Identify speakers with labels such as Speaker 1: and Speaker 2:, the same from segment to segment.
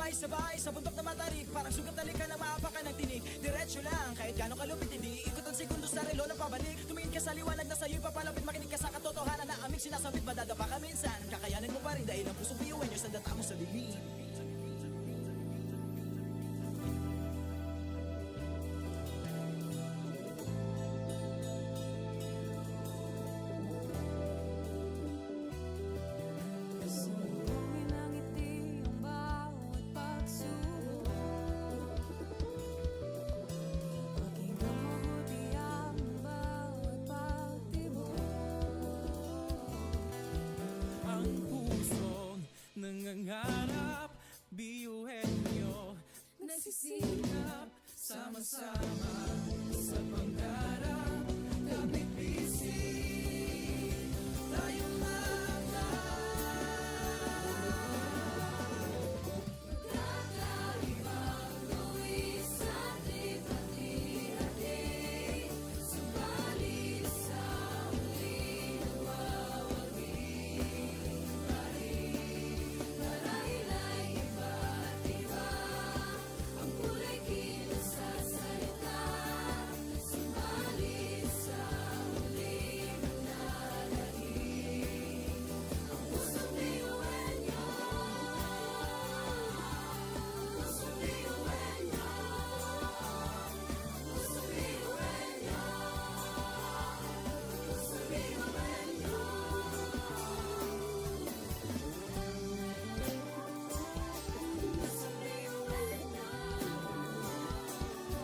Speaker 1: Sabay-sabay sa bundok na matarik, parang sugat na lika na maapakan ng tinig. Diretso lang, kahit gano'ng kalupit, hindi ikot ang segundo sa relo ng pabalik. Tumingin ka sa liwanag na sa'yo'y papalapit, makinig ka sa katotohanan na aming sinasabit. Madadapa ka minsan, kakayanin mo pa rin dahil ang pusong biyuan nyo sa data mo sa dilim.
Speaker 2: Nangangarap, biyuhin nyo, nagsisikap, sama-sama sa pangarap. Kapit bisig, tayong
Speaker 3: Kakaibang luwi sa hati-hati, subalit sa huli nawawagi. Marahila'y iba't iba ang kulay kilos sa salita, subalit sa huli nananahimik ang pusong biyuhan niyo. Pusong biyuhan niyo. Pusong biyuhan niyo. Pusong biyuhan niyo.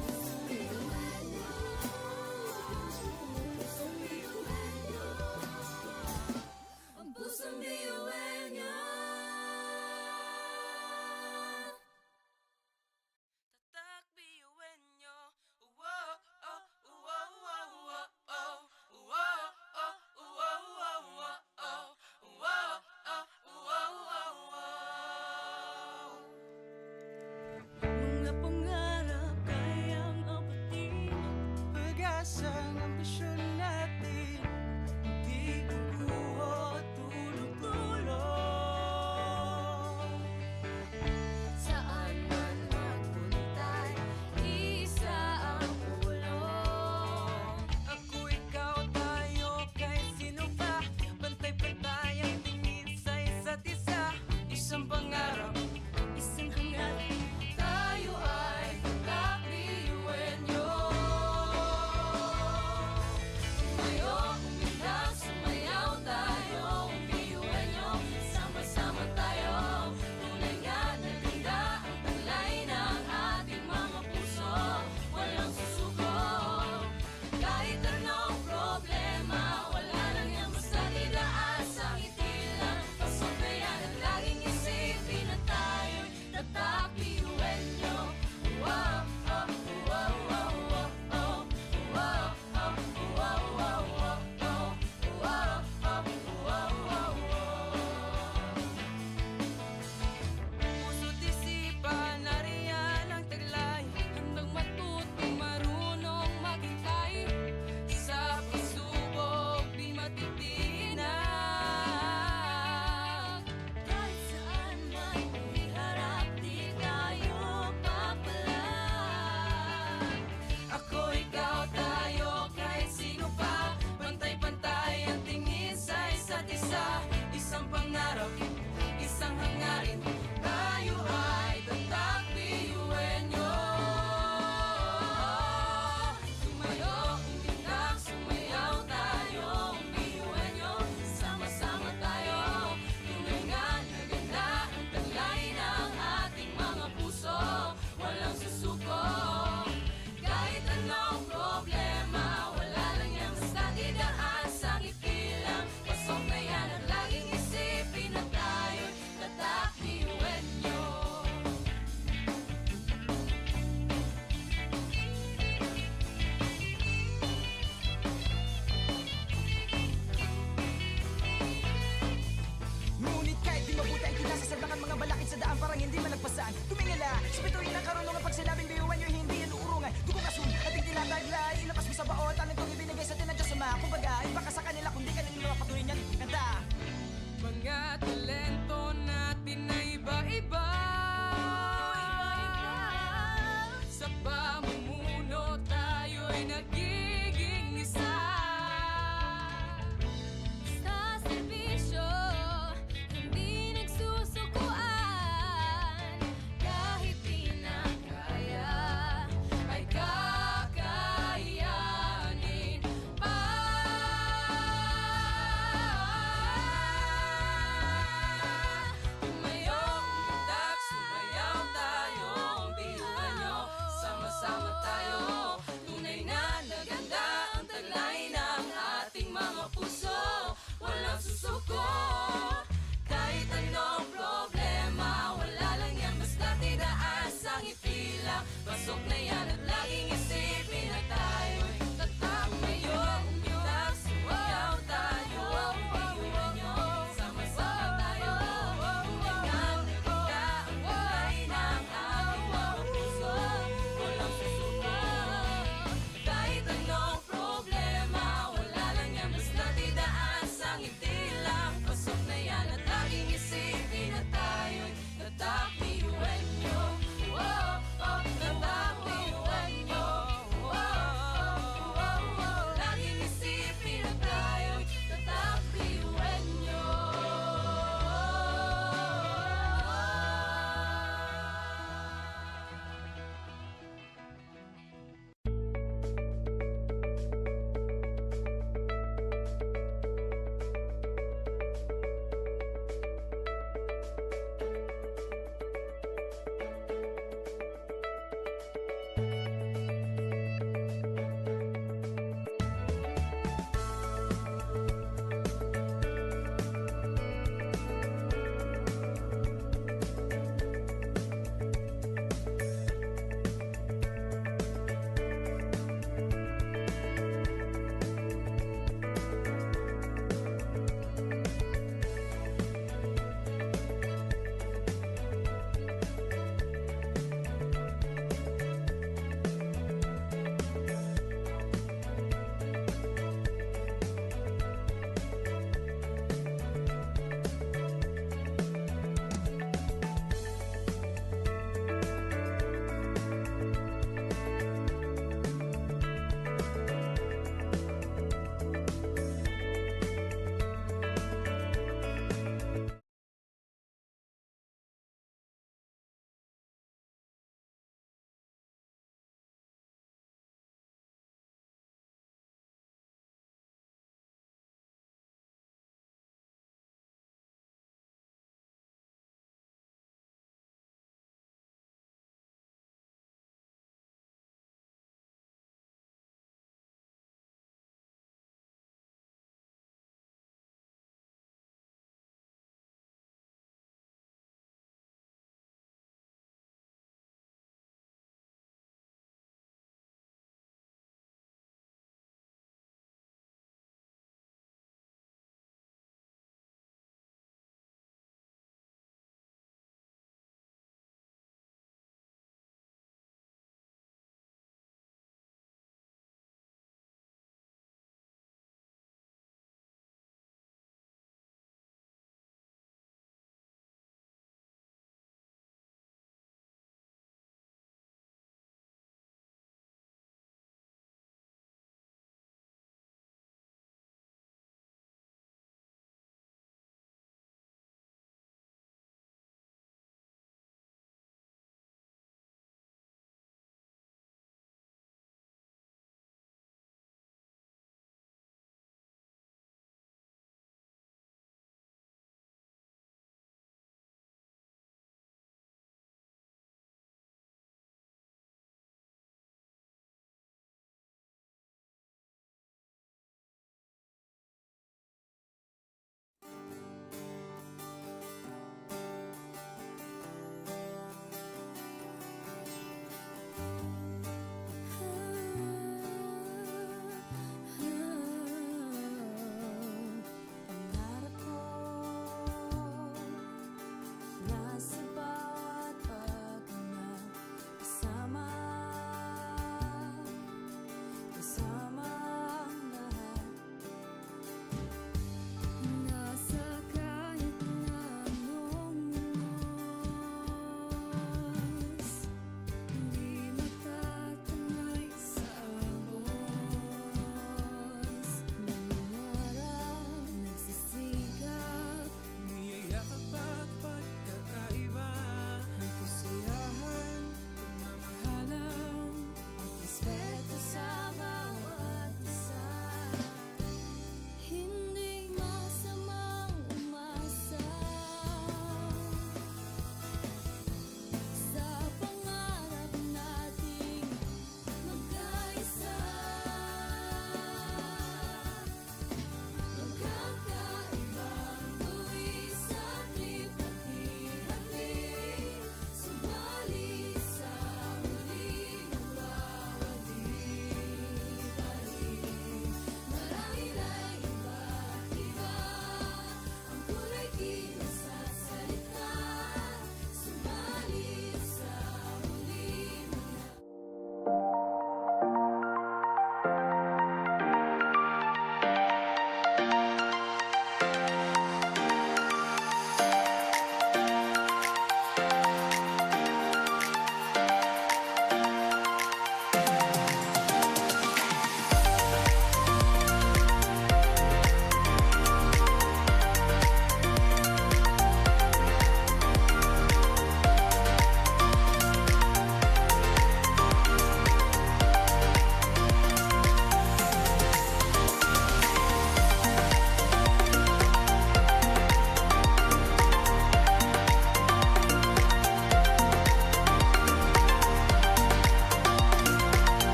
Speaker 3: Pusong biyuhan niyo. Pusong biyuhan niyo. Ang pusong biyuhan niyo.
Speaker 2: tatak biyuhin nyo. Wow, oh, wow, wow, wow, oh. Wow, oh, wow, wow, wow, oh. Wow, oh, wow, wow, wow. Mga pangarap kayang abutin, pag-asang ambisyon natin, hindi kukuha tulog-tulog.
Speaker 3: Saan man magpuntay, isa ang pulong.
Speaker 2: Ako, ikaw, tayo, kahit sino pa, pantay-pantay ang tingin sa isa't isa. Isang pangarap, isang hangarap, tayo ay tatak biyuhin nyo.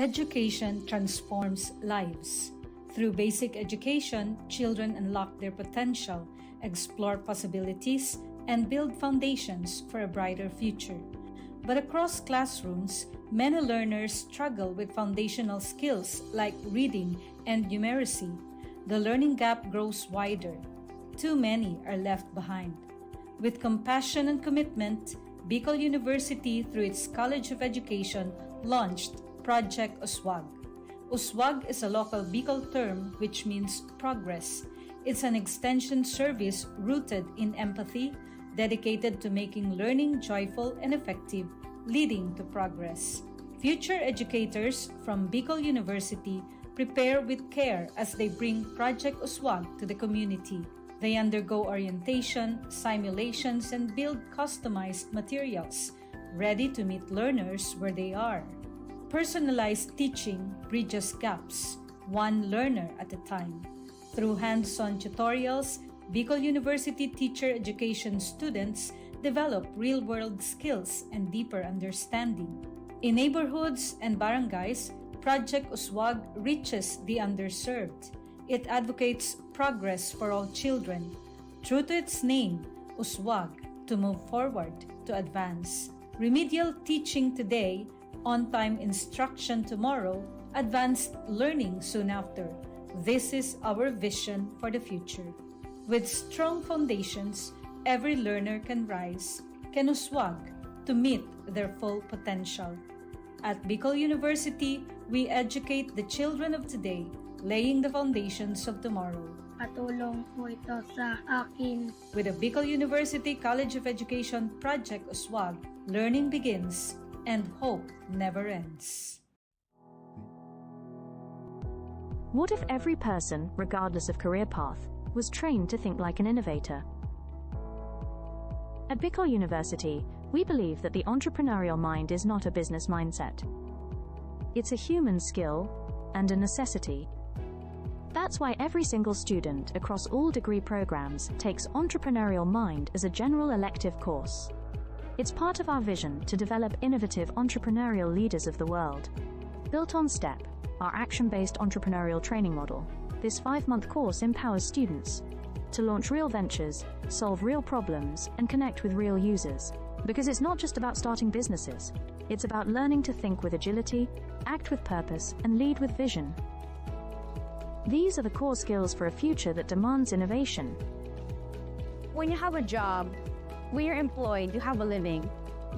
Speaker 4: Education transforms lives. Through basic education, children unlock their potential, explore possibilities, and build foundations for a brighter future. But across classrooms, many learners struggle with foundational skills like reading and numeracy. The learning gap grows wider. Too many are left behind. With compassion and commitment, Bicol University, through its College of Education, launched Project Uswag. Uswag is a local Bicol term which means progress. It's an extension service rooted in empathy, dedicated to making learning joyful and effective, leading to progress. Future educators from Bicol University prepare with care as they bring Project Uswag to the community. They undergo orientation, simulations, and build customized materials, ready to meet learners where they are. Personalized teaching bridges gaps, one learner at a time. Through hands-on tutorials, Bicol University teacher education students develop real-world skills and deeper understanding. In neighborhoods and barangays, Project Uswag reaches the underserved. It advocates progress for all children. True to its name, Uswag, to move forward, to advance. Remedial teaching today, on-time instruction tomorrow, advanced learning soon after. This is our vision for the future. With strong foundations, every learner can rise, can uswag to meet their full potential. At Bicol University, we educate the children of today, laying the foundations of tomorrow.
Speaker 5: Katulong po ito sa akin.
Speaker 4: With the Bicol University College of Education Project Uswag, learning begins and hope never ends.
Speaker 6: What if every person, regardless of career path, was trained to think like an innovator? At Bicol University, we believe that the entrepreneurial mind is not a business mindset. It's a human skill and a necessity. That's why every single student across all degree programs takes Entrepreneurial Mind as a general elective course. It's part of our vision to develop innovative entrepreneurial leaders of the world. Built on STEP, our action-based entrepreneurial training model, this 5-month course empowers students to launch real ventures, solve real problems, and connect with real users. Because it's not just about starting businesses, it's about learning to think with agility, act with purpose, and lead with vision. These are the core skills for a future that demands innovation.
Speaker 7: When you have a job, when you're employed, you have a living.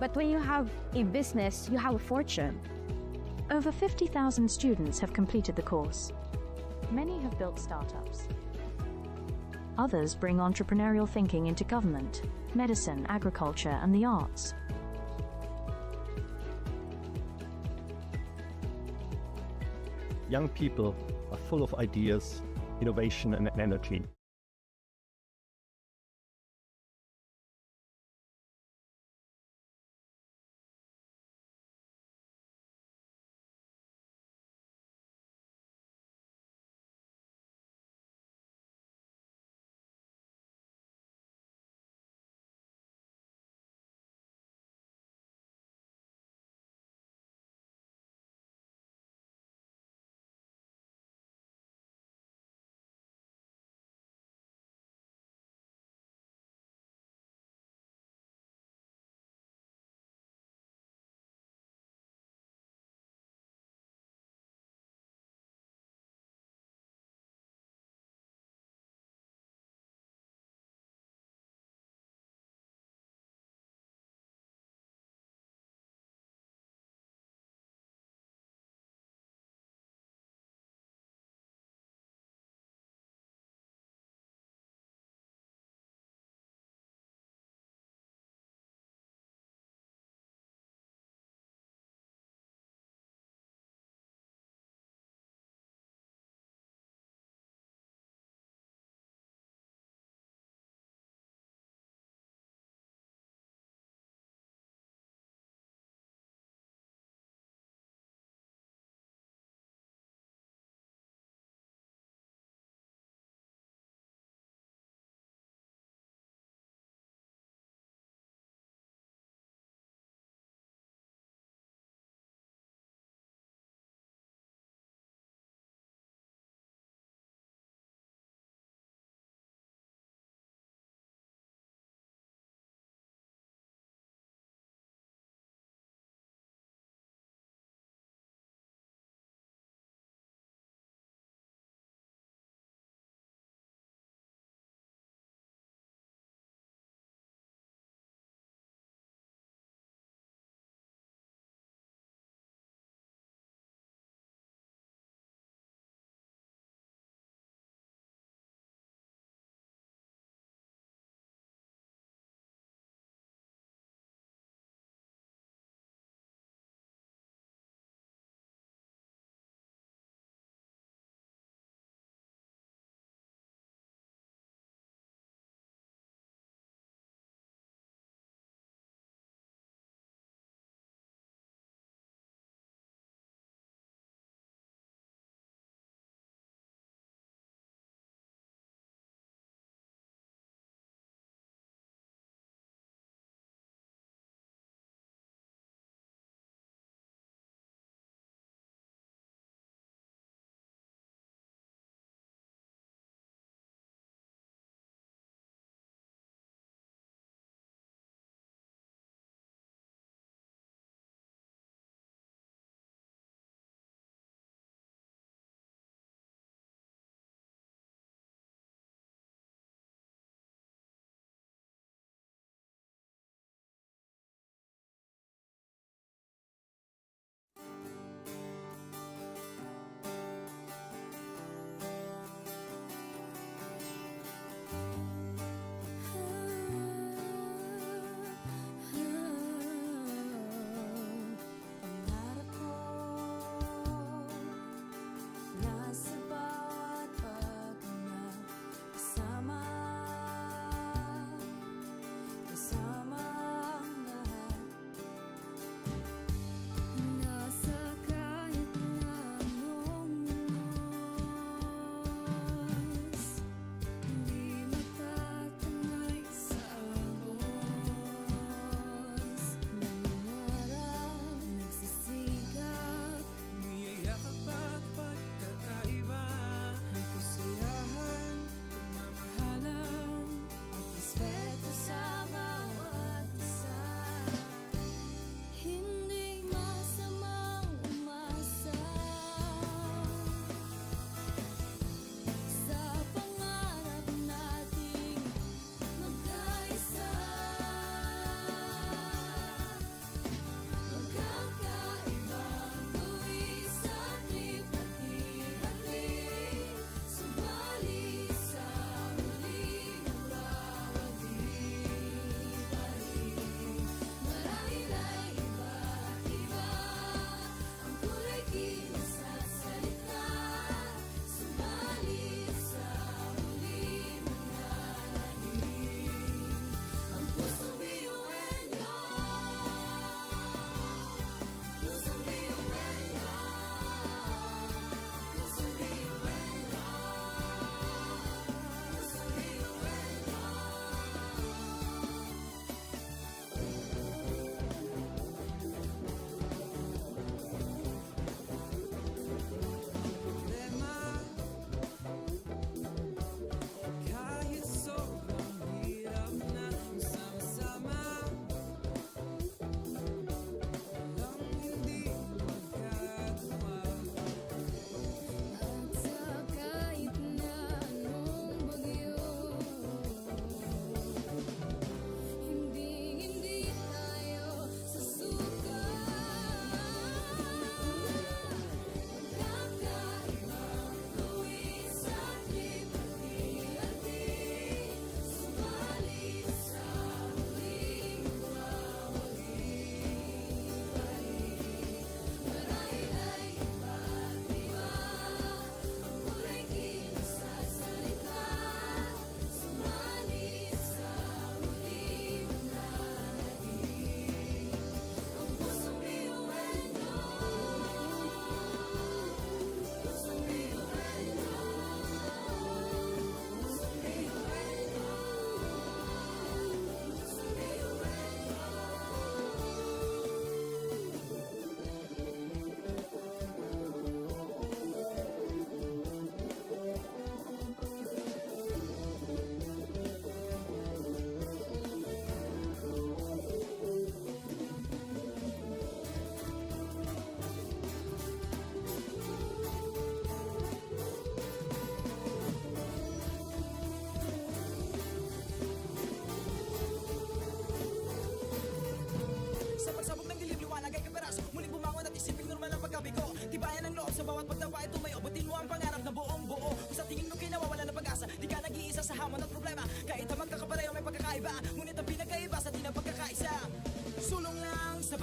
Speaker 7: But when you have a business, you have a fortune.
Speaker 6: Over 50,000 students have completed the course. Many have built startups. Others bring entrepreneurial thinking into government, medicine, agriculture, and the arts.
Speaker 8: Young people are full of ideas, innovation, and energy.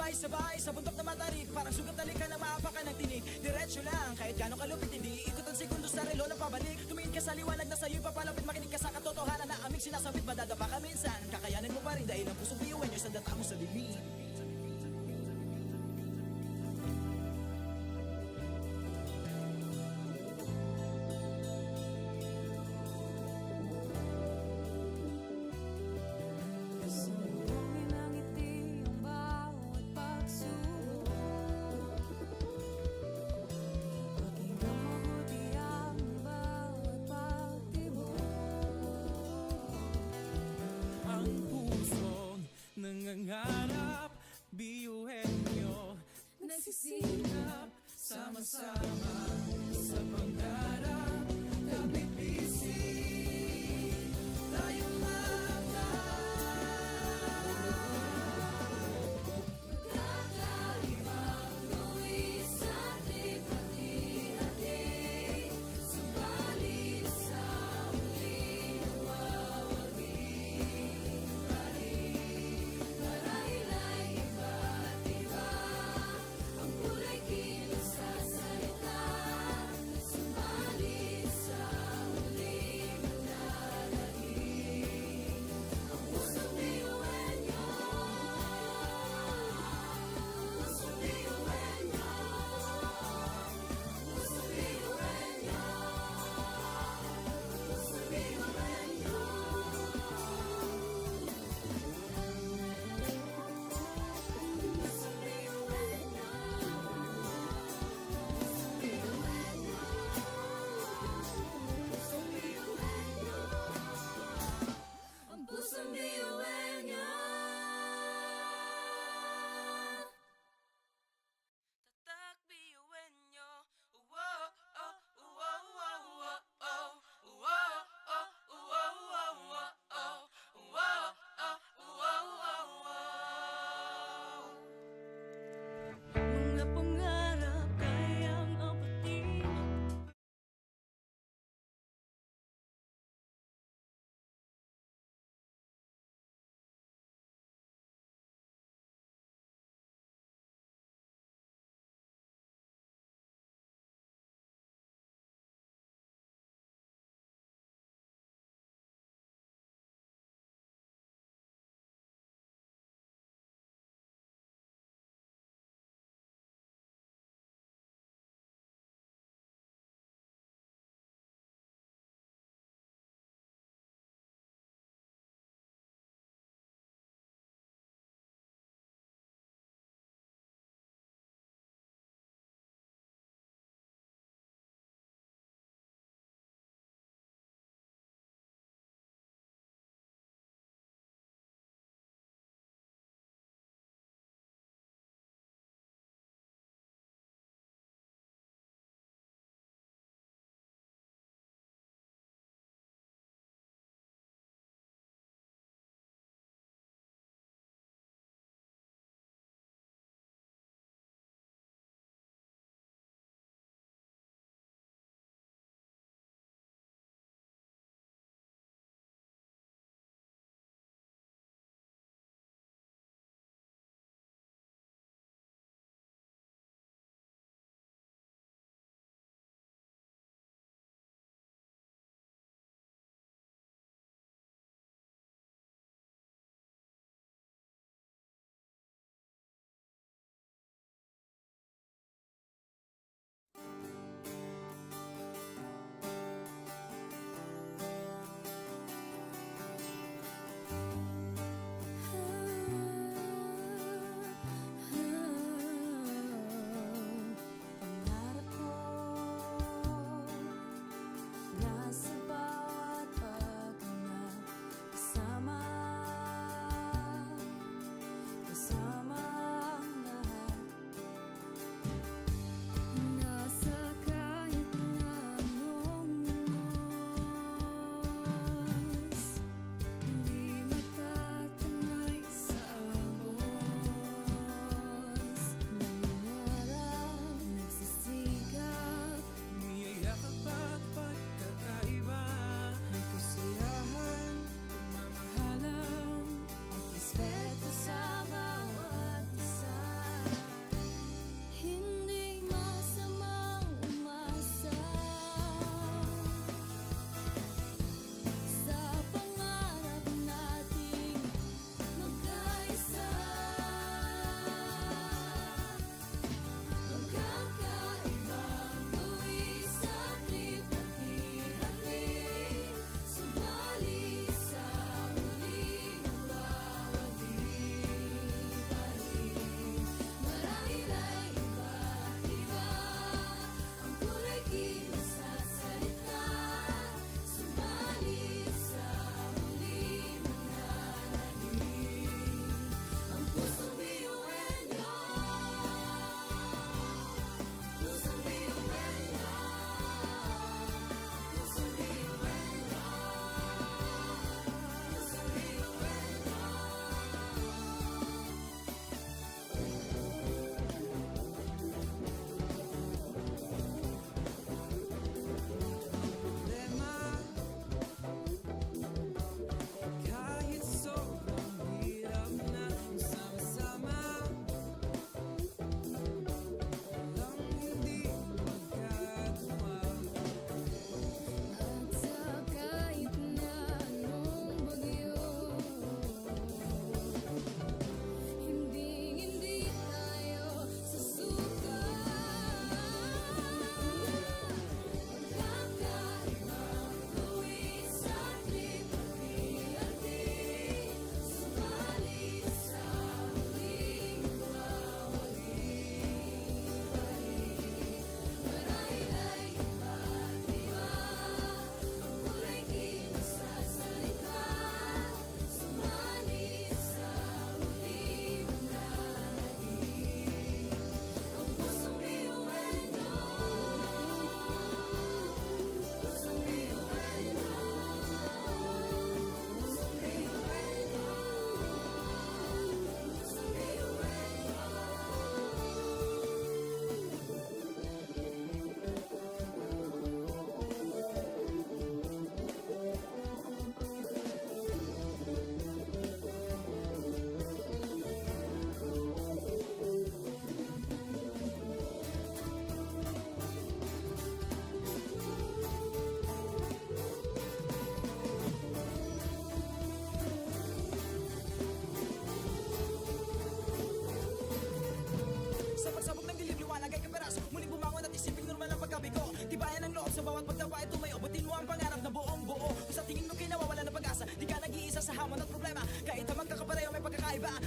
Speaker 1: Sabay-sabay sa bundok na matarik, parang sugat na likha na maapakan ng tinig. Diretso lang, kahit gano'ng kalupit, hindi ikot ang segundo sa relo ng pabalik. Tumingin ka sa liwanag na sa'yo'y papalapit, makinig ka sa katotohanan na aming sinasabit. Madadapa ka minsan, kakayanin mo pa rin dahil ang pusong biyuan nyo sa data mo sa bibig.
Speaker 3: Sumbongin ang ngiti ang bawat pagsubok. Pakinggan mabuti ang bawat pagtibok.
Speaker 1: Ang pusong nangangarap, biyuhin nyo
Speaker 3: Nagsisilap
Speaker 1: sama-sama sa pangarap. Kapit bisig, tayong
Speaker 3: Kakaibang luwis at lipat-hati. Subalit sa huli nawawagi. Marahil ay iba't iba ang kulay kilos sa salita. Subalit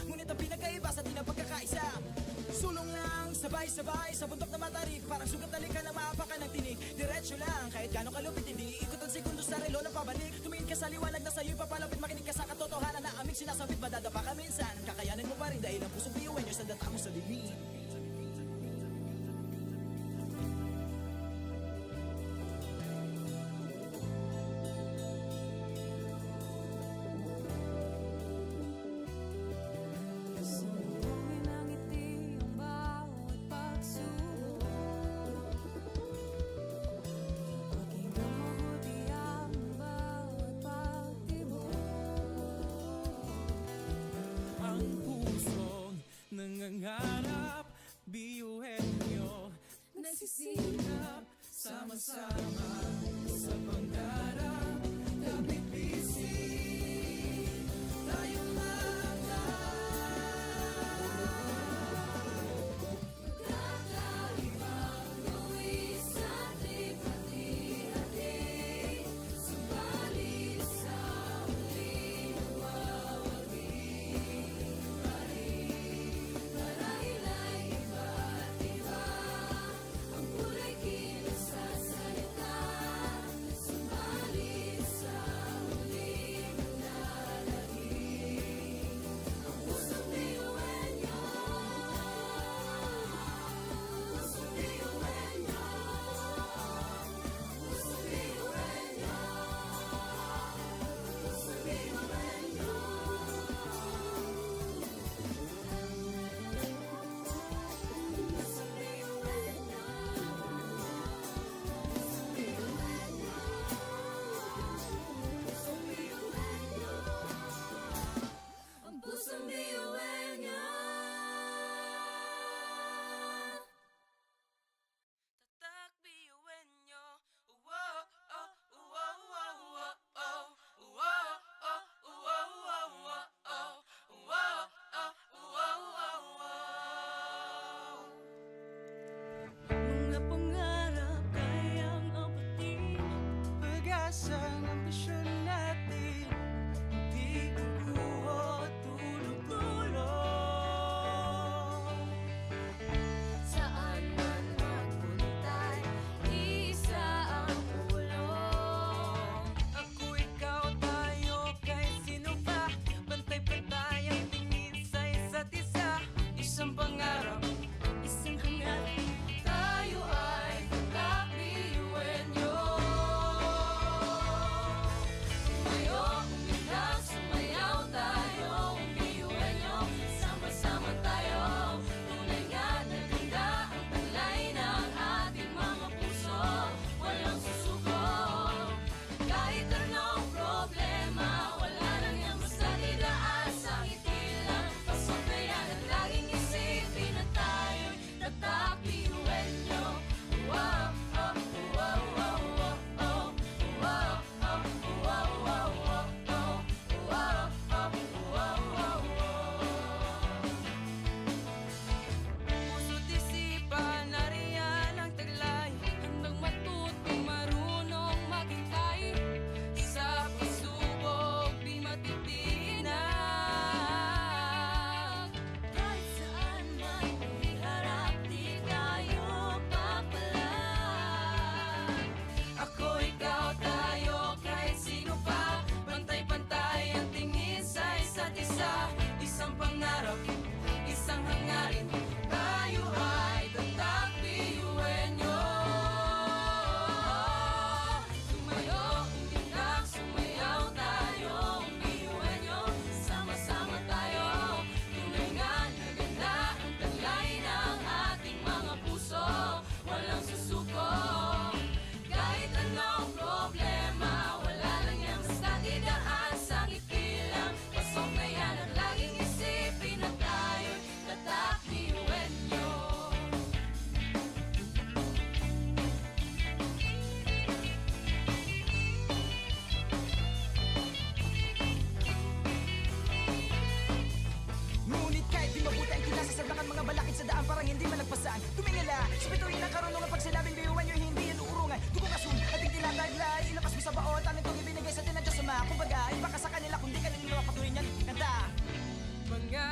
Speaker 1: Ngunit ang pinagkaiba sa di na pagkakaisa. Sulong lang, sabay-sabay sa bundok na matarik. Parang sugat na lika na maapakan ng tinig. Diretso lang, kahit gano'ng kalupit hindi ikot ang segundo sa relo ng pabalik. Tumingin ka sa liwanag na sa'yo'y papalapit. Makinig ka sa katotohanan na aming sinasabit. Madadapa ka minsan, kakayanin mo pa rin dahil ang pusong biyuin nyo sa data mo sa dilim.
Speaker 3: Sumuhin ang ngiti ang bawat pagsubok. Pakinggan mabuti ang bawat pagtibok.
Speaker 1: Ang pusong nangangarap, biyuhin nyo
Speaker 3: Nagsisikap,
Speaker 1: sama-sama sa pangarap. Kapit bisig, tayong
Speaker 3: kakaibang luwis at hati-hati. Subalit sa huli nawawagi pa rin. Marahil ay iba't iba ang kulay kilos sa salita. Subalit sa huli manlalagim ang pusong biyuin niyo. Pusong biyuin niyo. Pusong biyuin niyo. Pusong biyuin niyo. Pusong biyuin niyo. Pusong biyuin niyo. Ang pusong biyuin niyo.
Speaker 2: Tatak biyuin nyo. Wow, oh, wow, wow, wow, oh. Wow, oh, wow, wow, wow, oh. Wow, oh, wow, wow, wow.
Speaker 1: Mga pangarap kayang apatin. Pag-asa ng ambisyon natin. Di kukuha tulog-tulog.
Speaker 3: Saan man magpuntay, isa ang ulong.
Speaker 1: Ako, ikaw, tayo, kahit sino pa. Pantay-pantay ang tingin sa isa't isa. Isang pangarap, isang hangarin.
Speaker 3: Tayo ay kakabiyuin niyo. Tumayo, umilang, sumayaw tayo. Biyuin niyo, sama-sama tayo. Tunay nga na ganda ang talay ng ating mga puso. Walang susuko. Kahit anong problema, wala lang yan basta didaan sa ngiti lang. Pasundayan at laging isipin na tayo'y tatak biyuin niyo. Wow, oh, wow, wow, wow, oh. Wow, oh, wow, wow, wow, oh. Wow, oh, wow, wow, wow.
Speaker 2: Puso't isipan, nariyan ang taglay.
Speaker 3: Handang matutong marunong maghintay.
Speaker 2: Sa pagsubok, di matitinag.
Speaker 3: Kahit saan man iharap, di tayo papalag.
Speaker 2: Ako, ikaw, tayo, kahit sino pa. Pantay-pantay ang tingin sa isa't isa. Isang pangarap, isang hangarin. Tayo ay tatak biyuin nyo.
Speaker 3: Tumayo, umilang, sumayaw tayo. Biyuin niyo, sama-sama tayo. Tunay nga na ganda ang talay ng ating mga puso. Walang susuko. Kahit anong problema, wala lang yan basta didaan sa ngiti lang. Pasok na yan at laging isipin na tayo'y tatak biyuin niyo.
Speaker 1: Ngunit kahit di mabuti ang kinasasaglakan mga balakid sa daan parang hindi man nagpasan. Tumingala, sa bituin ng karunungan pag sinabing biyuan nyo hindi yan uurungan. Dugo kasun, ating tinataglay, ilapas mo sa baot, anong itong ibinigay sa tinadya sa mga. Kumbaga, iba ka sa kanila kung di ka nila mapatuloy niyan. Kanta!
Speaker 2: Mga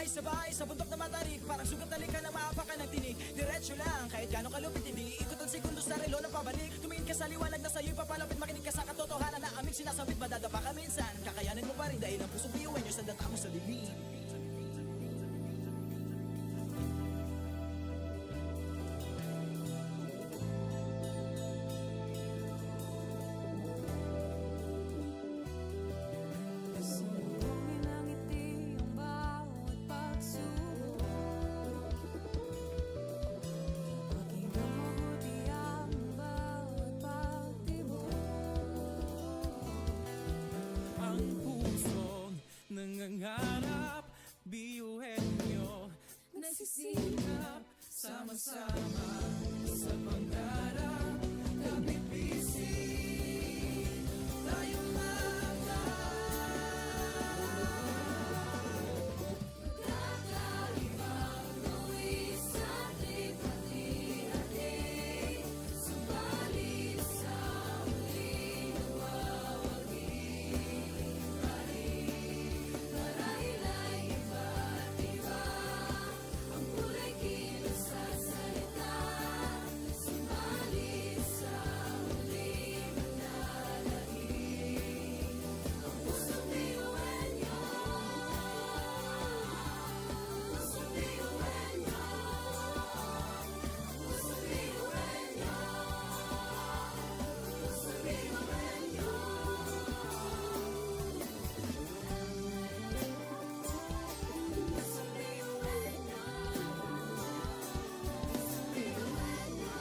Speaker 1: Sabay-sabay sa bundok na matarik, parang sugat na lika na maapakan ng tinig. Diretso lang, kahit gano'ng kalupit, hindi ikot ang segundo sa relo na pabalik. Tumingin ka sa liwanag na sa'yo'y papalapit, makinig ka sa katotohanan na aming sinasabit. Madadapa ka minsan, kakayanin mo pa rin dahil ang pusong biyuin nyo sa data mo sa dilim.
Speaker 3: Sumbungin ang ngiti ang bawat pagsubok. Pakinggan mabuti ang bawat pagtibok.
Speaker 1: Ang pusong nangangarap, biyuhin nyo
Speaker 3: Nagsisikap
Speaker 1: sama-sama sa pangarap. Nabipising tayong mga
Speaker 3: Kakaibang luwis sa ating hati-hati. Subalit sa muling nagwawagi. Marahil ay iba't iba ang kulay kilos sa salita. Subalit sa muling naglalahim. Ang pusong biyuhin nyo. Pusong biyuhin nyo. Pusong biyuhin nyo. Pusong biyuhin nyo. Pusong biyuhin nyo.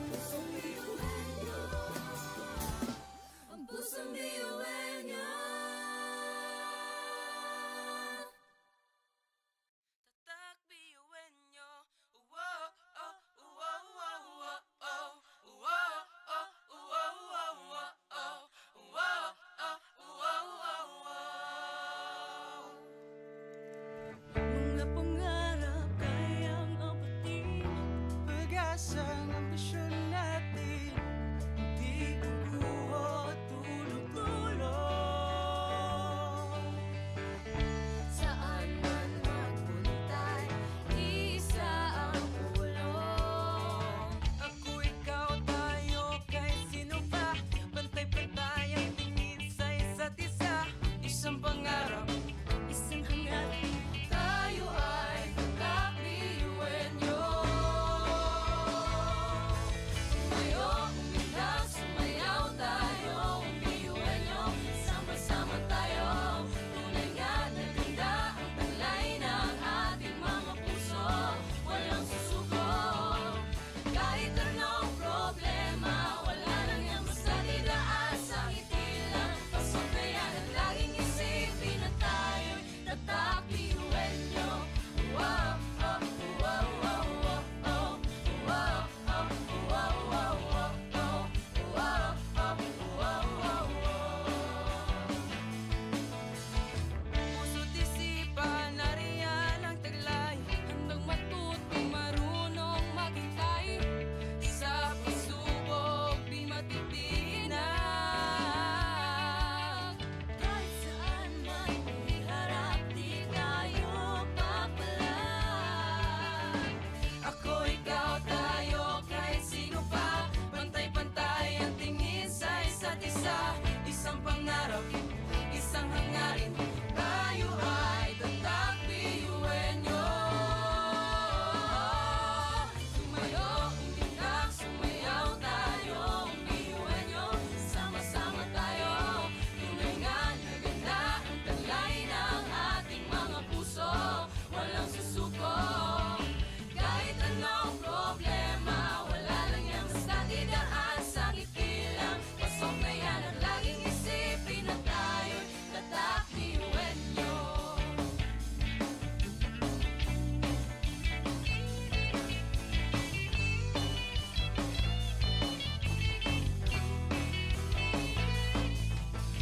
Speaker 3: Pusong biyuhin nyo. Ang pusong biyuhin nyo.
Speaker 2: Tatak biyuin nyo. Wow, oh, wow, wow, wow, oh. Wow, oh, wow, wow, wow, oh. Wow, oh, wow, wow, wow.
Speaker 1: mga pangarap kayang abutin. Pag-asa ang ambisyon natin, hindi kukuha tulog-tulog.
Speaker 3: Saan man magpunta, isa ang ulong.
Speaker 1: Ako, ikaw, tayo, kahit sino pa. Pantay-pantay ang tingin sa isa't isa. Isang pangarap, isang hangarin.
Speaker 3: Tayo ay kakabiyuhin nyo. Tumayo, umilag, sumayaw tayo. Biyuhin nyo, sama-sama tayo. Tunay nga na ganda ang taglay ng ating mga puso. Walang susuko. Kahit anong problema, wala lang yan basta didaan sa ngiti lang. Pasok na yan at laging isipin na tayo'y tatakbiyuhin nyo. Wow, oh, wow, wow, wow, oh. Wow, oh, wow, wow, wow, oh. Wow, oh, wow, wow, wow.
Speaker 2: Puso't isipan, nariyan ang taglay.
Speaker 3: Handang matuto, marunong maghintay.
Speaker 2: Sa pagsubok, di matitinag.
Speaker 3: Kahit saan man iharap, di tayo papalag.
Speaker 2: Ako, ikaw, tayo, kahit sino pa. Pantay-pantay ang tingin sa isa't isa. Isang pangarap, isang hangarin. Tayo ay tatakbiyuhin nyo.
Speaker 3: Tumayo, umilag, sumayaw tayo. Biyuhin nyo, sama-sama tayo. Tunay nga na ganda ang taglay ng ating mga puso. Walang susuko. Kahit anong problema, wala lang yan basta didaan sa ngiti lang. Pasok na yan at laging isipin na tayo'y tatakbiyuhin nyo.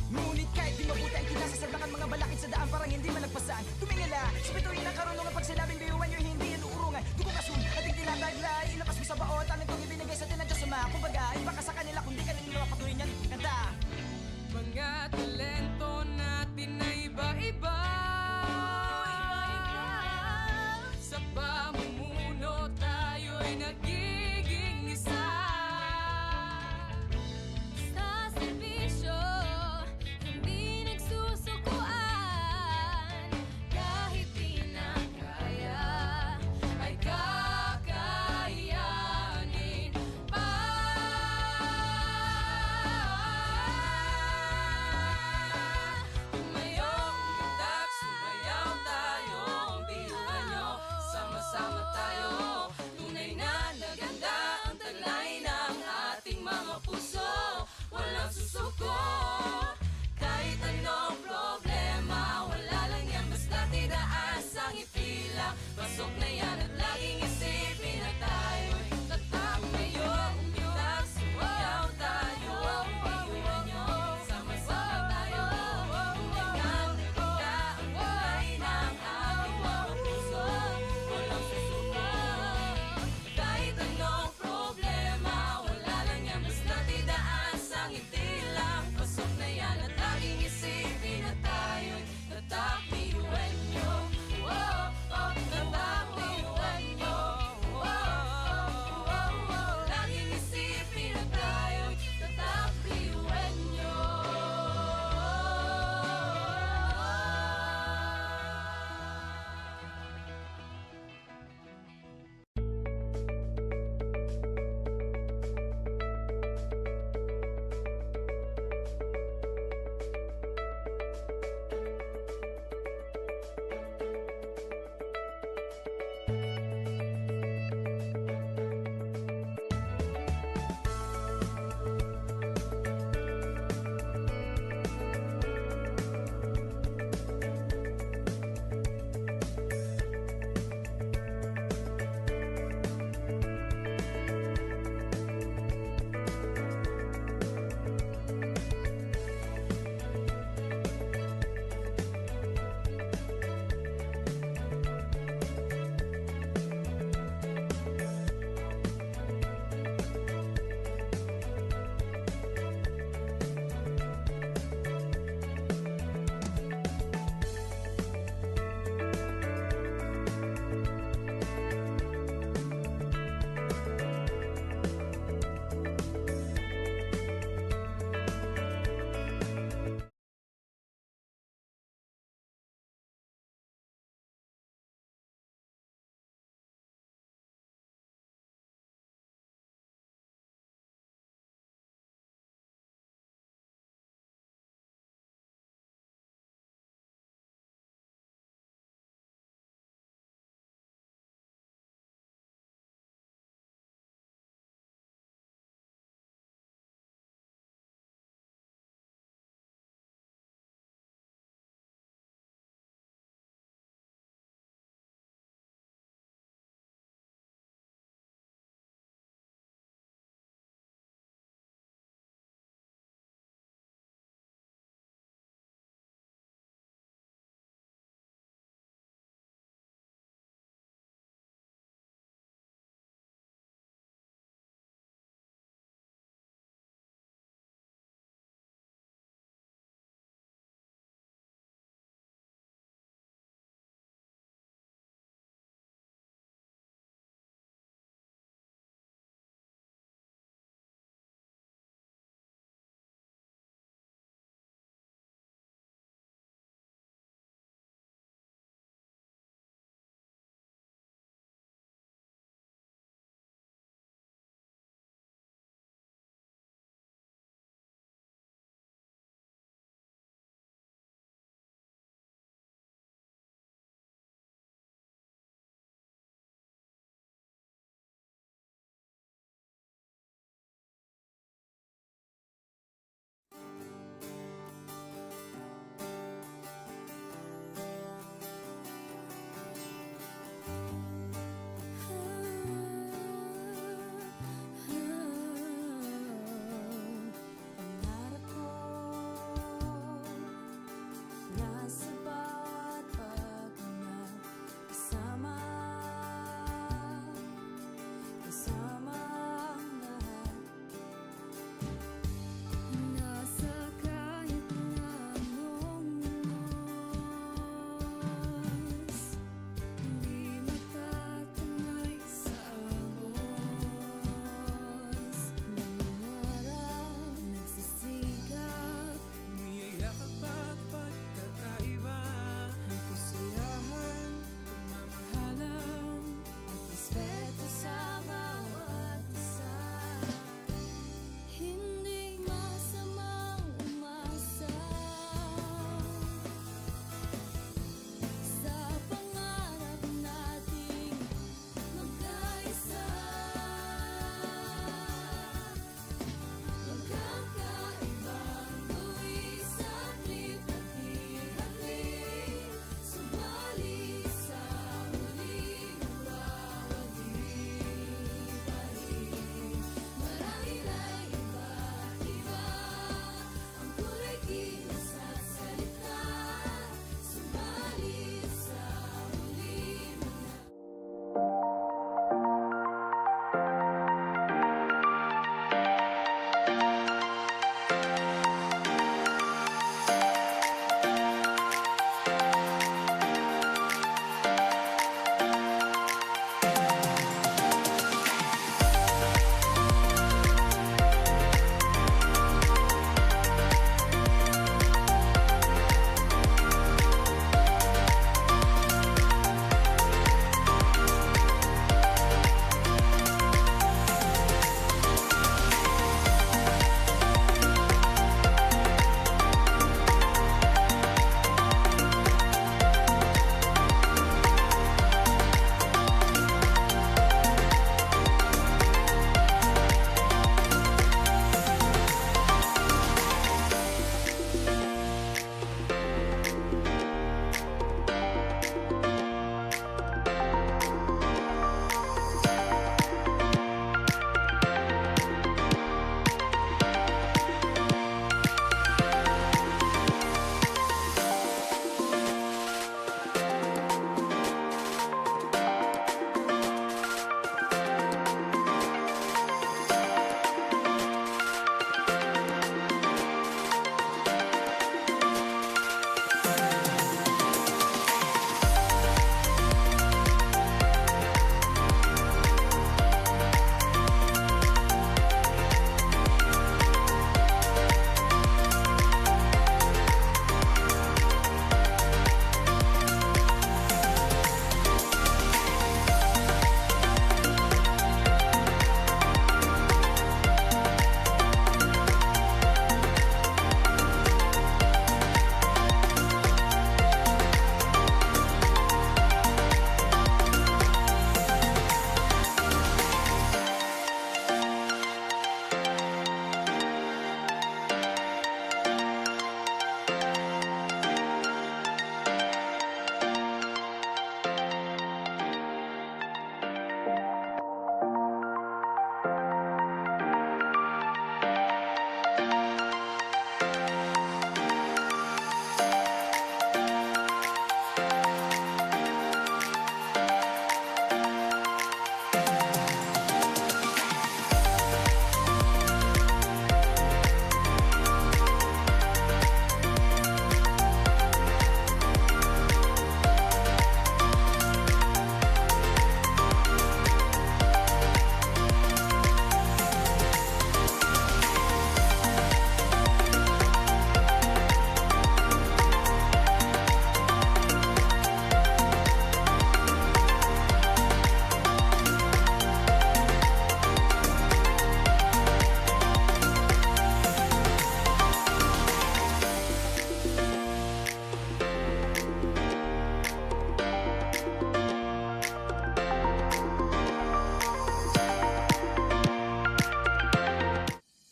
Speaker 1: Ngunit kahit di mabuti ang kinasasalbakan mga balakid sa daan parang hindi malagpasan. Tumingala, sa bituin ng karunungan pag sinabing biyuhan nyo hindi yan uurungan. Dugong asun, ating tinataglay, ilapas mo sa baot, ang itong ibinigay sa atin ng Diyos Ama. Kumbaga, iba ka sa kanila kundi kanila mapatuloy niyan. Kanta!
Speaker 2: Mga talento natin na iba-iba.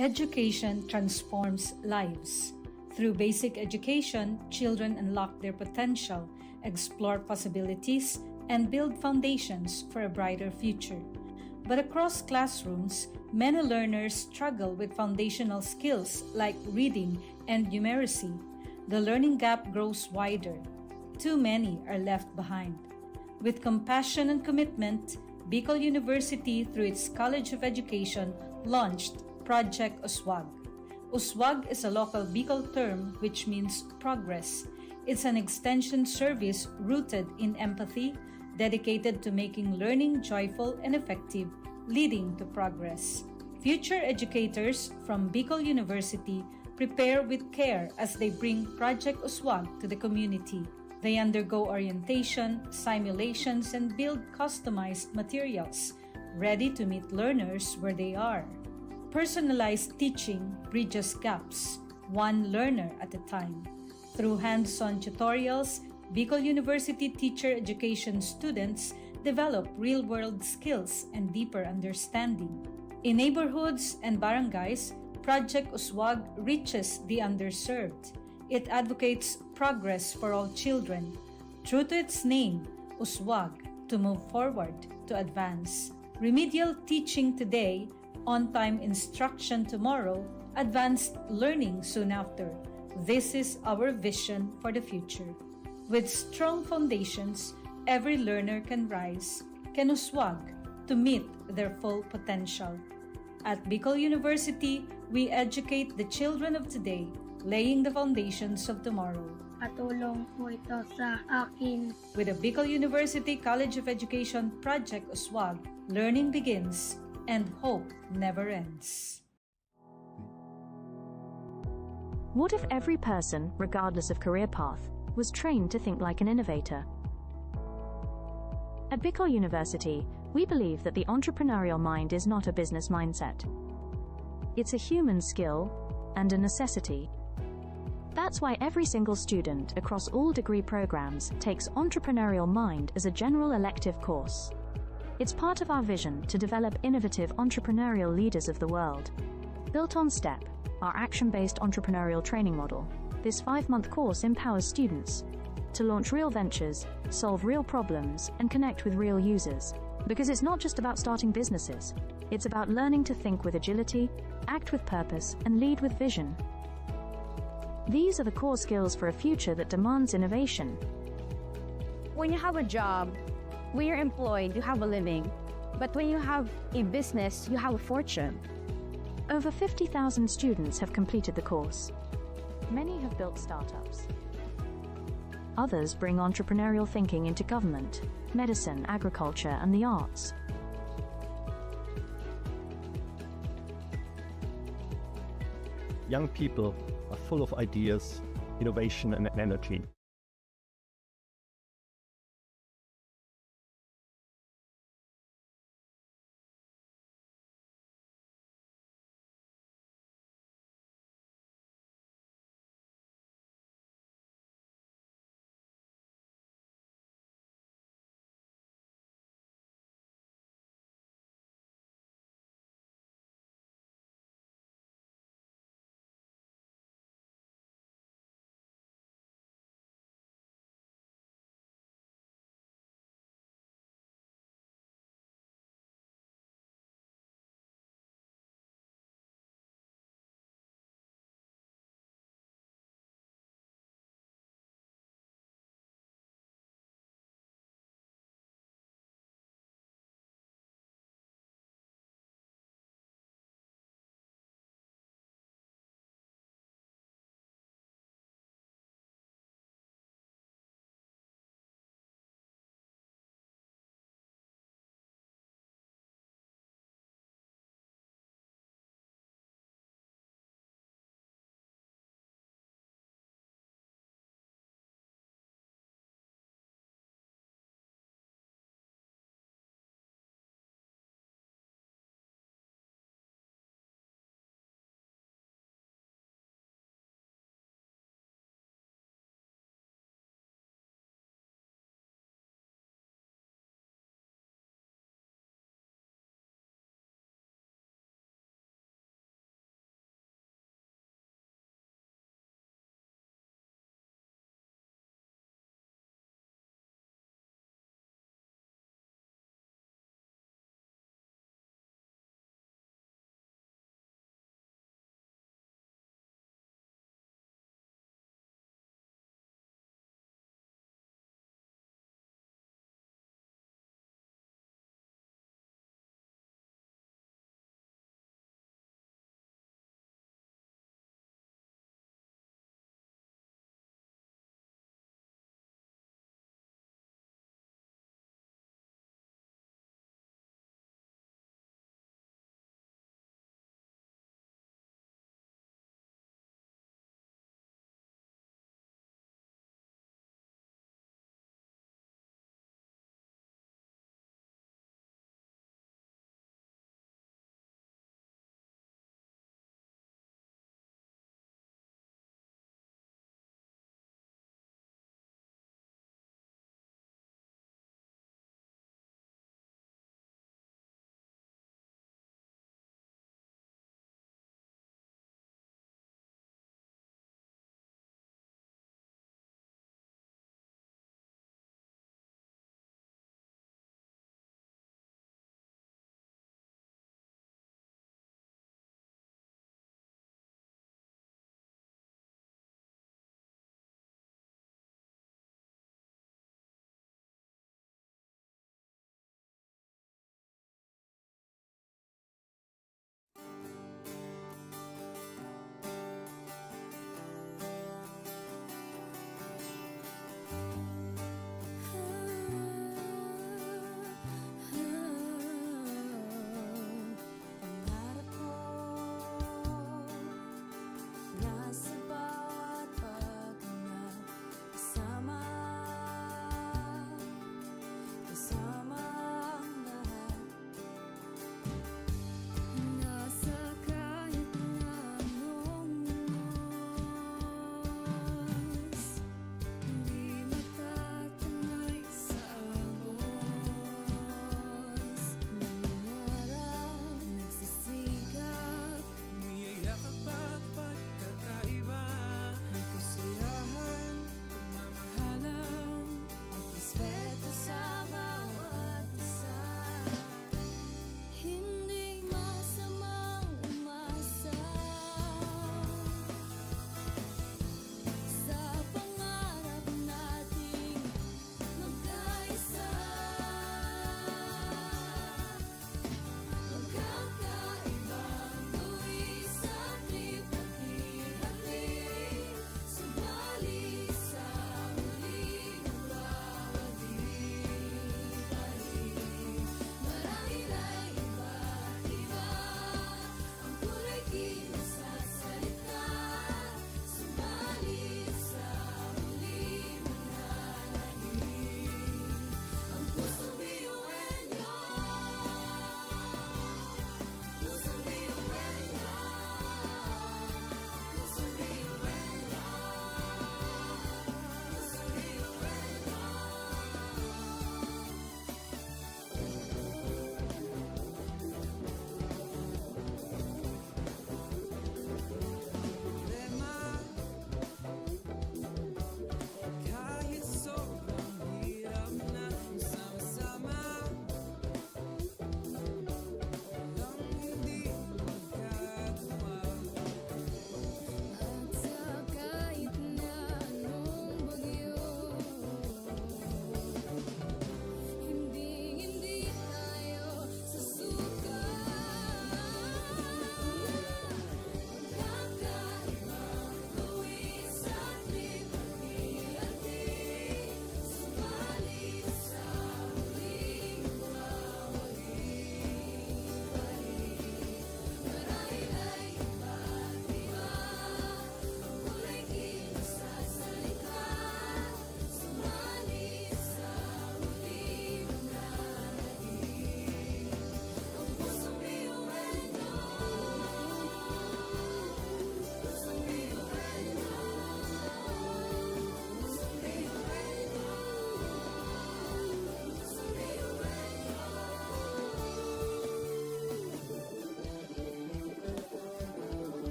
Speaker 4: Education transforms lives. Through basic education, children unlock their potential, explore possibilities, and build foundations for a brighter future. But across classrooms, many learners struggle with foundational skills like reading and numeracy. The learning gap grows wider. Too many are left behind. With compassion and commitment, Bicol University, through its College of Education, launched Project Uswag. Uswag is a local Bicol term which means progress. It's an extension service rooted in empathy, dedicated to making learning joyful and effective, leading to progress. Future educators from Bicol University prepare with care as they bring Project Uswag to the community. They undergo orientation, simulations, and build customized materials, ready to meet learners where they are. Personalized teaching bridges gaps, one learner at a time. Through hands-on tutorials, Bicol University teacher education students develop real-world skills and deeper understanding. In neighborhoods and barangays, Project Uswag reaches the underserved. It advocates progress for all children. True to its name, Uswag, to move forward, to advance. Remedial teaching today, on-time instruction tomorrow, advanced learning soon after. This is our vision for the future. With strong foundations, every learner can rise, can uswag, to meet their full potential. At Bicol University, we educate the children of today, laying the foundations of tomorrow.
Speaker 5: Katulong po ito sa akin.
Speaker 4: With the Bicol University College of Education Project Uswag, learning begins and hope never ends.
Speaker 6: What if every person, regardless of career path, was trained to think like an innovator? At Bicol University, we believe that the entrepreneurial mind is not a business mindset. It's a human skill and a necessity. That's why every single student across all degree programs takes Entrepreneurial Mind as a general elective course. It's part of our vision to develop innovative entrepreneurial leaders of the world. Built on STEP, our action-based entrepreneurial training model, this 5-month course empowers students to launch real ventures, solve real problems, and connect with real users. Because it's not just about starting businesses, it's about learning to think with agility, act with purpose, and lead with vision. These are the core skills for a future that demands innovation.
Speaker 7: When you have a job, when you're employed, you have a living. But when you have a business, you have a fortune.
Speaker 6: Over 50,000 students have completed the course. Many have built startups. Others bring entrepreneurial thinking into government, medicine, agriculture, and the arts.
Speaker 8: Young people are full of ideas, innovation, and energy.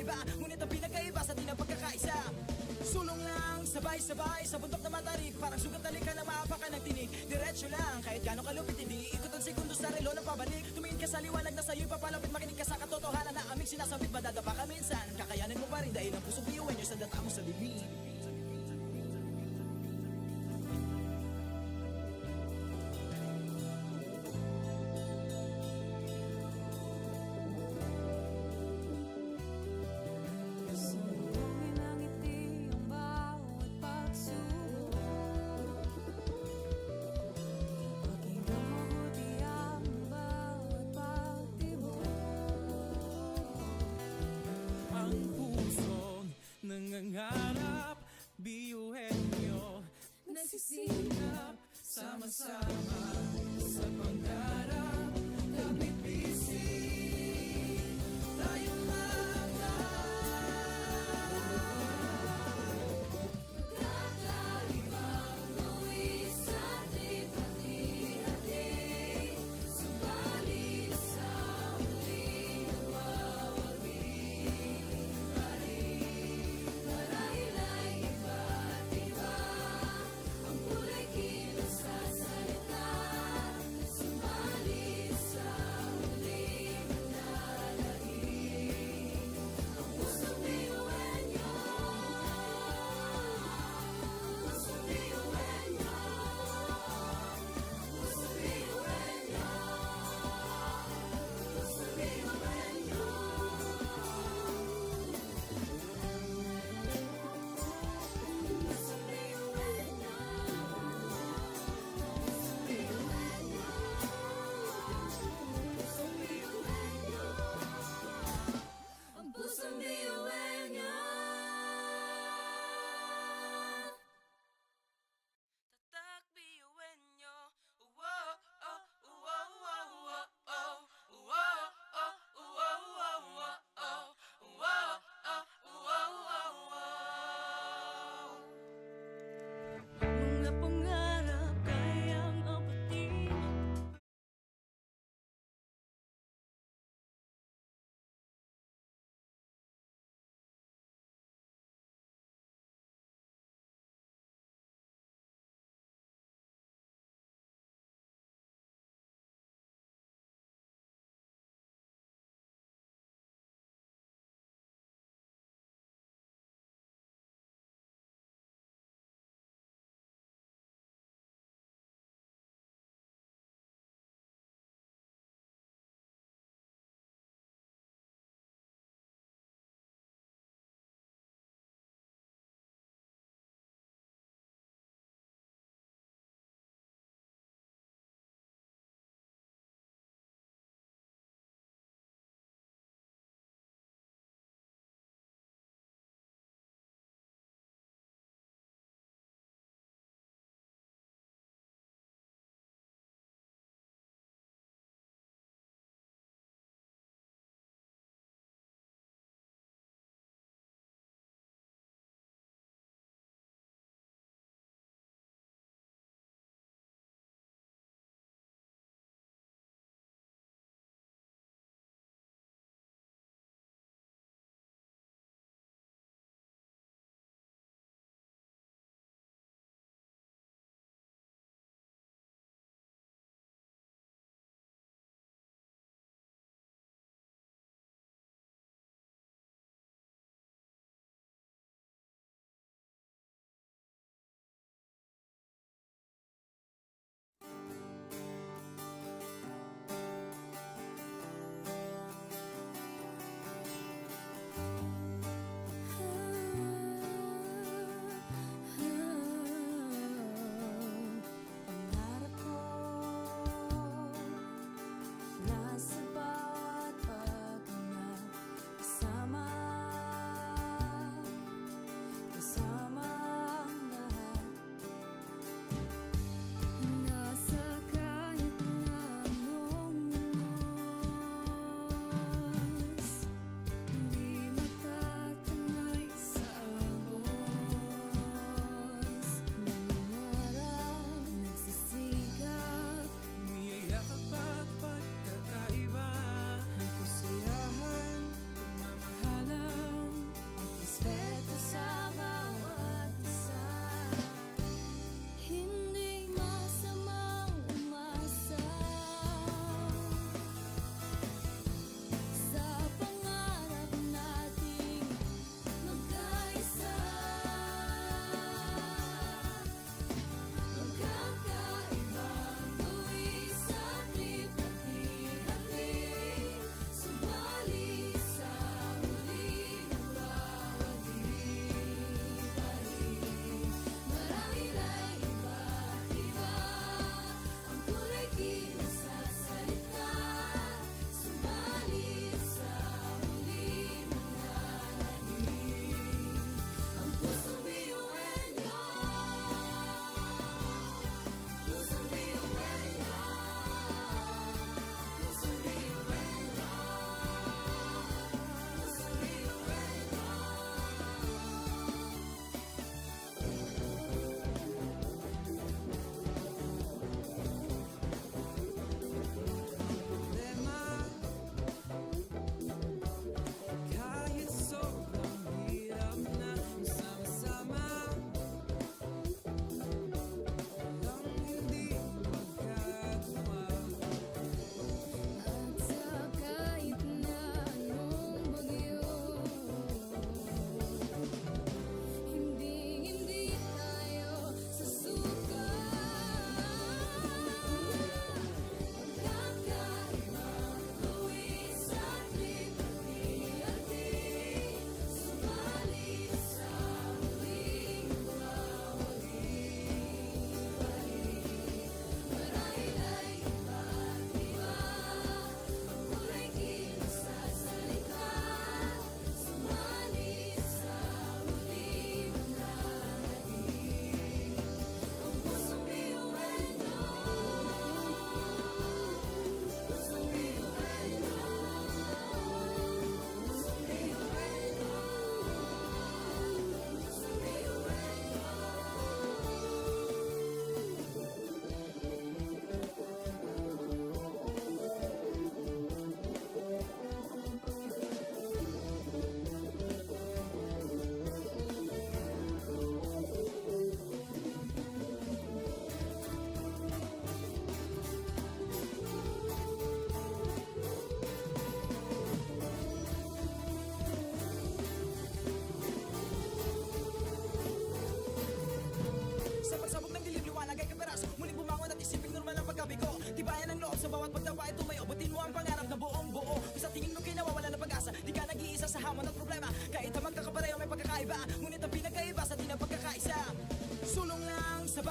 Speaker 1: magkaiba, ngunit ang pinagkaiba sa di na pagkakaisa. Sulong lang, sabay-sabay sa bundok na matarik, parang sugat na lika na maapakan ng tinig. Diretso lang, kahit gano'ng kalupit, hindi ikot ang segundo sa relo ng pabalik. Tumingin ka sa liwanag na sa'yo'y papalapit, makinig ka sa katotohanan na aming sinasambit. Madadapa ka minsan, kakayanin mo pa rin dahil ang pusong biyuin nyo sa data mo sa bibig.
Speaker 3: Sumugin ang ngiti ang bawat pagsubok. Pakinggan mabuti ang bawat pagtibok.
Speaker 1: Ang pusong nangangarap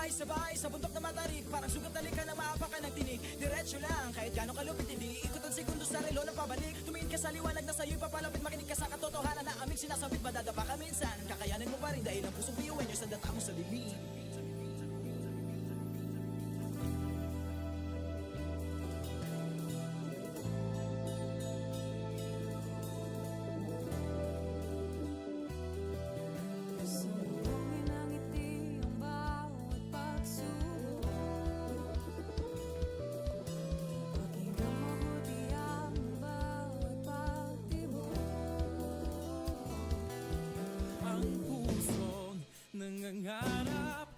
Speaker 1: Sabay-sabay sa bundok na matarik, parang sugat na lika na maapakan ng tinig. Diretso lang, kahit gano'ng kalupit hindi ikot ang segundo sa relo na pabalik. Tumingin ka sa liwanag na sa'yo'y papalapit, makinig ka sa katotohanan na aming sinasabit. Madadapa ka minsan, kakayanin mo pa rin dahil ang pusong biyuin nyo sa data mo sa lilim.
Speaker 3: Sumbungin ang ngiti ang bawat pagsubok. Pakinggang mabuti ang bawat pagtibok.
Speaker 1: Ang pusong nangangarap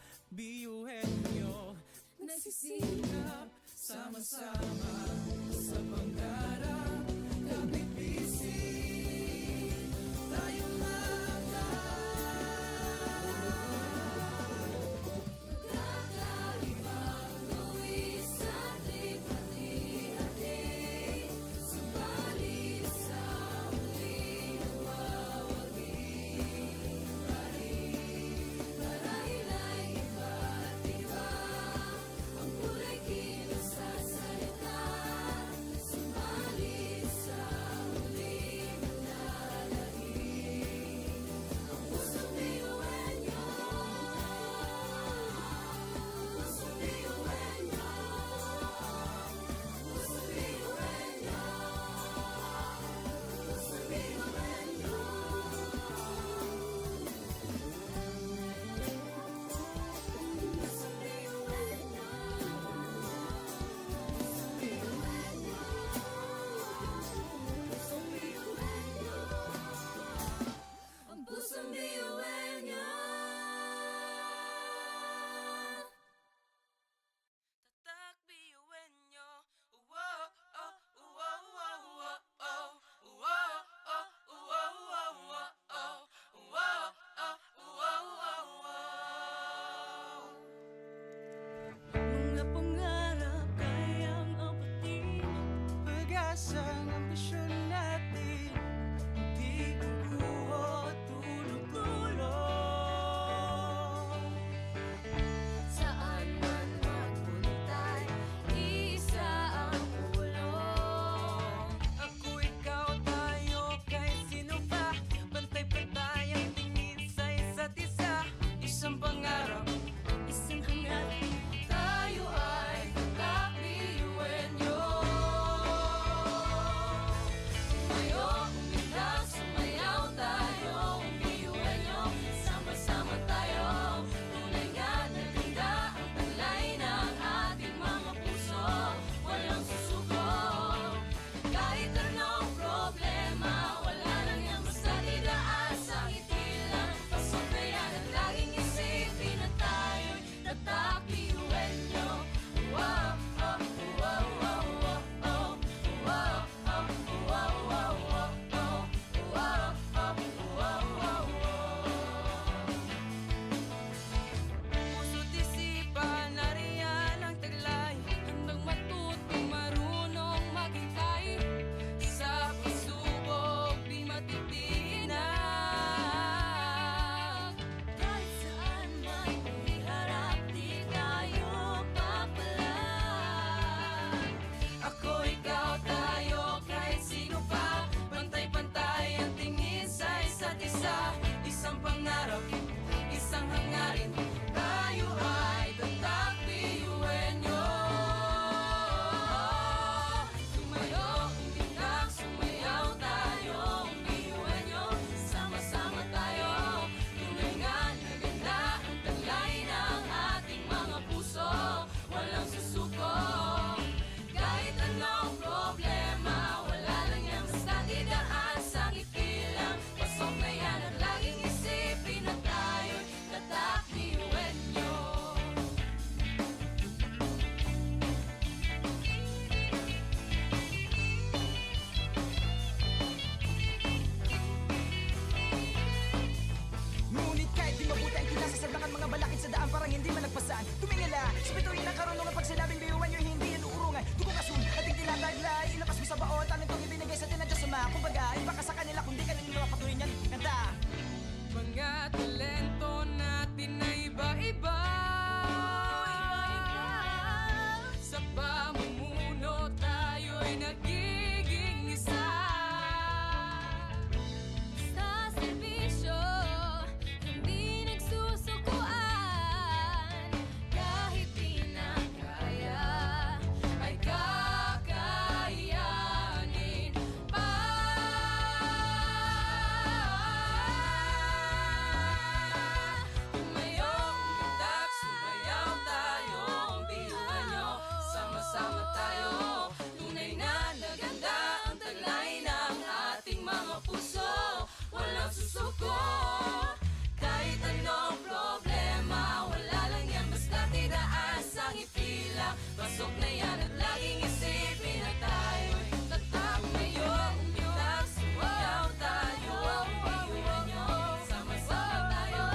Speaker 3: Pasok na yan at laging isipin na tayo'y tatak ngayon. Umitas, sumayaw tayo, piyuan nyo, sama-sama tayo.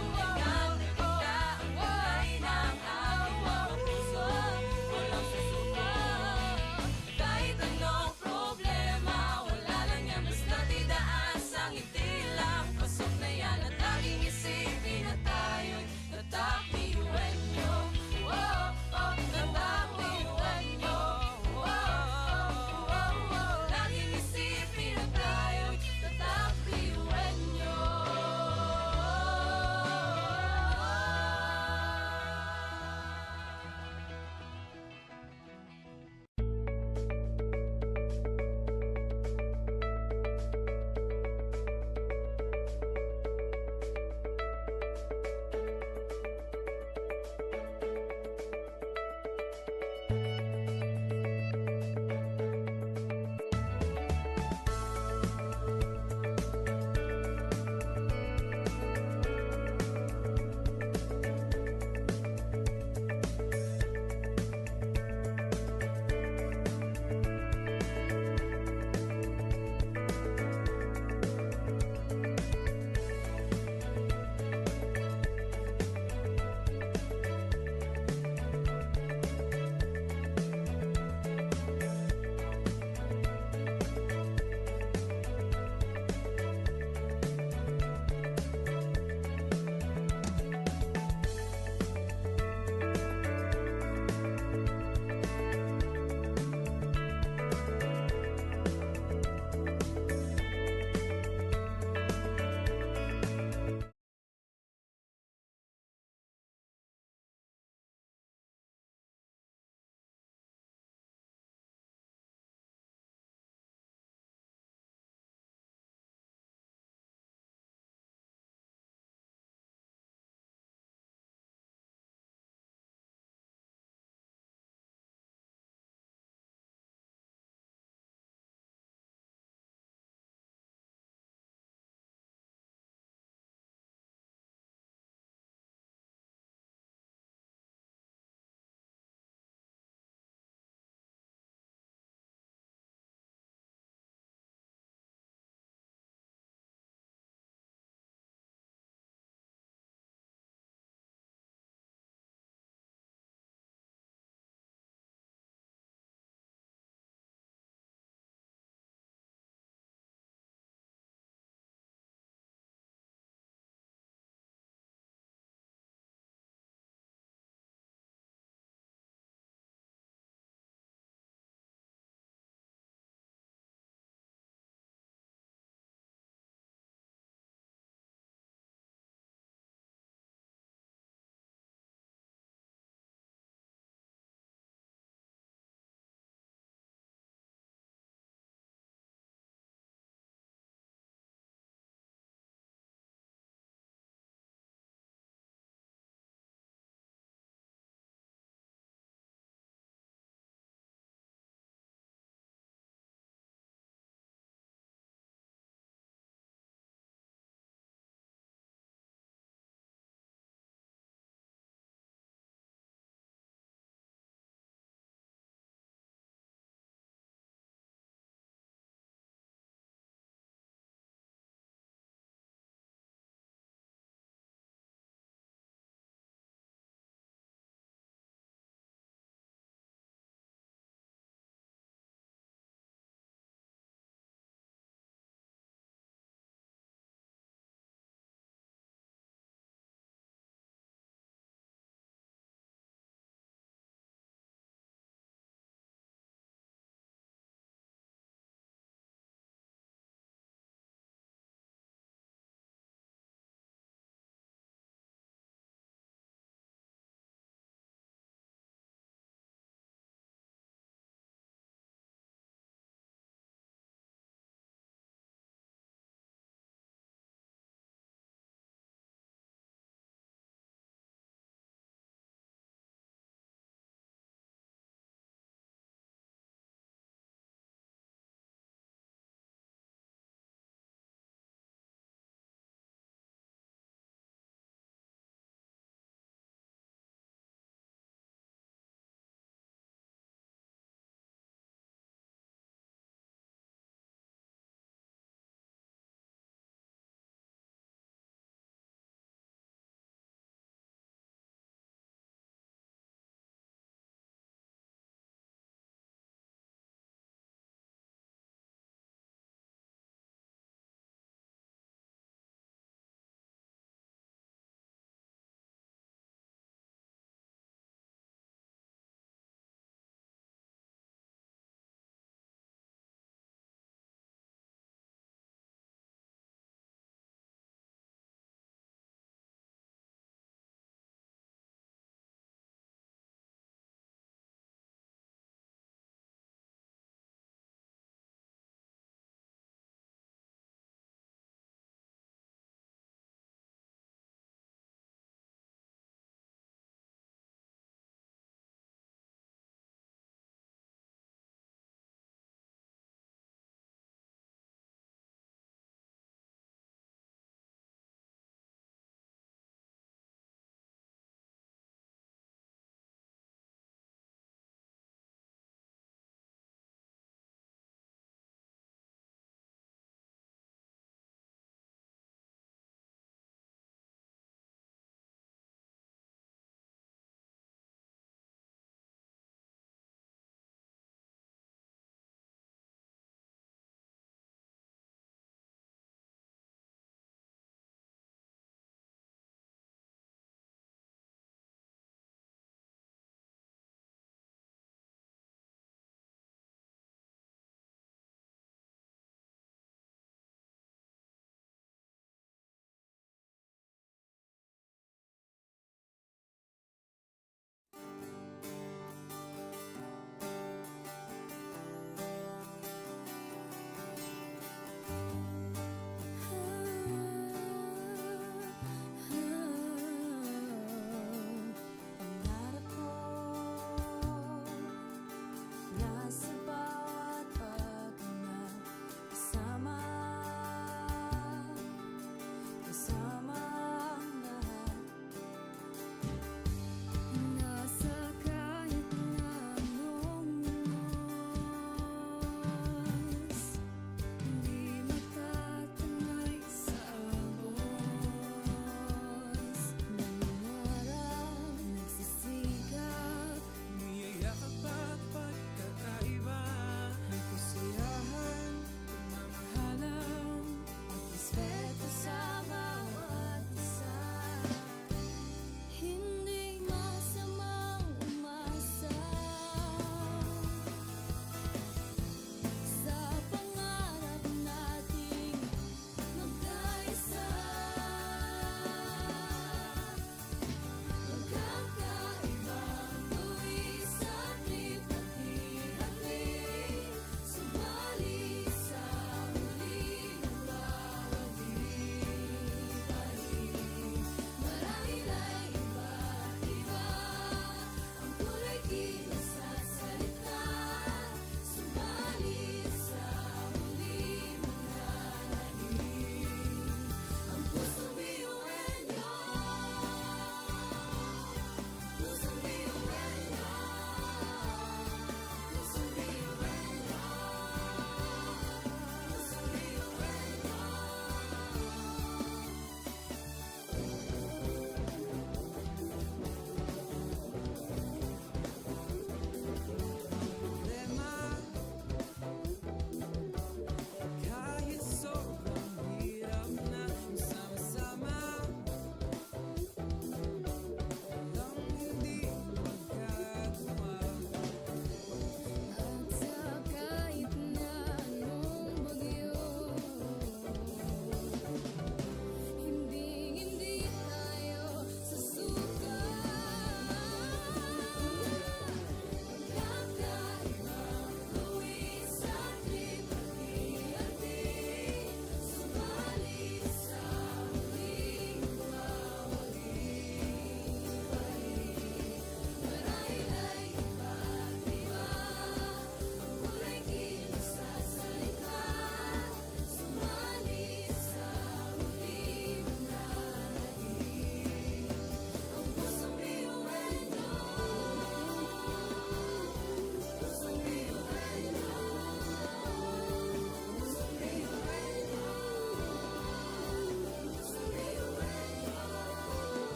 Speaker 3: Tulungan na kita ang kulay ng ating mga puso. Walang susuko. Kahit anong problema, wala lang yan basta't idaan sa ngiti lang. Pasok na yan at laging isipin na tayo'y tatak, piyuan nyo. Tatak, piyuan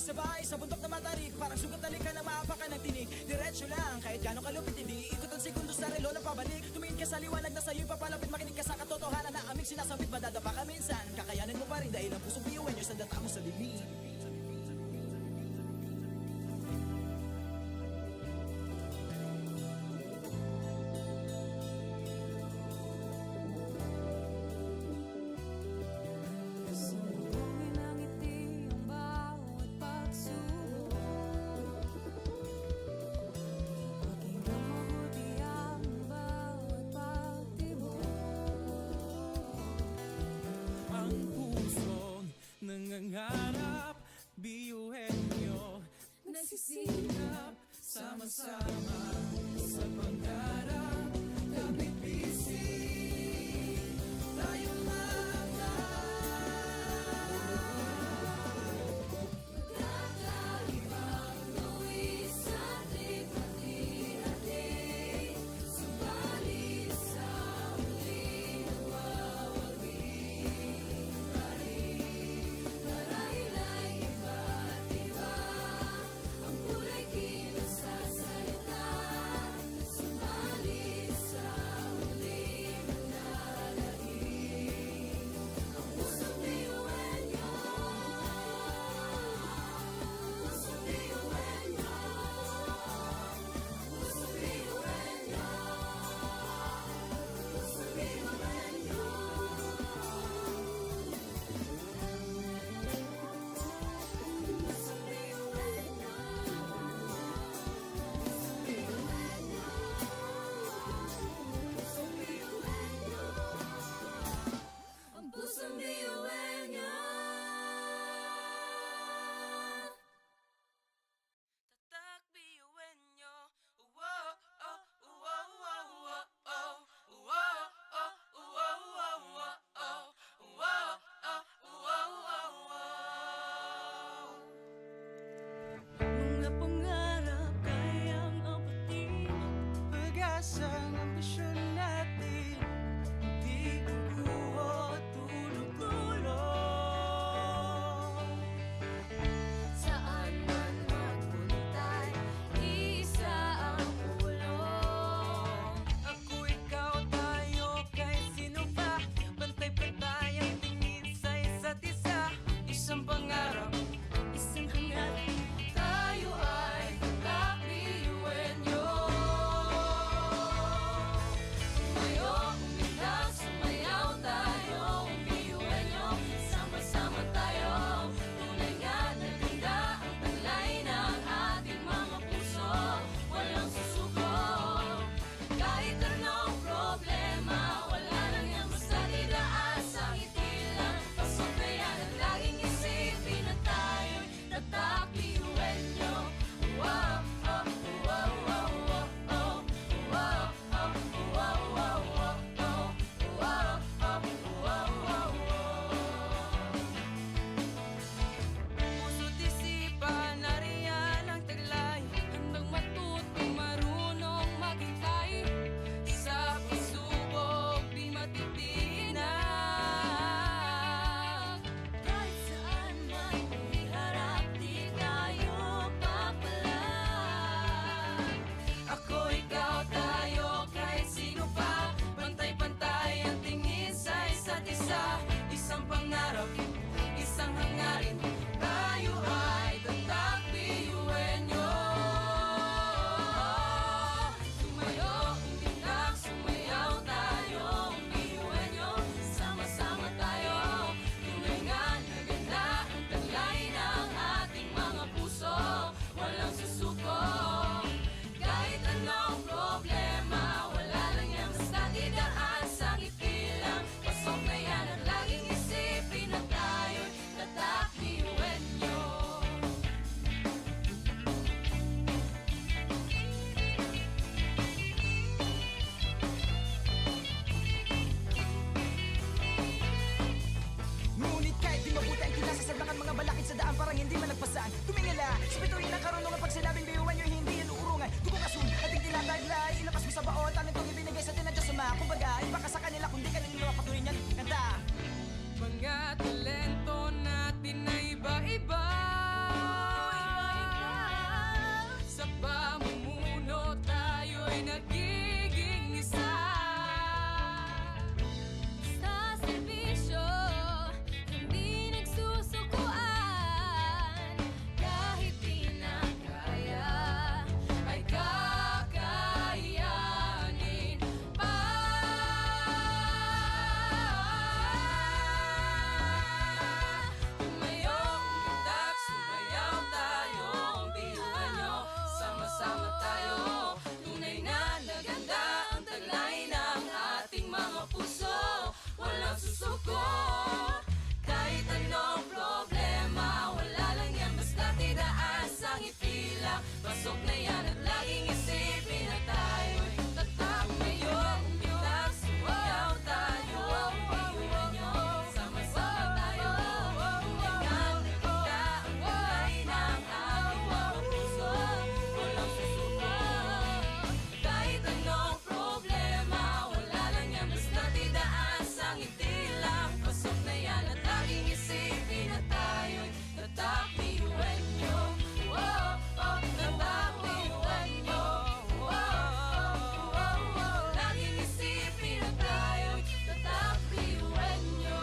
Speaker 1: sabay sa bundok na matarik, parang sugat na lika na maapakan ng tinig. Diretso lang, kahit gano'ng kalupit hindi ikot ang segundo sa relo na pabalik. Tumingin ka sa liwanag na sa'yo'y papalapit, makinig ka sa katotohanan na aming sinasambit. Madadapa ka minsan, kakayanin mo pa rin dahil ang pusong biyuin nyo sa data mo sa lilim.
Speaker 3: Sumbungin ang ngiti ang bawat pagsubok. Pakinggan mabuti ang bawat pagtibok.
Speaker 1: Ang pusong nangangarap, biyuhin nyo
Speaker 3: Nagsisikap,
Speaker 1: sama-sama sa pangarap. Kapit bisig, tayo
Speaker 3: kakaibang luwis at lipat-hati. Subalit sa huli nawawagi pa rin. Marahil ay iba't iba ang kulay kilos sa salita. Subalit puso, walang susuko. Kahit anong problema, wala lang yan, basta tidaas ang ipila. Pasok na yan at laging isipin na tayo'y tatak ngayon. Umitas, sumayaw tayo, iuwi nyo, sama-sama tayo. Tulungan na kita, ang kulay ng ating mga puso, walang susuko. Kahit anong problema, wala lang yan, basta tidaas ang itilang. Pasok na yan at laging isipin na tayo'y tatak iuwi nyo. Oh, oh, tatak iuwi nyo. Oh, oh, oh, oh, laging isipin na tayo'y tatak iuwi nyo.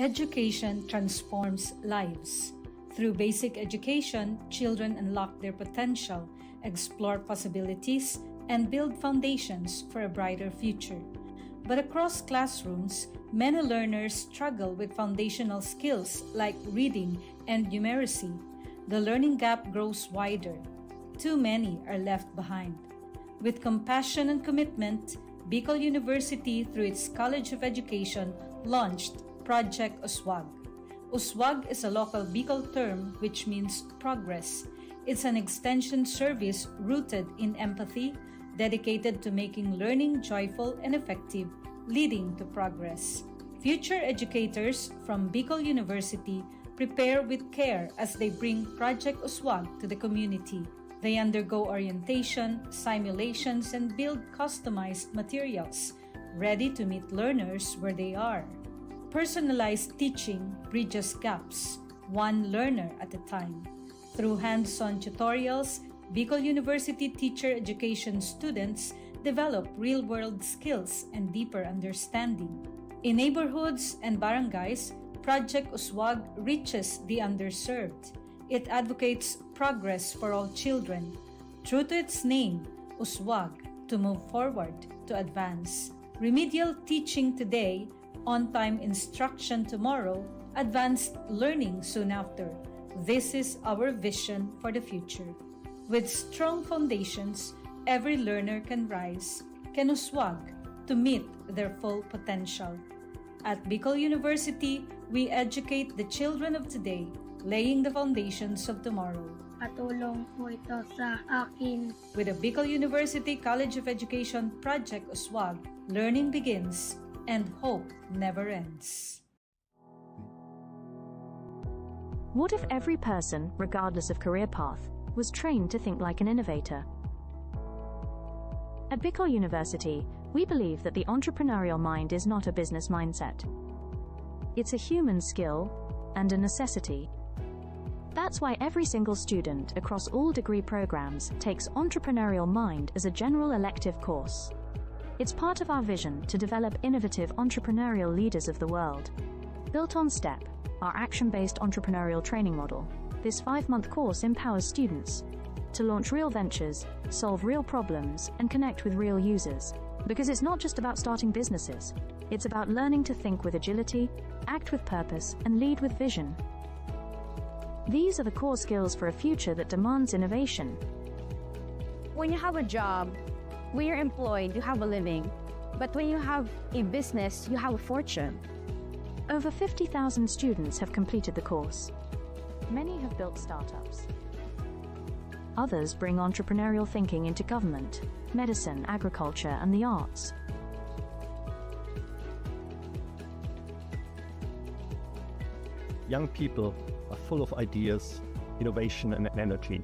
Speaker 4: Education transforms lives. Through basic education, children unlock their potential, explore possibilities, and build foundations for a brighter future. But across classrooms, many learners struggle with foundational skills like reading and numeracy. The learning gap grows wider. Too many are left behind. With compassion and commitment, Bicol University, through its College of Education, launched Project Uswag. Uswag is a local Bicol term which means progress. It's an extension service rooted in empathy, dedicated to making learning joyful and effective, leading to progress. Future educators from Bicol University prepare with care as they bring Project Uswag to the community. They undergo orientation, simulations, and build customized materials, ready to meet learners where they are. Personalized teaching bridges gaps, one learner at a time. Through hands-on tutorials, Bicol University teacher education students develop real-world skills and deeper understanding. In neighborhoods and barangays, Project Uswag reaches the underserved. It advocates progress for all children. True to its name, Uswag, to move forward, to advance. Remedial teaching today, on-time instruction tomorrow, advanced learning soon after. This is our vision for the future. With strong foundations, every learner can rise, can uswag, to meet their full potential. At Bicol University, we educate the children of today, laying the foundations of tomorrow.
Speaker 5: Katulong po ito sa akin.
Speaker 4: With the Bicol University College of Education Project Uswag, learning begins and hope never ends.
Speaker 6: What if every person, regardless of career path, was trained to think like an innovator? At Bicol University, we believe that the entrepreneurial mind is not a business mindset. It's a human skill and a necessity. That's why every single student across all degree programs takes Entrepreneurial Mind as a general elective course. It's part of our vision to develop innovative entrepreneurial leaders of the world. Built on STEP, our action-based entrepreneurial training model, this 5-month course empowers students to launch real ventures, solve real problems, and connect with real users. Because it's not just about starting businesses, it's about learning to think with agility, act with purpose, and lead with vision. These are the core skills for a future that demands innovation.
Speaker 7: When you have a job, when you're employed, you have a living. But when you have a business, you have a fortune.
Speaker 6: Over 50,000 students have completed the course. Many have built startups. Others bring entrepreneurial thinking into government, medicine, agriculture, and the arts.
Speaker 8: Young people are full of ideas, innovation, and energy.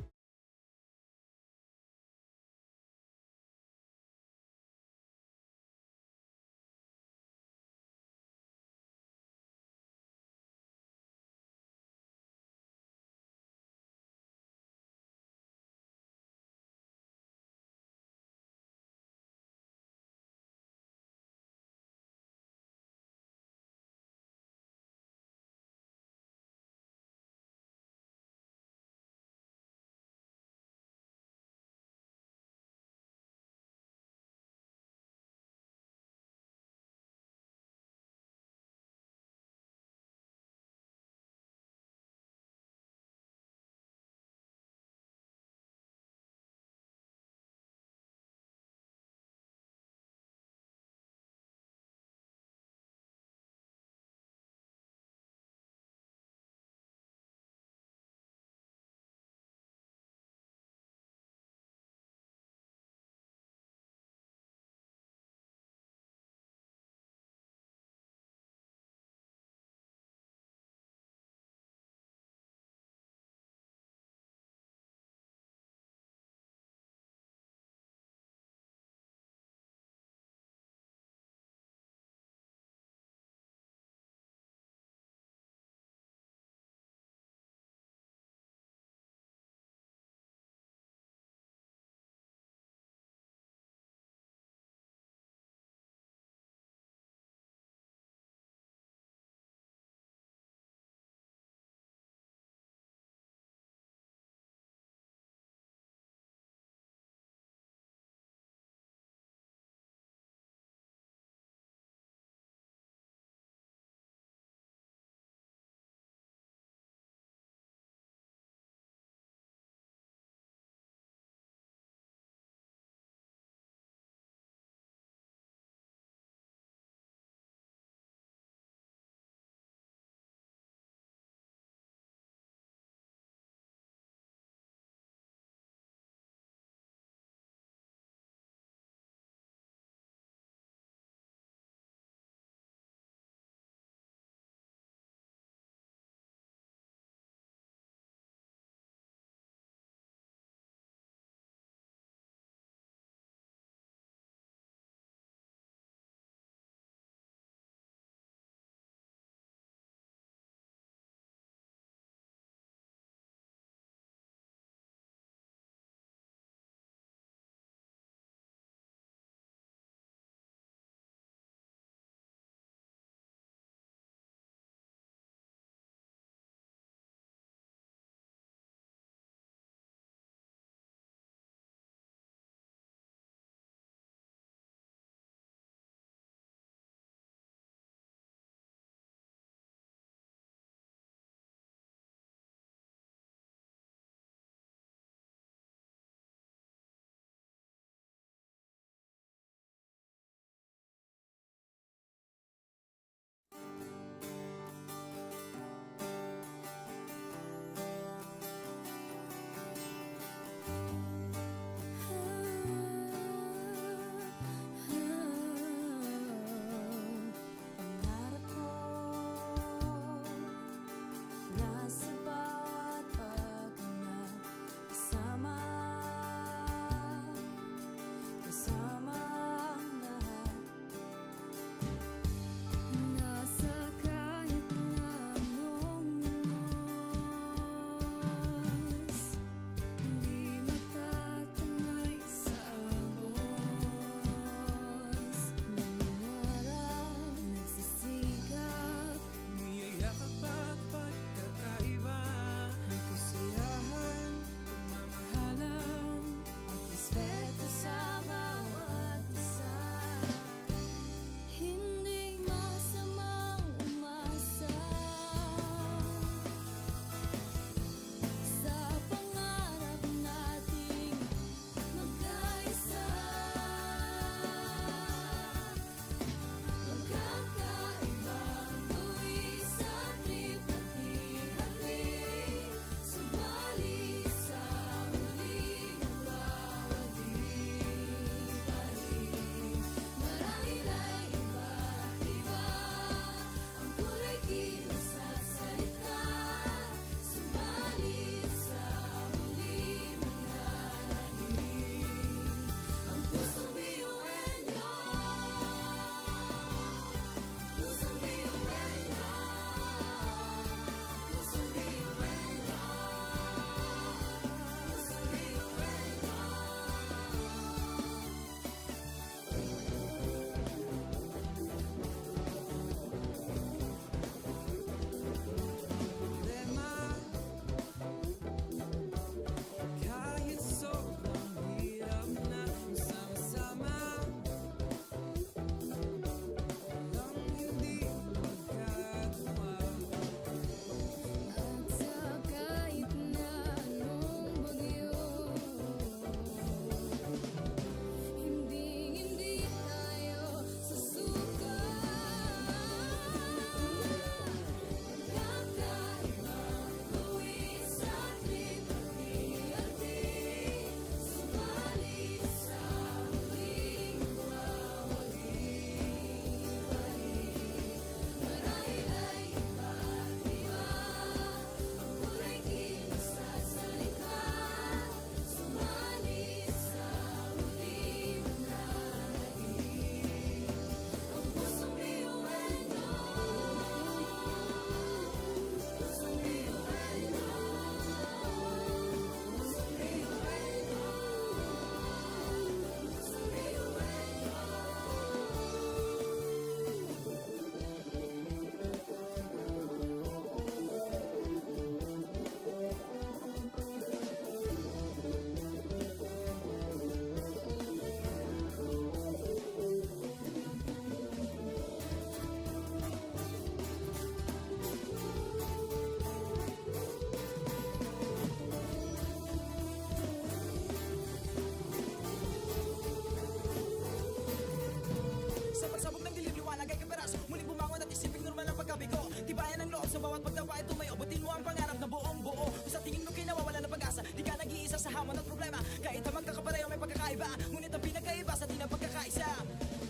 Speaker 1: tumayo, butin mo ang pangarap na buong buo. Kung sa tingin mo kinawawala ng pag-asa, di ka nag-iisa sa hamon at problema. Kahit na magkakapareho may pagkakaiba, ngunit ang pinagkaiba sa di na pagkakaisa.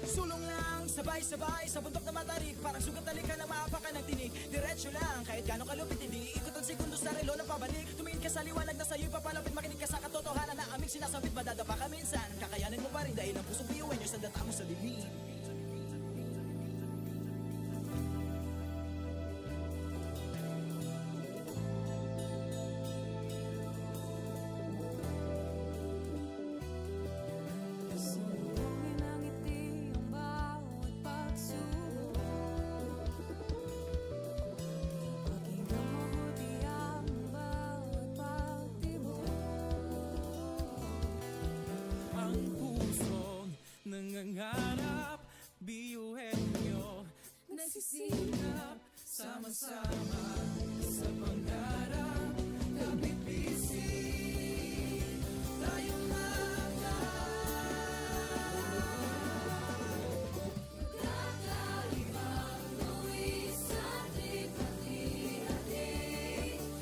Speaker 1: Sulong lang, sabay-sabay sa bundok na matarik, parang sugat na lika na maapakan ng tinig. Diretso lang, kahit gano'ng kalupit, hindi ikot ang segundo sa relo ng pabalik. Tumingin ka sa liwanag na sa'yo'y papalapit, makinig ka sa katotohanan na aming sinasabit. Madadapa ka minsan, kakayanin mo pa rin dahil ang pusong biyuin nyo sa data mo sa dilim.
Speaker 3: Sumugin ang ngiti ang bawat pagsubok. Pakinggan mabuti ang bawat pagtibok.
Speaker 1: Ang pusong nangangarap, biyuhin nyo
Speaker 3: Nagsisikap
Speaker 1: sama-sama sa pangarap. Kapit bisig, tayong mga
Speaker 3: kakaibang luwi sa hati-hati.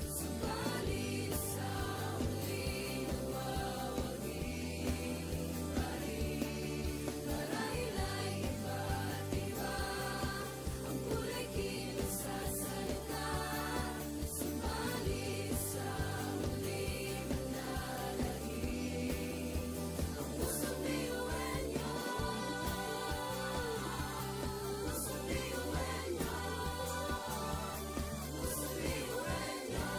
Speaker 3: Subalit sa huli nawawagi pa rin. Marahil ay iba't iba ang kulay kilos sa salita. Subalit sa huli manlalahim ang pusong biyuhin niyo. Pusong biyuhin niyo. Pusong biyuhin niyo.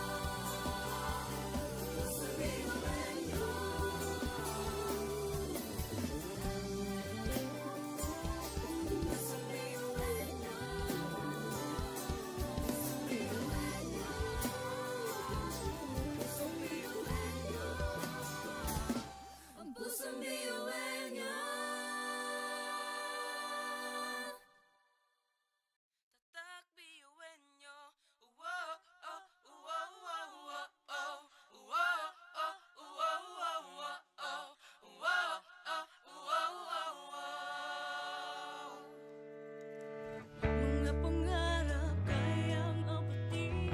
Speaker 3: Pusong biyuhin niyo. Pusong biyuhin niyo. Ang pusong biyuhin niyo.
Speaker 2: Tatak biyuhin nyo. Uwo, oh, uwo, uwo, uwo, oh. Uwo, oh, uwo, uwo, uwo, oh. Uwo, oh, uwo, uwo, uwo.
Speaker 3: Mga pangarap kayang abutin.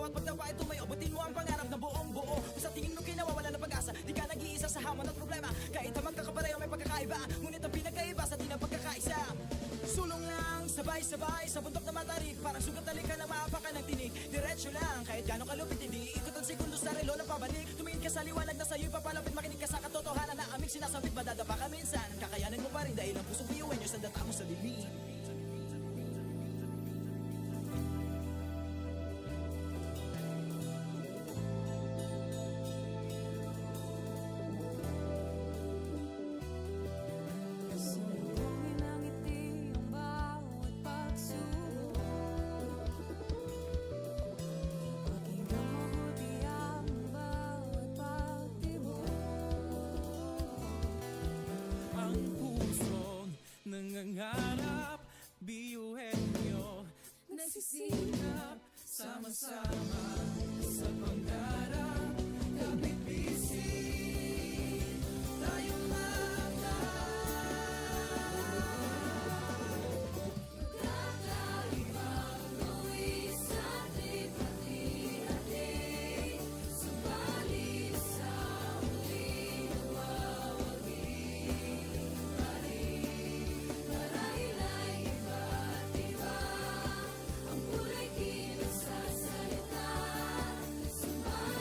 Speaker 1: bawat pagtapa ay tumayo. Butin mo ang pangarap na buong buo. Kung sa tingin mo kinawawala ng pag-asa, di ka nag-iisa sa hamon at problema. Kahit ang magkakapareho may pagkakaiba, ngunit ang pinagkaiba sa di na pagkakaisa. Sulong lang, sabay-sabay sa bundok na matarik. Parang sugat na lika na maapakan ng tinig. Diretso lang, kahit gano'ng kalupit hindi ikot ang segundo sa relo ng pabalik. Tumingin ka sa liwanag na sa'yo'y papalapit. Makinig ka sa katotohanan na aming sinasabit. Madadapa ka minsan, kakayanin mo pa rin dahil ang pusong biyuin nyo sa data mo sa dilim.
Speaker 3: Sumugin ang ngiti ang bawat pagsubok. Pakinggan mabuti ang bawat pagtibok.
Speaker 1: Ang pusong nangangarap, biyuhin nyo
Speaker 3: Nagsisikap
Speaker 1: sama-sama sa pangarap. Kapit bisig, tayo
Speaker 3: Kakaibang buwis at hati-hati. Subalit sa huli nawawagi pa rin. Marahil ay iba't iba ang kulay kinagsasalita. Subalit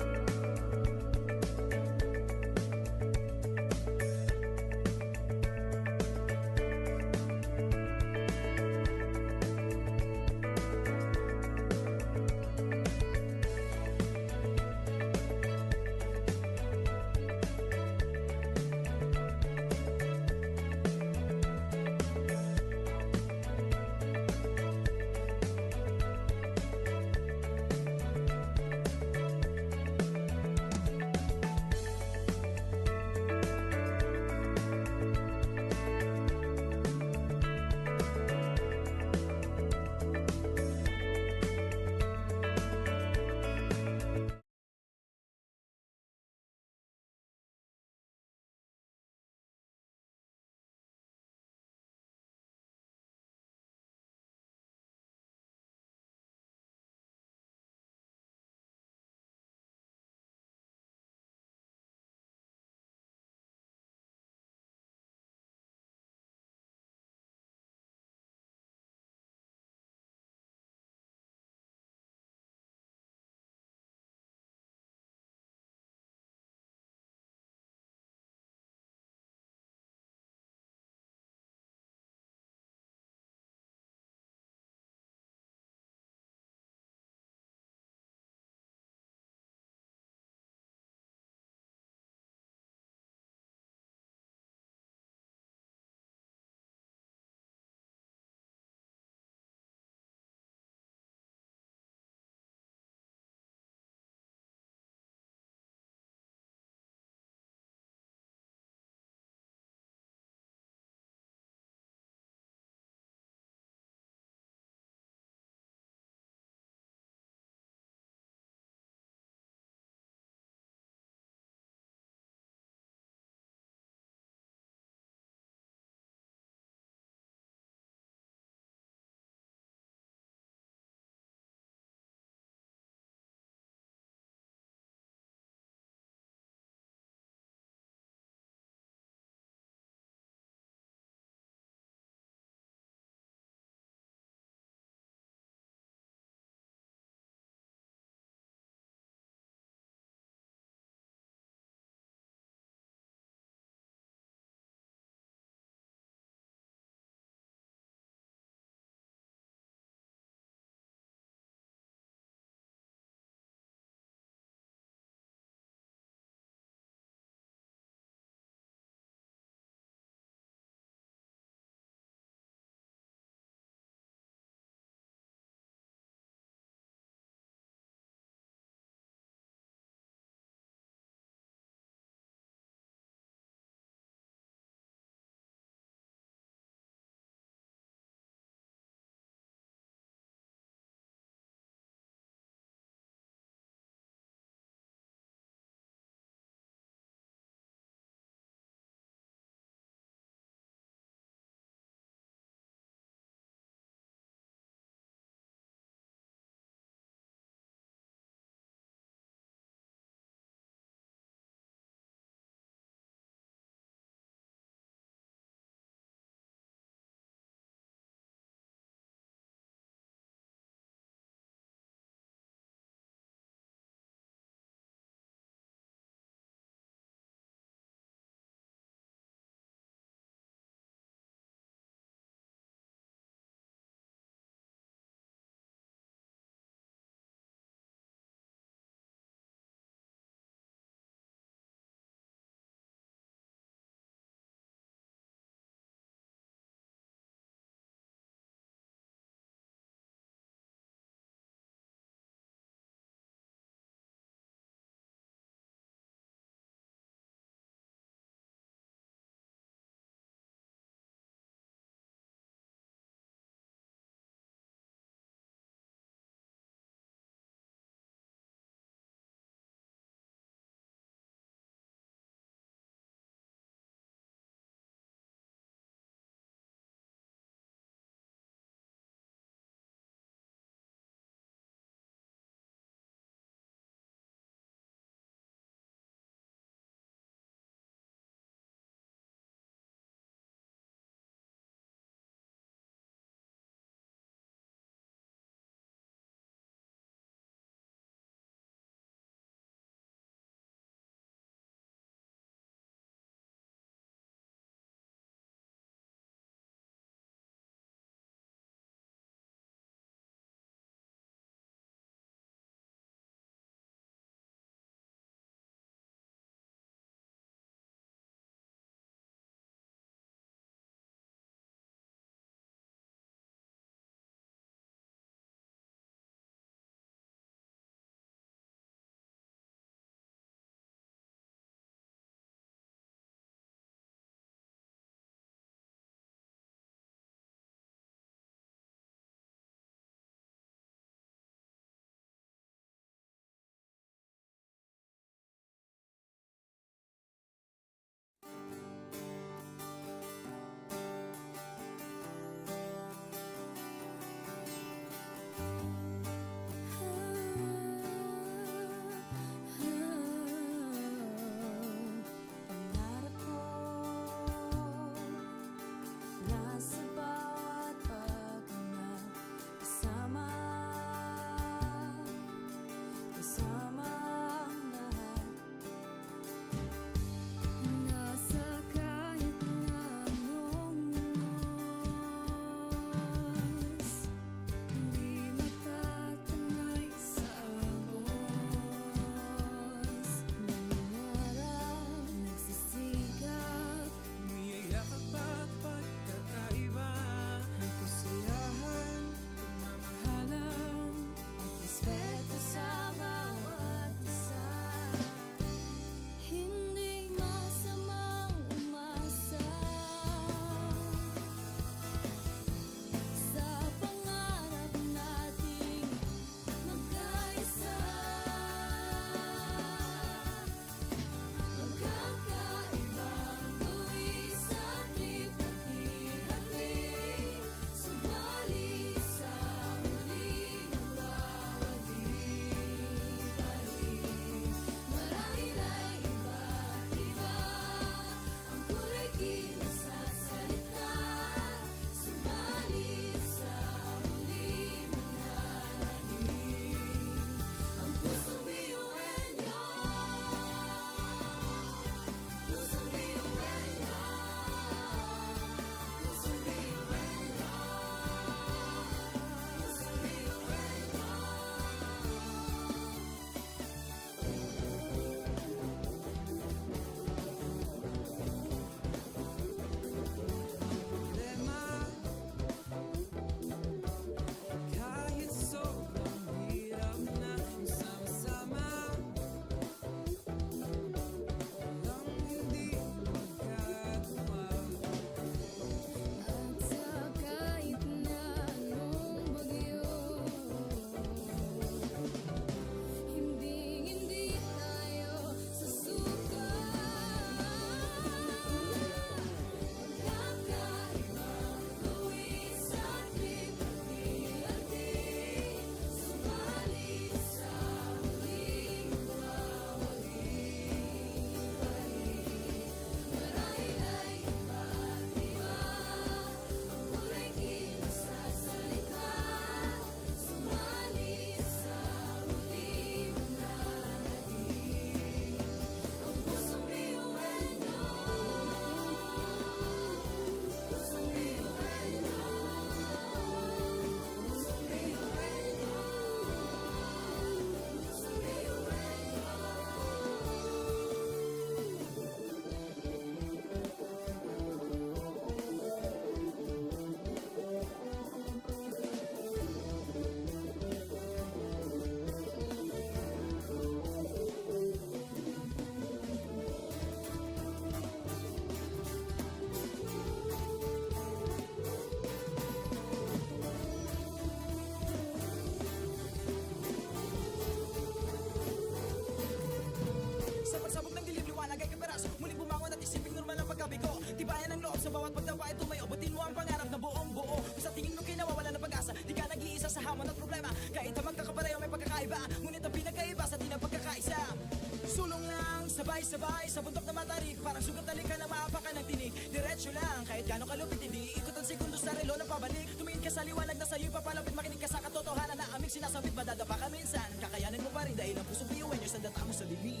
Speaker 1: relo ng pabalik. Tumingin ka sa liwanag na sa'yo'y papalapit, makinig ka sa katotohanan na aming sinasabit. Madadapa ka minsan, kakayanin mo pa rin dahil ang pusong biyuin nyo sa data mo sa bibig.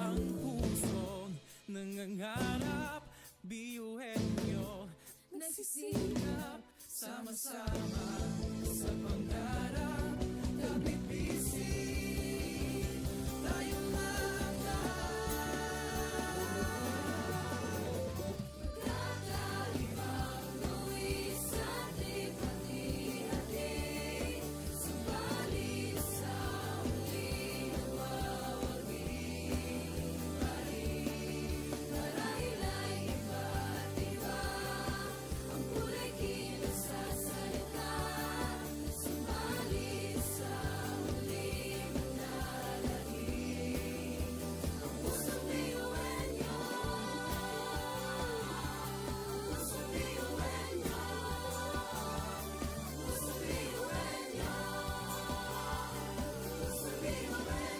Speaker 1: Ang pusong nangangarap, biyuhin nyo, nagsisikap, sama-sama sa pangarap, kapipisig, tayong
Speaker 3: Kakaibang luwis at ipati-hati, subalit sa huli nawawagi pa rin. Marahil ay iba't iba ang kulay kinasasalita, subalit sa huli manlalahim ang pusong biyuhin nyo. Pusong biyuhin nyo. Pusong biyuhin nyo. Pusong biyuhin nyo. Pusong biyuhin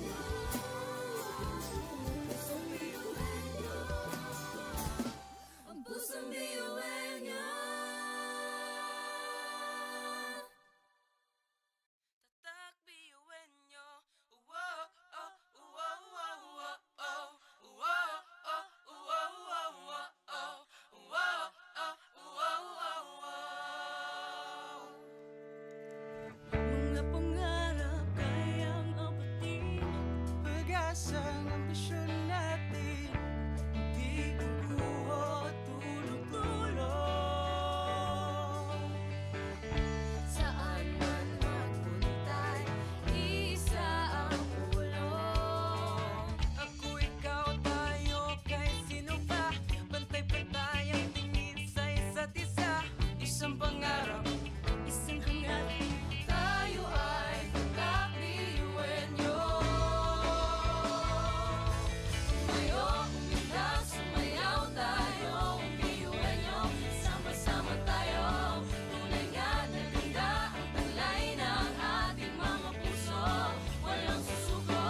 Speaker 3: nyo. Pusong biyuhin nyo. Ang pusong biyuhin nyo.
Speaker 2: Tatak biyuhin nyo. Wow, oh, wow, wow, wow, oh. Wow, oh, wow, wow, wow, oh. Wow, oh, wow, wow, wow.
Speaker 1: mga pangarap kayang abutin, pag-asang ambisyon natin, hindi kukuha tulog-tulog.
Speaker 3: Saan man magpuntay, isa ang ulong.
Speaker 1: Ako, ikaw, tayo, kahit sino pa, pantay-pantay ang tingin sa isa't isa. Isang pangarap, isang hangarin.
Speaker 3: Tayo ay kakbiyuhin nyo. Tumayo, umilag, sumayaw tayo, biyuhin nyo. Sama-sama tayo, tunay nga na ganda ang taglay ng ating mga puso. Walang susuko,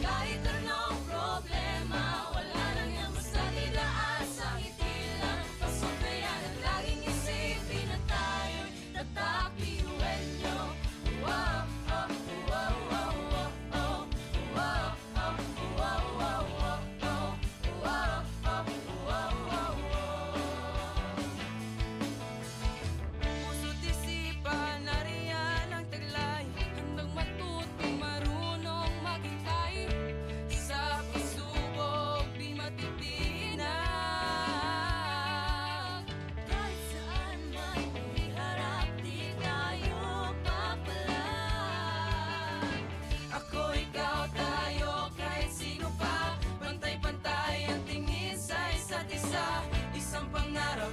Speaker 3: kahit anong problema, wala lang yan basta didaan sa ngiti lang. Pasabayan at laging isipin na tayo'y tatakbiyuhin nyo. Wow, oh, wow, wow, wow, oh. Wow, oh, wow, wow, wow, oh. Wow, oh, wow, wow, wow.
Speaker 2: Puso't isipan, nariyan ang taglay. Handang matuto, marunong maghintay. Sa pagsubok, di matitinag.
Speaker 3: Kahit saan man iharap, di tayo papalag.
Speaker 2: Ako, ikaw, tayo, kahit sino pa. Pantay-pantay ang tingin sa isa't isa. Isang pangarap,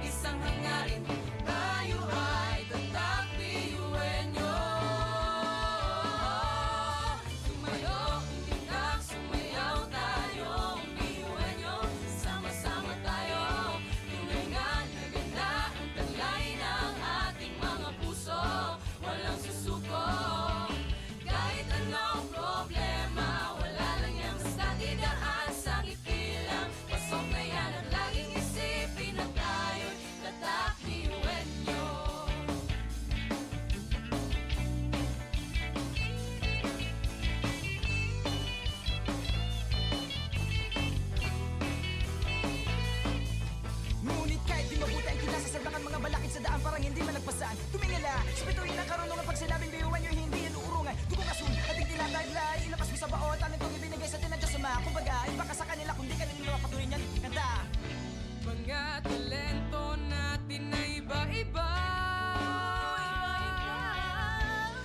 Speaker 2: isang hangarin. Tayo ay tatakbiyuhin nyo. Tumayo, umilag, sumayaw tayo, biyuhin nyo. Sama-sama tayo, tunay nga na ganda ang taglay ng ating mga puso. Walang susuko, kahit anong problema, wala lang yan basta didaan sa ngiti lang. Pasok na yan at laging isipin na tayo'y tatakbiyuhin nyo.
Speaker 1: Ngunit kahit di mabuti ang kinasasabakan mga balakid sa daan parang hindi malagpasan. Tumingala, sa bituin ng karunungan pag sinabing biyuhan nyo hindi yan uurungan. Dugong asul, ating tinataglay, ilapas mo sa baot, ang itong ibinigay sa tinadya sa mga. Kumbaga, iba ka sa kanila kung di ka nila mapatuloy niyan. Kanta!
Speaker 2: Mga talento natin na iba-iba.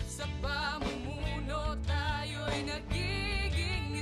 Speaker 2: Sa pamumuno tayo'y nagiging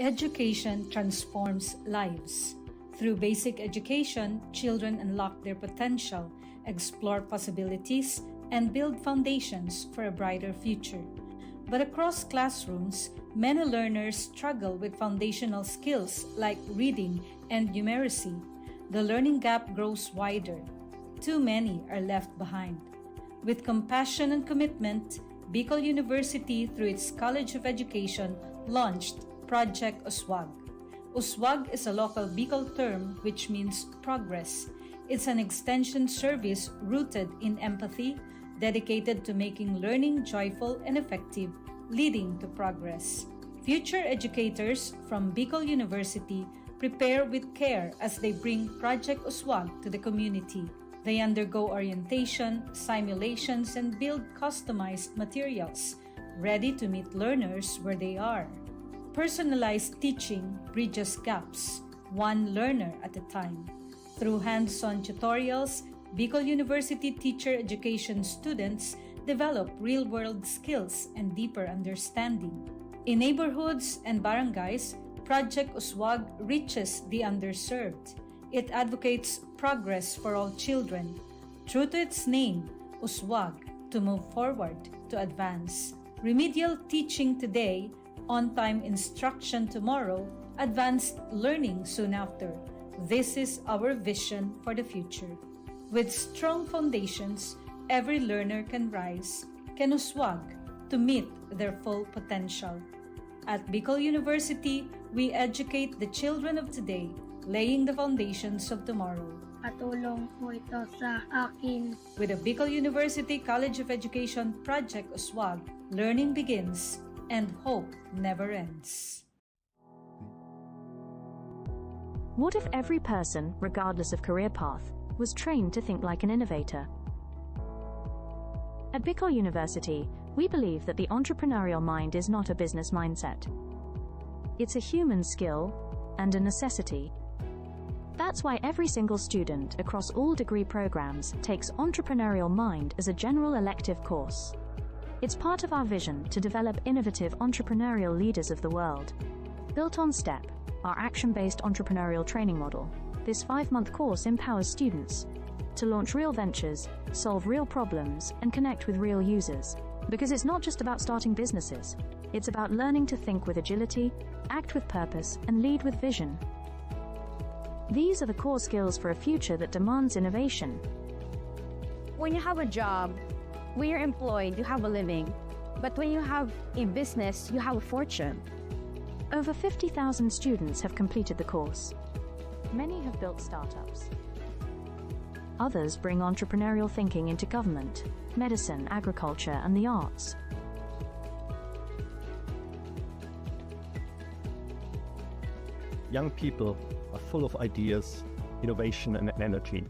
Speaker 4: Education transforms lives. Through basic education, children unlock their potential, explore possibilities, and build foundations for a brighter future. But across classrooms, many learners struggle with foundational skills like reading and numeracy. The learning gap grows wider. Too many are left behind. With compassion and commitment, Bicol University, through its College of Education, launched Project Uswag. Uswag is a local Bicol term which means progress. It's an extension service rooted in empathy, dedicated to making learning joyful and effective, leading to progress. Future educators from Bicol University prepare with care as they bring Project Uswag to the community. They undergo orientation, simulations, and build customized materials, ready to meet learners where they are. Personalized teaching bridges gaps, one learner at a time. Through hands-on tutorials, Bicol University teacher education students develop real-world skills and deeper understanding. In neighborhoods and barangays, Project Uswag reaches the underserved. It advocates progress for all children. True to its name, Uswag, to move forward, to advance. Remedial teaching today, on-time instruction tomorrow, advanced learning soon after. This is our vision for the future. With strong foundations, every learner can rise, can uswag, to meet their full potential. At Bicol University, we educate the children of today, laying the foundations of tomorrow.
Speaker 5: Katulong po ito sa akin.
Speaker 4: With the Bicol University College of Education Project Uswag, learning begins and hope never ends.
Speaker 6: What if every person, regardless of career path, was trained to think like an innovator? At Bicol University, we believe that the entrepreneurial mind is not a business mindset. It's a human skill and a necessity. That's why every single student across all degree programs takes Entrepreneurial Mind as a general elective course. It's part of our vision to develop innovative entrepreneurial leaders of the world. Built on STEP, our action-based entrepreneurial training model, this 5-month course empowers students to launch real ventures, solve real problems, and connect with real users. Because it's not just about starting businesses, it's about learning to think with agility, act with purpose, and lead with vision. These are the core skills for a future that demands innovation.
Speaker 7: When you have a job, when you're employed, you have a living. But when you have a business, you have a fortune.
Speaker 6: Over 50,000 students have completed the course. Many have built startups. Others bring entrepreneurial thinking into government, medicine, agriculture, and the arts.
Speaker 8: Young people are full of ideas, innovation, and energy.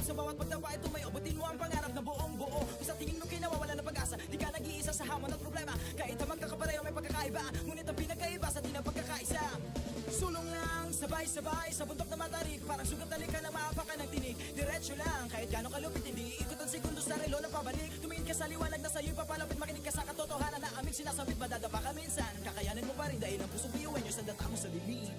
Speaker 1: Sa bawat pagdapa ito may abutin mo ang pangarap na buong buo. Kung sa tingin mo kinawawala ng pag-asa, di ka nag-iisa sa hamon at problema. Kahit ang magkakapareho may pagkakaiba, ngunit ang pinagkaiba sa di na pagkakaisa. Sulong lang, sabay-sabay sa bundok na matarik. Parang sugat na lika na maapakan ng tinig. Diretso lang, kahit gano'ng kalupit, hindi ikot ang segundo sa relo na pabalik. Tumingin ka sa liwanag na sa'yo'y papalapit, makinig ka sa katotohanan na aming sinasabit. Madadapa ka minsan, kakayanin mo pa rin dahil ang pusong piyuwan nyo sa data mo sa dilim.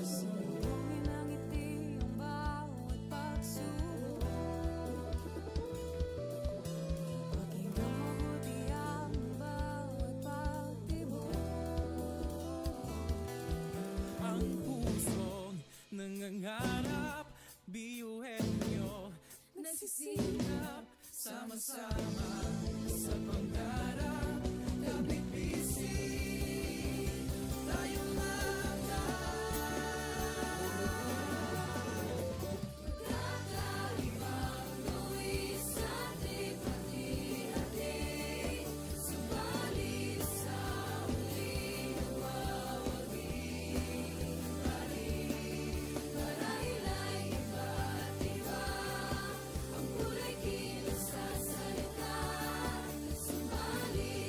Speaker 3: Sumbongin ang ngiti ang bawat pagsubok. Pakinggan mabuti ang bawat pagtibok.
Speaker 1: Ang pusong nangangarap, biyuhin nyo.
Speaker 3: Nagsisilap
Speaker 1: Sama-sama sa pangarap, kapit bisig, tayong
Speaker 3: Kakaibang luwis sa ating pati-hati. Subalit sa huling nagwawagi. Marahilay iba't iba ang kulay kilos sa salita. Subalit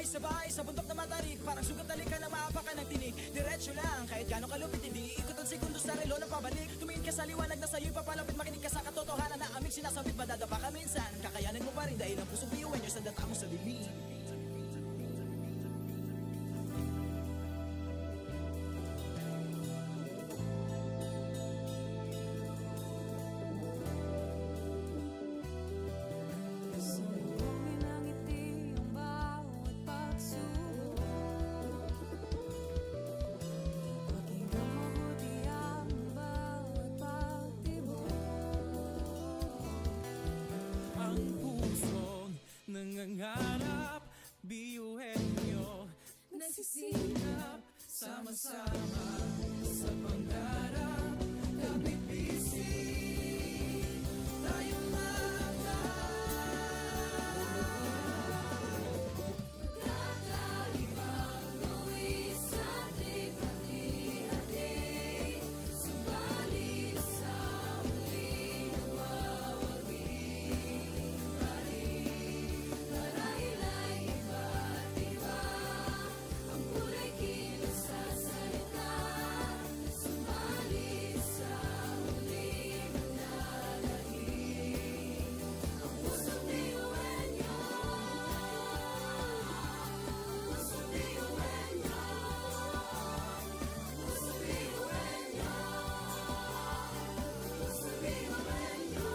Speaker 1: Sabay-sabay sa bundok na matarik, parang sugat na lika na maapakan ng tinig. Diretso lang, kahit gano'ng kalupit, hindi ikot ang segundo sa relo na pabalik. Tumingin ka sa liwanag na sa'yo'y papalapit, makinig ka sa katotohanan na aming sinasabit. Madadapa ka minsan, kakayanin mo pa rin dahil ang pusong biyuan nyo sa data mo sa bibig.
Speaker 3: Sumbongin ang ngiti ang bawat pagsubok. Pakinggan mabuti ang bawat pagtibok.
Speaker 1: Ang pusong nangangarap, biyuhin nyo,
Speaker 3: Nagsisikap
Speaker 1: sama-sama sa pangarap. Kapipising tayong
Speaker 3: Kakaibang luwis sa ating hati-hati. Subalit sa muling nawawagi pa rin. Marahil ay iba't iba ang kulay kilos sa salita. Subalit sa muling nanlalahim ang pusong biyuhan niyo. Pusong biyuhan niyo. Pusong biyuhan niyo. Pusong biyuhan niyo. Pusong biyuhan niyo.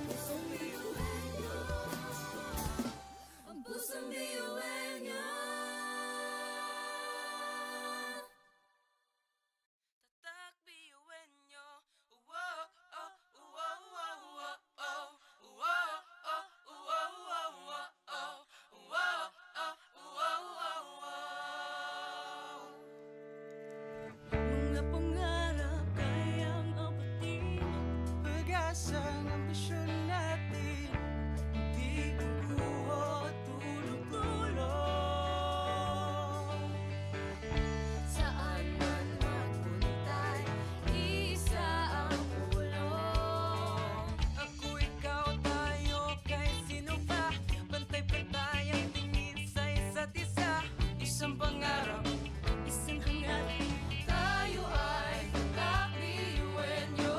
Speaker 3: Pusong biyuhan niyo. Ang pusong biyuhan niyo.
Speaker 2: Tatak biyuin nyo. Wow, oh, wow, wow, wow, oh. Wow, oh, wow, wow, wow, oh. Wow, oh, wow, wow, wow.
Speaker 3: Mga pangarap kayang apatin.
Speaker 1: pag-asa ng ambisyon natin, di kukuha tulog-tulog.
Speaker 3: Saan man magpuntay, isa ang ulo.
Speaker 1: Ako, ikaw, tayo, kahit sino pa, pantay-pantay ang tingin sa isa't isa. Isang pangarap,
Speaker 3: Isang hangarin, tayo ay kakbiyuhin niyo.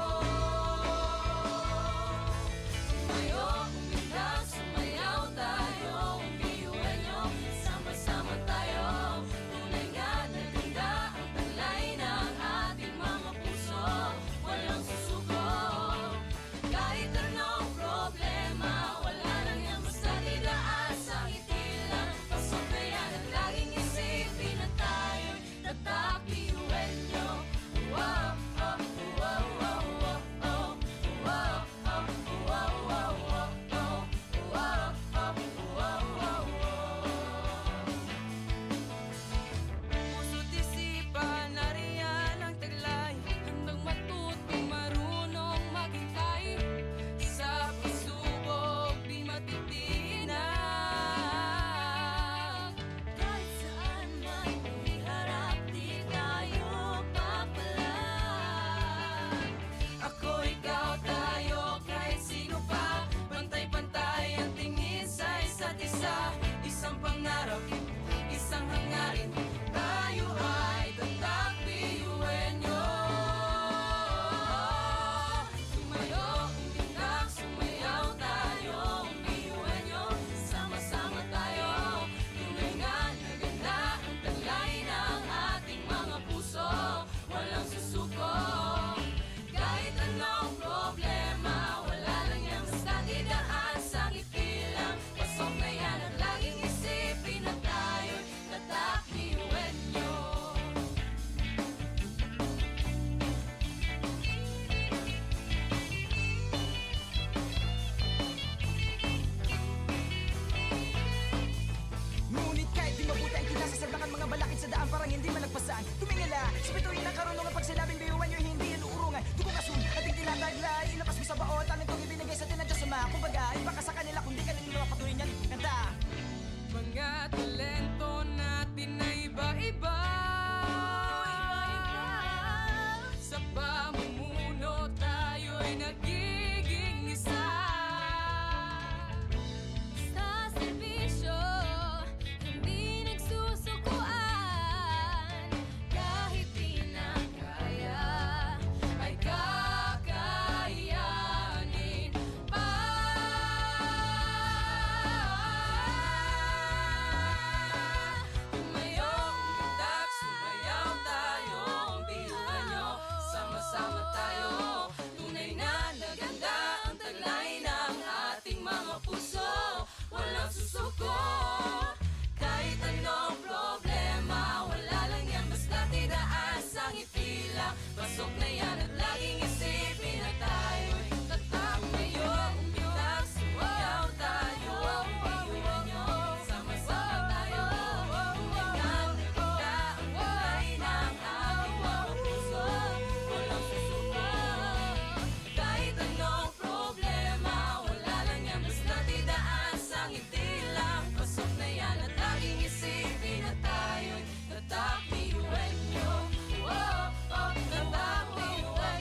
Speaker 3: Sumayo, umilang, sumayaw tayo, biyuhin niyo. Sama-sama tayo, tunay nga na ganda ang talay ng ating mga puso. Walang susuko, kahit anong problema, wala lang yan basta didaan sa ngiti lang. Pasabayan at laging isipin na tayo'y tatak biyuhin niyo. Wow, oh, wow, wow, wow, oh. Wow, oh, wow, wow, wow, oh. Wow, oh, wow, wow, wow.
Speaker 2: Puso't isipan, nariyan ang taglay.
Speaker 3: Handang matuto, marunong maghintay.
Speaker 2: Sa pagsubok, di matitinag.
Speaker 3: Kahit saan man iharap, di tayo papalag.
Speaker 2: Ako, ikaw, tayo, kahit sino pa. Pantay-pantay ang tingin sa isa't isa. Isang pangarap, isang hangarin. Tayo ay tatak biyuhin nyo.
Speaker 3: Sumayo, umilang, sumayaw tayo, biyuhin niyo. Sama-sama tayo, tunay nga na ganda ang talay ng ating mga puso. Walang susuko, kahit anong problema, wala lang yan basta didaan sa ngiti lang. Pasok na yan at laging isipin na tayo'y tatak biyuhin niyo.
Speaker 1: ngunit kahit di mabuti ang kinasasabakan mga balakid sa daan parang hindi malagpasan. Tumingala sa bituin ng karunungan pag sinabing biyuhan nyo hindi yan uurungan. Tukong asun, ating tinataglay, ilabas mo sa baon, talentong ibinigay sa tinadya sa mga. Kumbaga, iba ka sa kanila kung di ka nila patuloy niyan. Kanta!
Speaker 2: Mga talento natin na iba-iba.
Speaker 3: Pasok na yan at laging isipin na tayo'y tatak ngayon. Umitak, sumayaw tayo. Piyuhan nyo, sama-sama tayo. Tulingan, nakita ang kulay ng ating mga puso. Walang susuko. Kahit anong problema, wala lang yan, basta't idaan sa ngiti lang. Pasok na yan at laging isipin na tayo'y tatak, piyuhan nyo. Tatak, piyuhan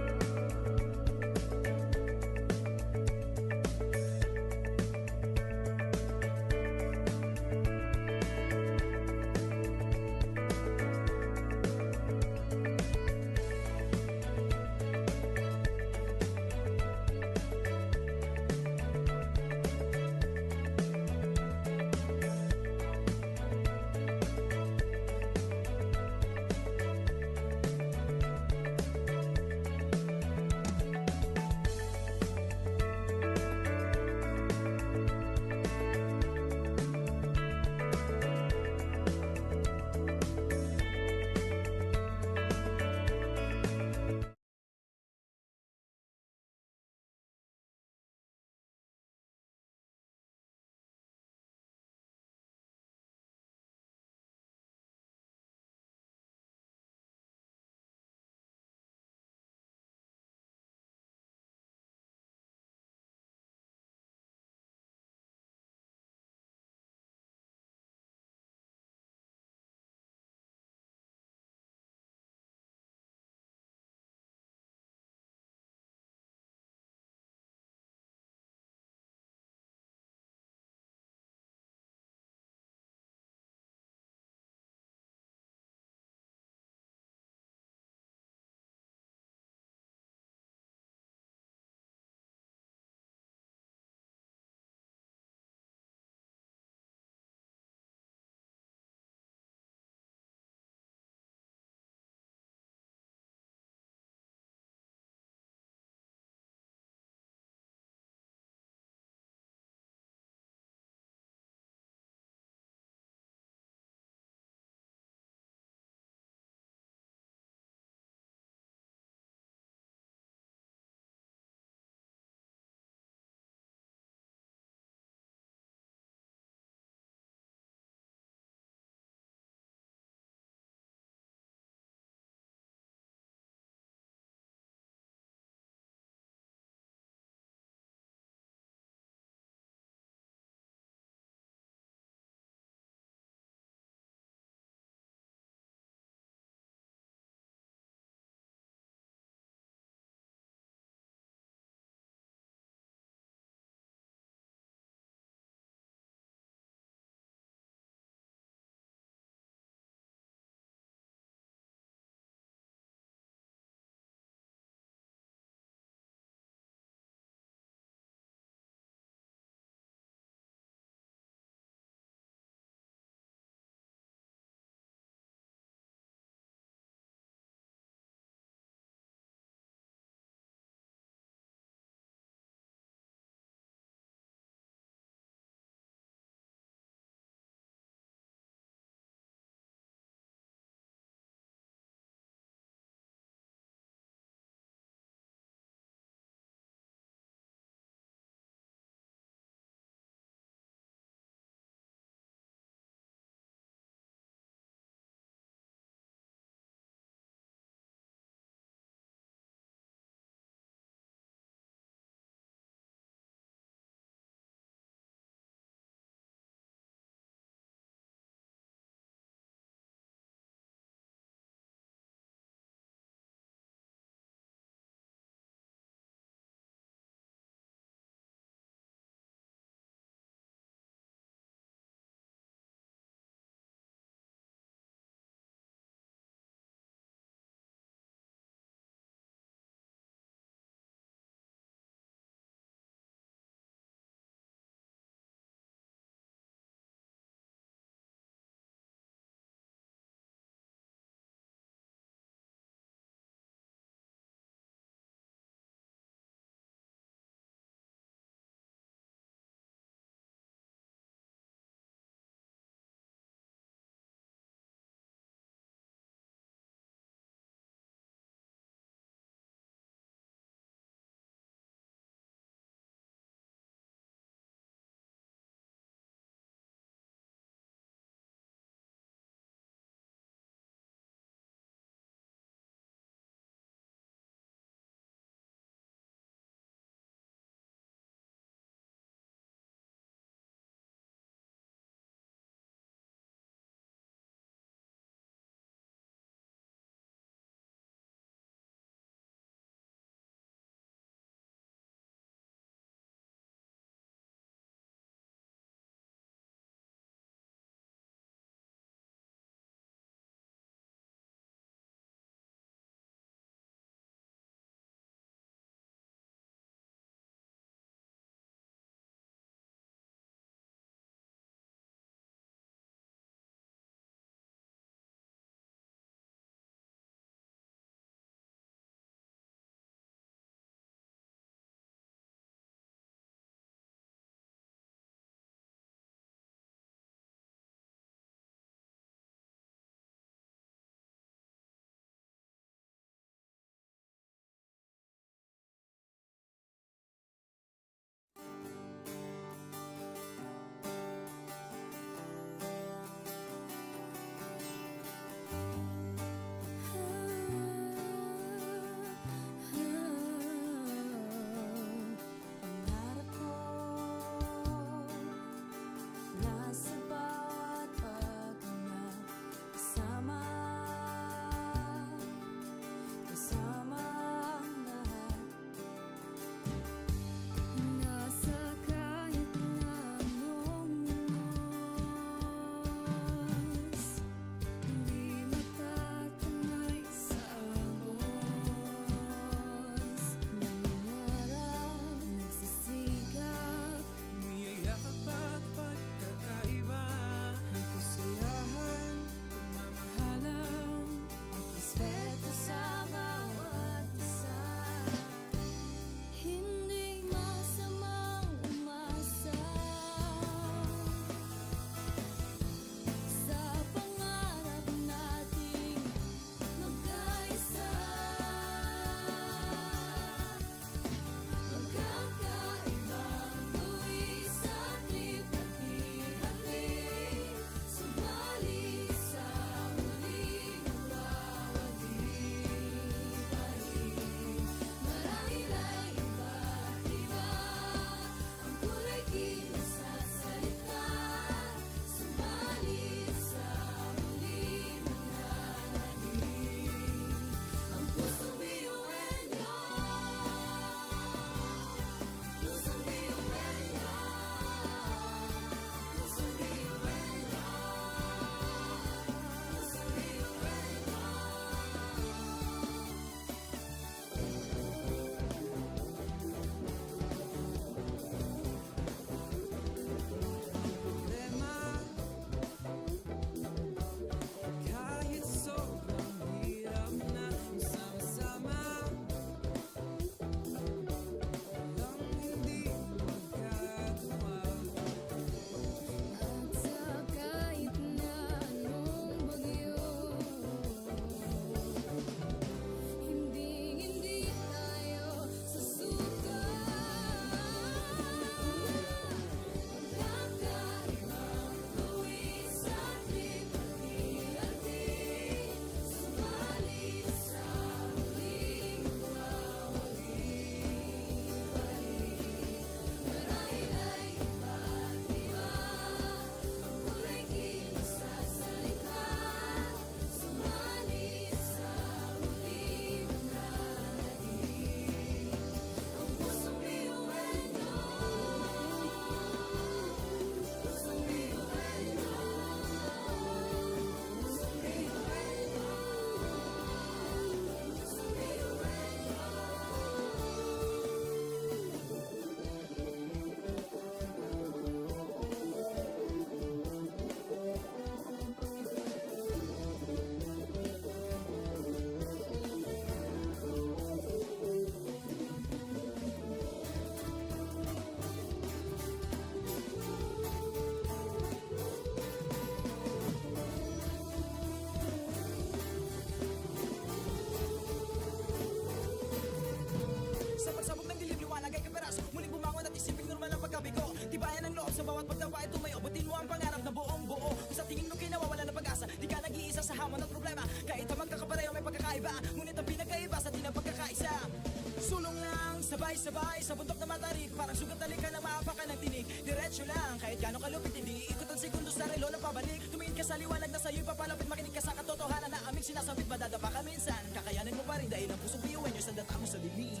Speaker 1: Sabay-sabay sa bundok na matarik, parang sugat talikan na maapakan ng tinig. Diretso lang, kahit gano'ng kalupit, hindi ikot ang segundo sa relo ng pabalik. Tumingin ka sa liwanag na sa'yo'y papalapit, makinig ka sa katotohanan na aming sinasabit. Madadapa ka minsan, kakayanin mo pa rin dahil ang pusong piyuwen nyo sa data mo sa dilim.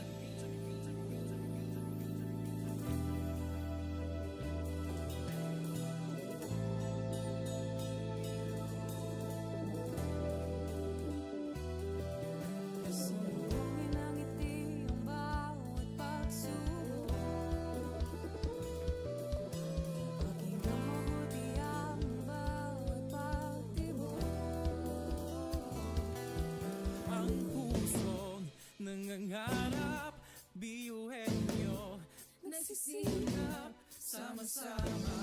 Speaker 3: Sumulungin ang ngiti ang bawat pagsubok. Pakinggan mabuti ang bawat pagtibok.
Speaker 1: Ang pusong nangangarap, biyuhin nyo
Speaker 3: Nagsisikap,
Speaker 1: sama-sama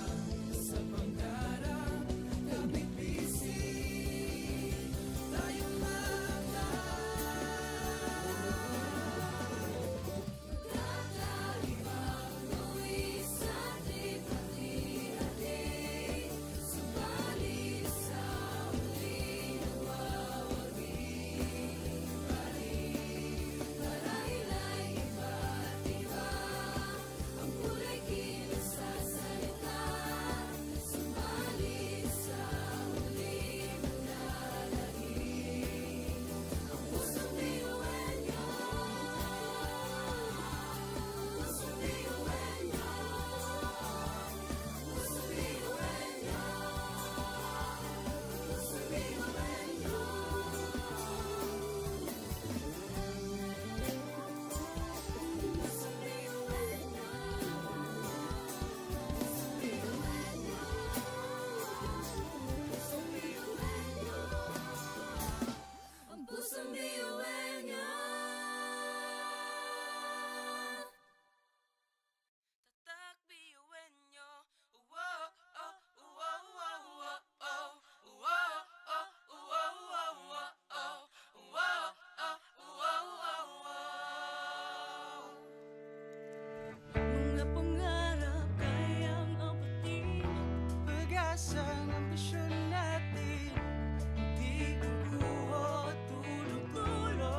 Speaker 1: sa pangarap. Kapit bisig, tayong
Speaker 3: kakaibang luwis at hati-hati. Subalit sa huli nawawagi pa rin. Marahil ay iba't iba ang kulay kinasasalita. Subalit sa huli manlalahim ang pusong biyuwen nyo. Pusong biyuwen nyo. Pusong biyuwen nyo. Pusong biyuwen nyo. Pusong biyuwen nyo. Pusong biyuwen nyo. Pusong biyuwen nyo. Ang pusong biyuwen nyo.
Speaker 2: Tatak biyuwen nyo. Uwo, oh, uwo, uwo, uwo, oh. Uwo, oh, uwo, uwo, uwo, oh. Uwo, oh, uwo, uwo, uwo.
Speaker 3: Mga pangarap kayang apatin.
Speaker 1: pag-asa ng ambisyon natin. Di kukuha tulong-tulong.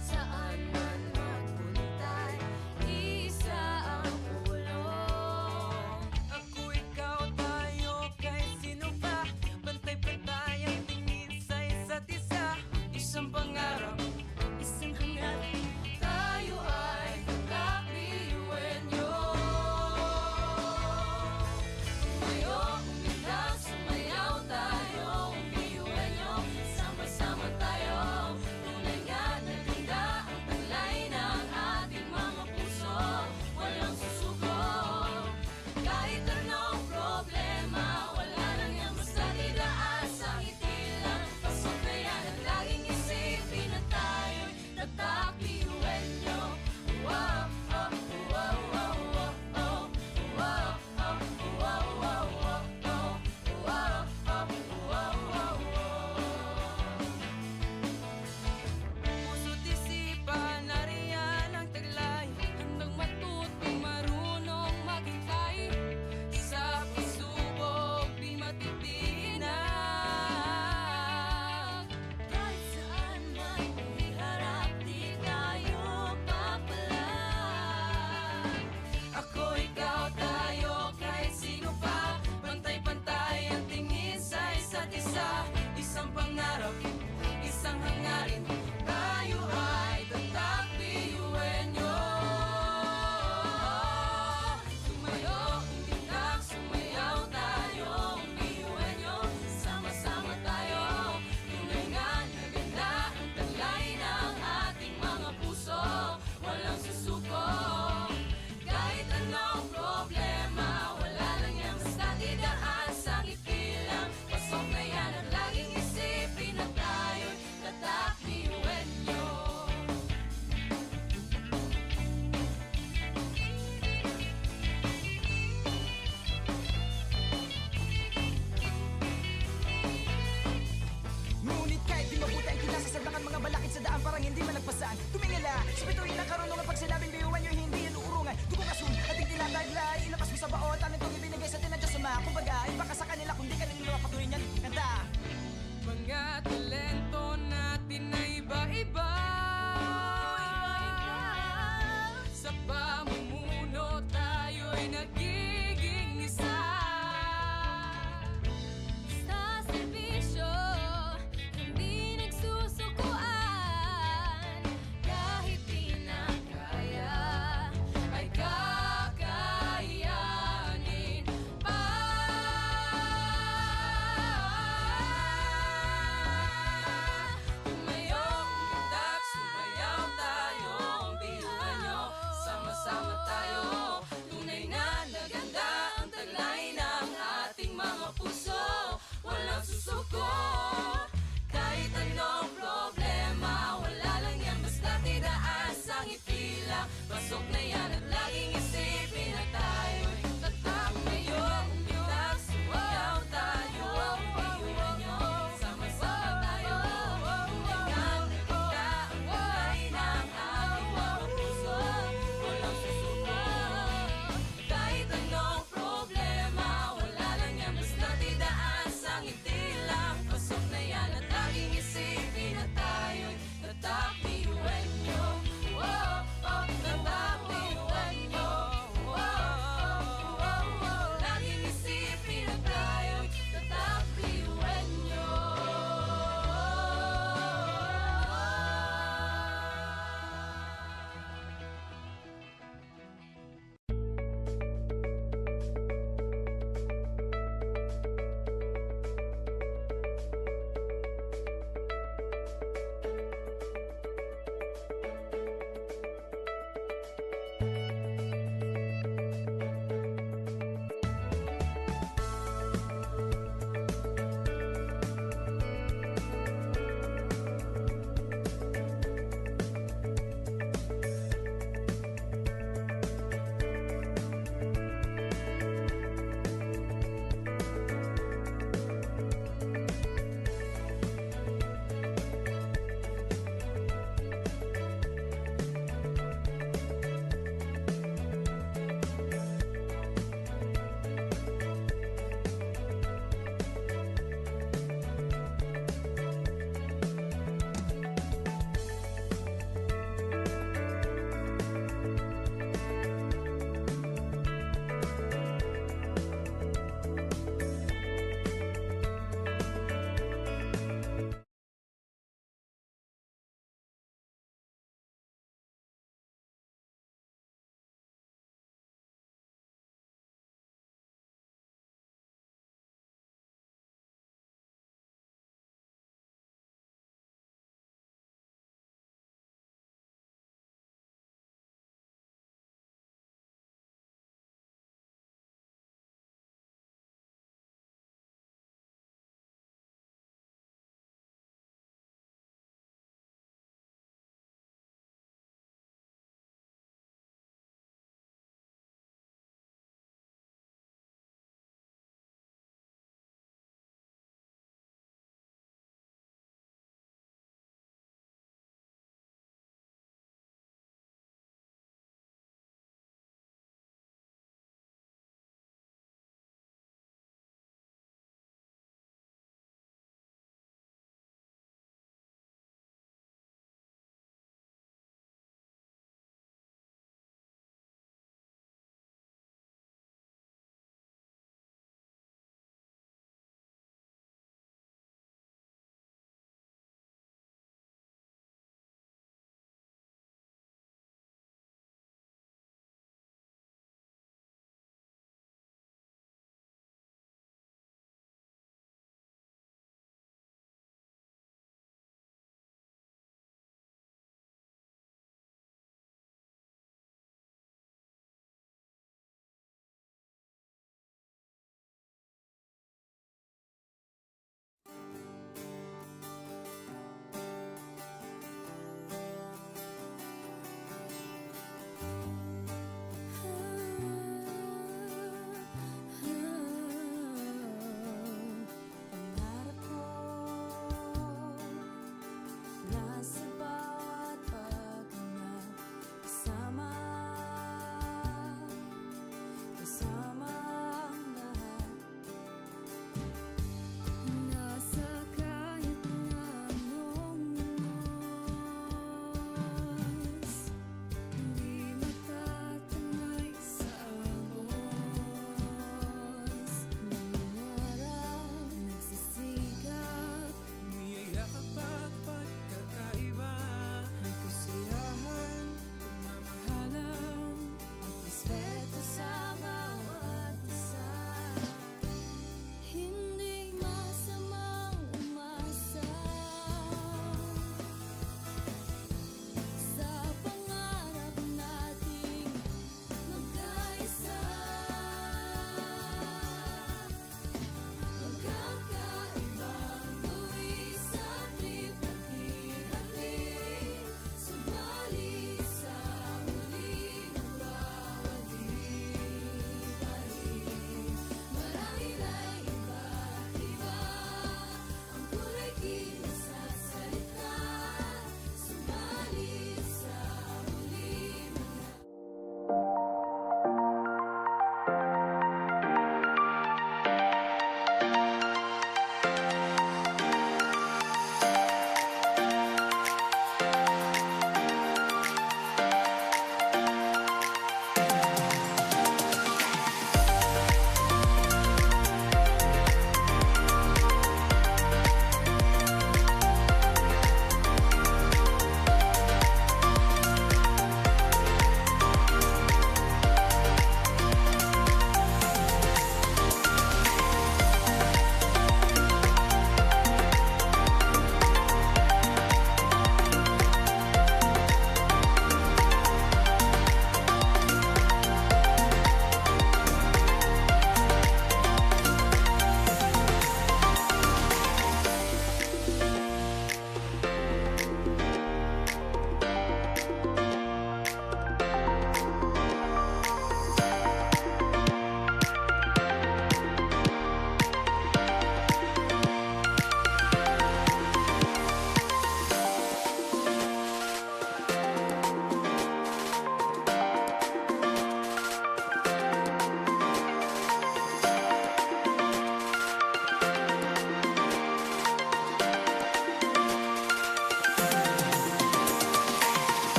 Speaker 3: Saan man magpuntay, isa ang ulong.
Speaker 1: Ako, ikaw, tayo, kahit sino pa. Pantay-pantay ang tingin sa isa't isa. Isang pangarap,
Speaker 3: Isang hangarin, tayo ay kakbiyuwen nyo. Pasok na yan at laging isipin na tayo'y tatak ngayon. Umilag, sumayaw tayo, piyuhan nyo, sama-sama tayo. Tulingan na kita ang kulay ng ating mga puso. Walang susuko. Kahit anong problema, wala lang yan, basta't idaan sa ngiti lang. Pasok na yan at laging isipin na tayo'y tatak, piyuhan nyo. Tatak, piyuhan nyo.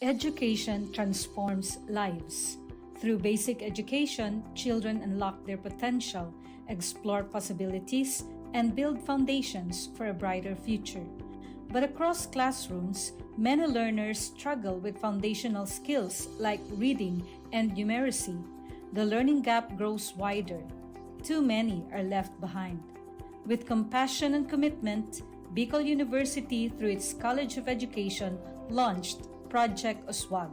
Speaker 4: Education transforms lives. Through basic education, children unlock their potential, explore possibilities, and build foundations for a brighter future. But across classrooms, many learners struggle with foundational skills like reading and numeracy. The learning gap grows wider. Too many are left behind. With compassion and commitment, Bicol University, through its College of Education, launched Project Uswag.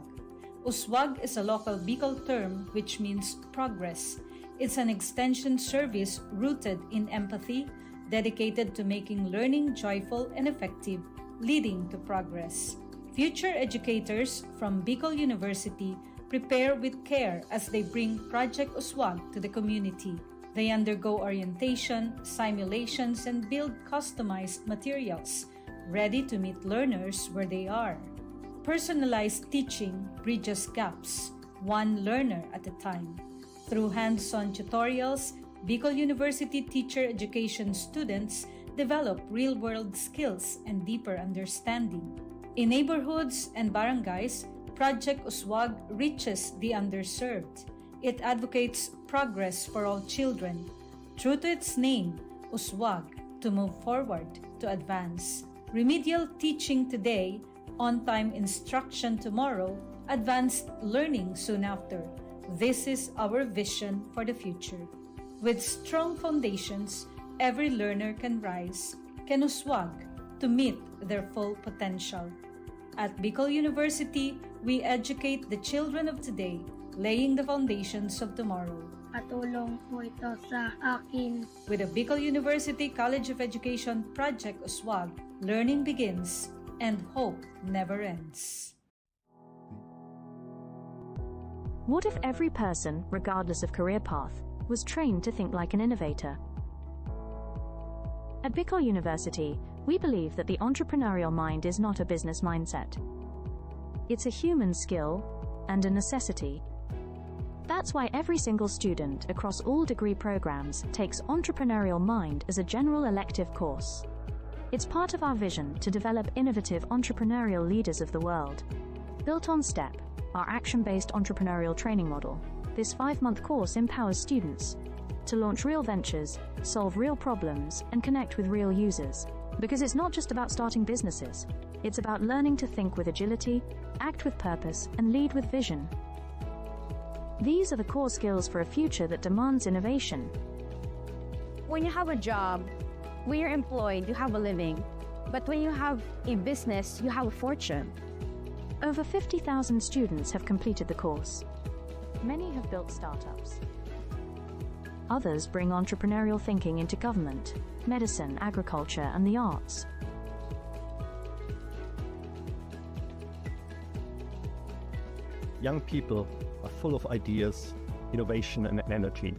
Speaker 4: Uswag is a local Bicol term which means progress. It's an extension service rooted in empathy, dedicated to making learning joyful and effective, leading to progress. Future educators from Bicol University prepare with care as they bring Project Uswag to the community. They undergo orientation, simulations, and build customized materials, ready to meet learners where they are. Personalized teaching bridges gaps, one learner at a time. Through hands-on tutorials, Bicol University teacher education students develop real-world skills and deeper understanding. In neighborhoods and barangays, Project Uswag reaches the underserved. It advocates progress for all children. True to its name, Uswag, to move forward, to advance. Remedial teaching today, on-time instruction tomorrow, advanced learning soon after. This is our vision for the future. With strong foundations, every learner can rise, can uswag, to meet their full potential. At Bicol University, we educate the children of today, laying the foundations of tomorrow.
Speaker 5: Patulong po ito sa akin.
Speaker 4: With the Bicol University College of Education Project Uswag, learning begins and hope never ends.
Speaker 6: What if every person, regardless of career path, was trained to think like an innovator? At Bicol University, we believe that the entrepreneurial mind is not a business mindset. It's a human skill and a necessity. That's why every single student across all degree programs takes Entrepreneurial Mind as a general elective course. It's part of our vision to develop innovative entrepreneurial leaders of the world. Built on STEP, our action-based entrepreneurial training model, this 5-month course empowers students to launch real ventures, solve real problems, and connect with real users. Because it's not just about starting businesses, it's about learning to think with agility, act with purpose, and lead with vision. These are the core skills for a future that demands innovation.
Speaker 7: When you have a job, when you're employed, you have a living. But when you have a business, you have a fortune.
Speaker 6: Over 50,000 students have completed the course. Many have built startups. Others bring entrepreneurial thinking into government, medicine, agriculture, and the arts.
Speaker 8: Young people are full of ideas, innovation, and energy.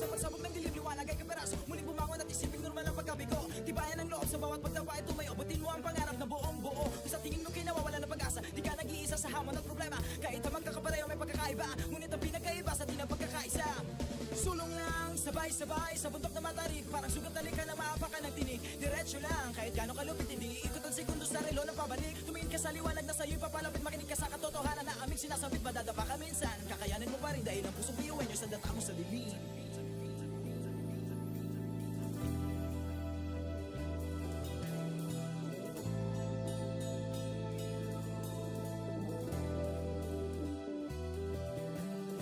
Speaker 1: Sa pagsabog ng dilim, liwanag ay kaperaso. Muling bumangon at isiping normal ang pagkabigo. Tibayan ang loob sa bawat pagdapa ay tumayo. Butin mo ang pangarap na buong buo. Kung sa tingin mo kinawawala ng pag-asa, di ka nag-iisa sa hamon at problema. Kahit ang magkakapareho may pagkakaiba, ngunit ang pinagkaiba sa di na pagkakaisa. Sulong lang, sabay-sabay sa bundok na matarik. Parang sugat na lika na maapakan ng tinig. Diretso lang, kahit gano'ng kalupit, hindi ikot ang segundo sa relo ng pabalik. Tumingin ka sa liwanag na sa'yo'y papalapit. Makinig ka sa katotohanan na aming sinasabit. Madadapa ka minsan, kakayanin mo pa rin dahil ang pusong biyuin nyo sa data mo sa dilim.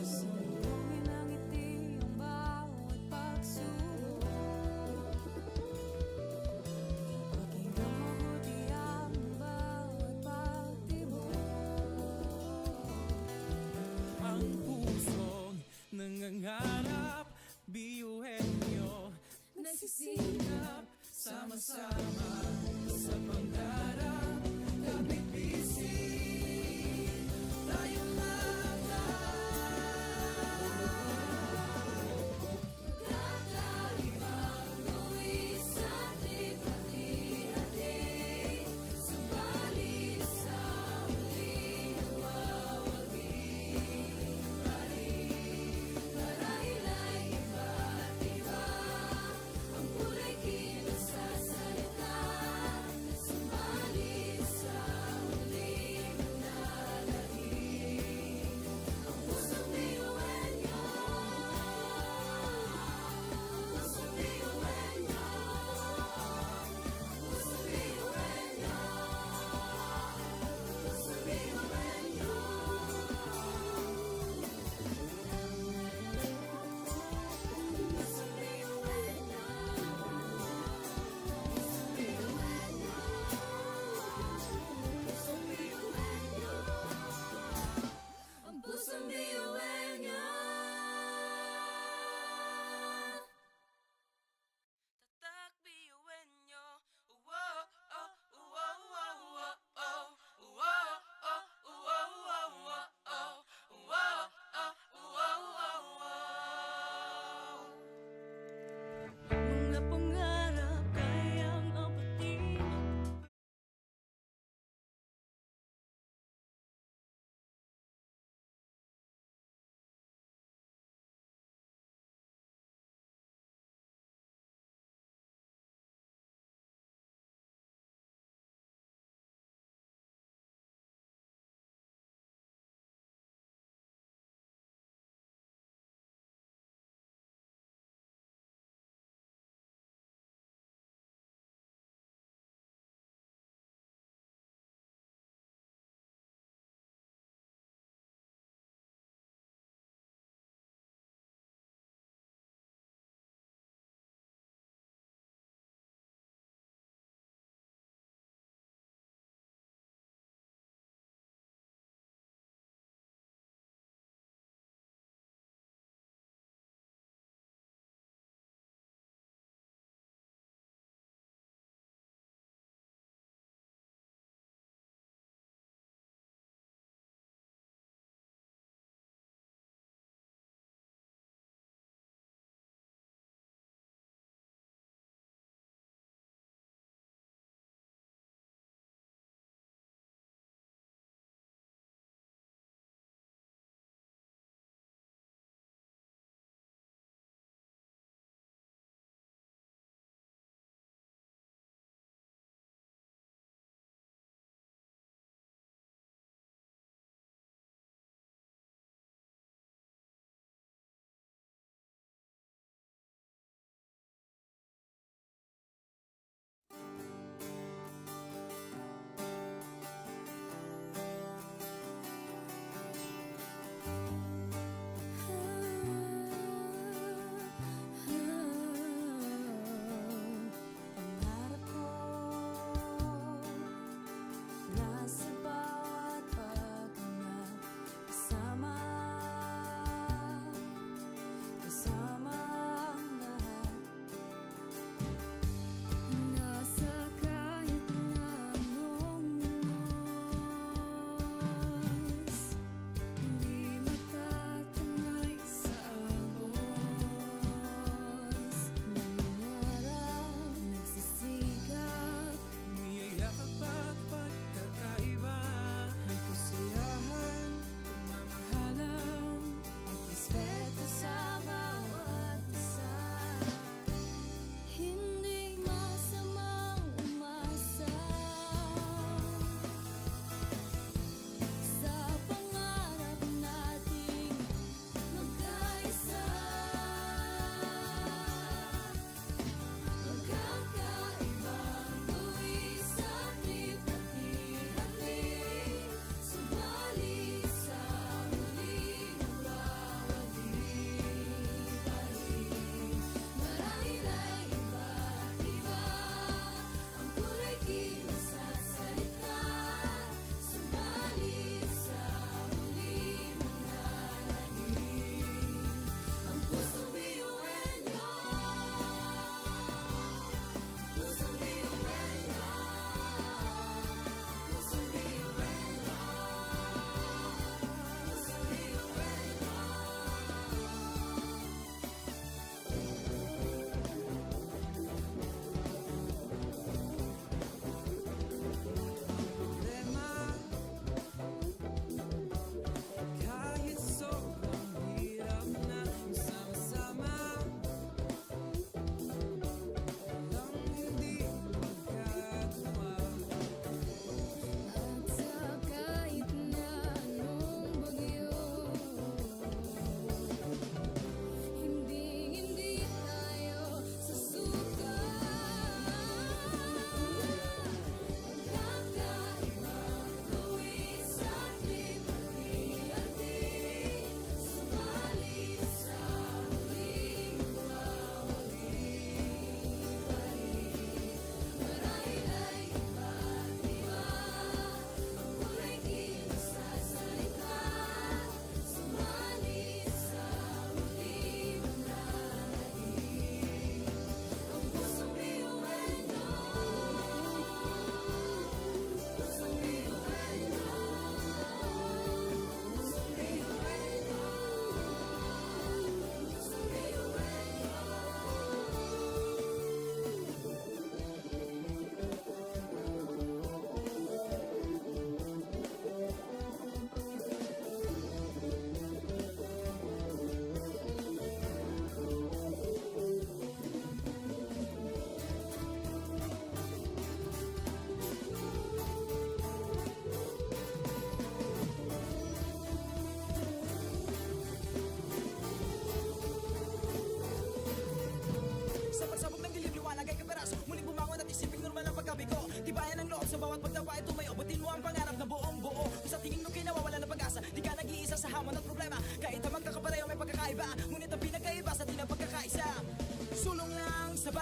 Speaker 3: Sumugin ang ngiti ang bawat pagsubok. Pakinggan mabuti ang bawat pagtibok.
Speaker 1: Ang pusong nangangarap, biyuhin nyo
Speaker 3: Nagsisikap
Speaker 1: sama-sama sa pangarap. Kapit bisig, tayong
Speaker 3: Kakalibang luwis at ipati-hati. Subalit sa huli nawawagi. Marahil ay iba't iba ang kulay kilos sa salita. Subalit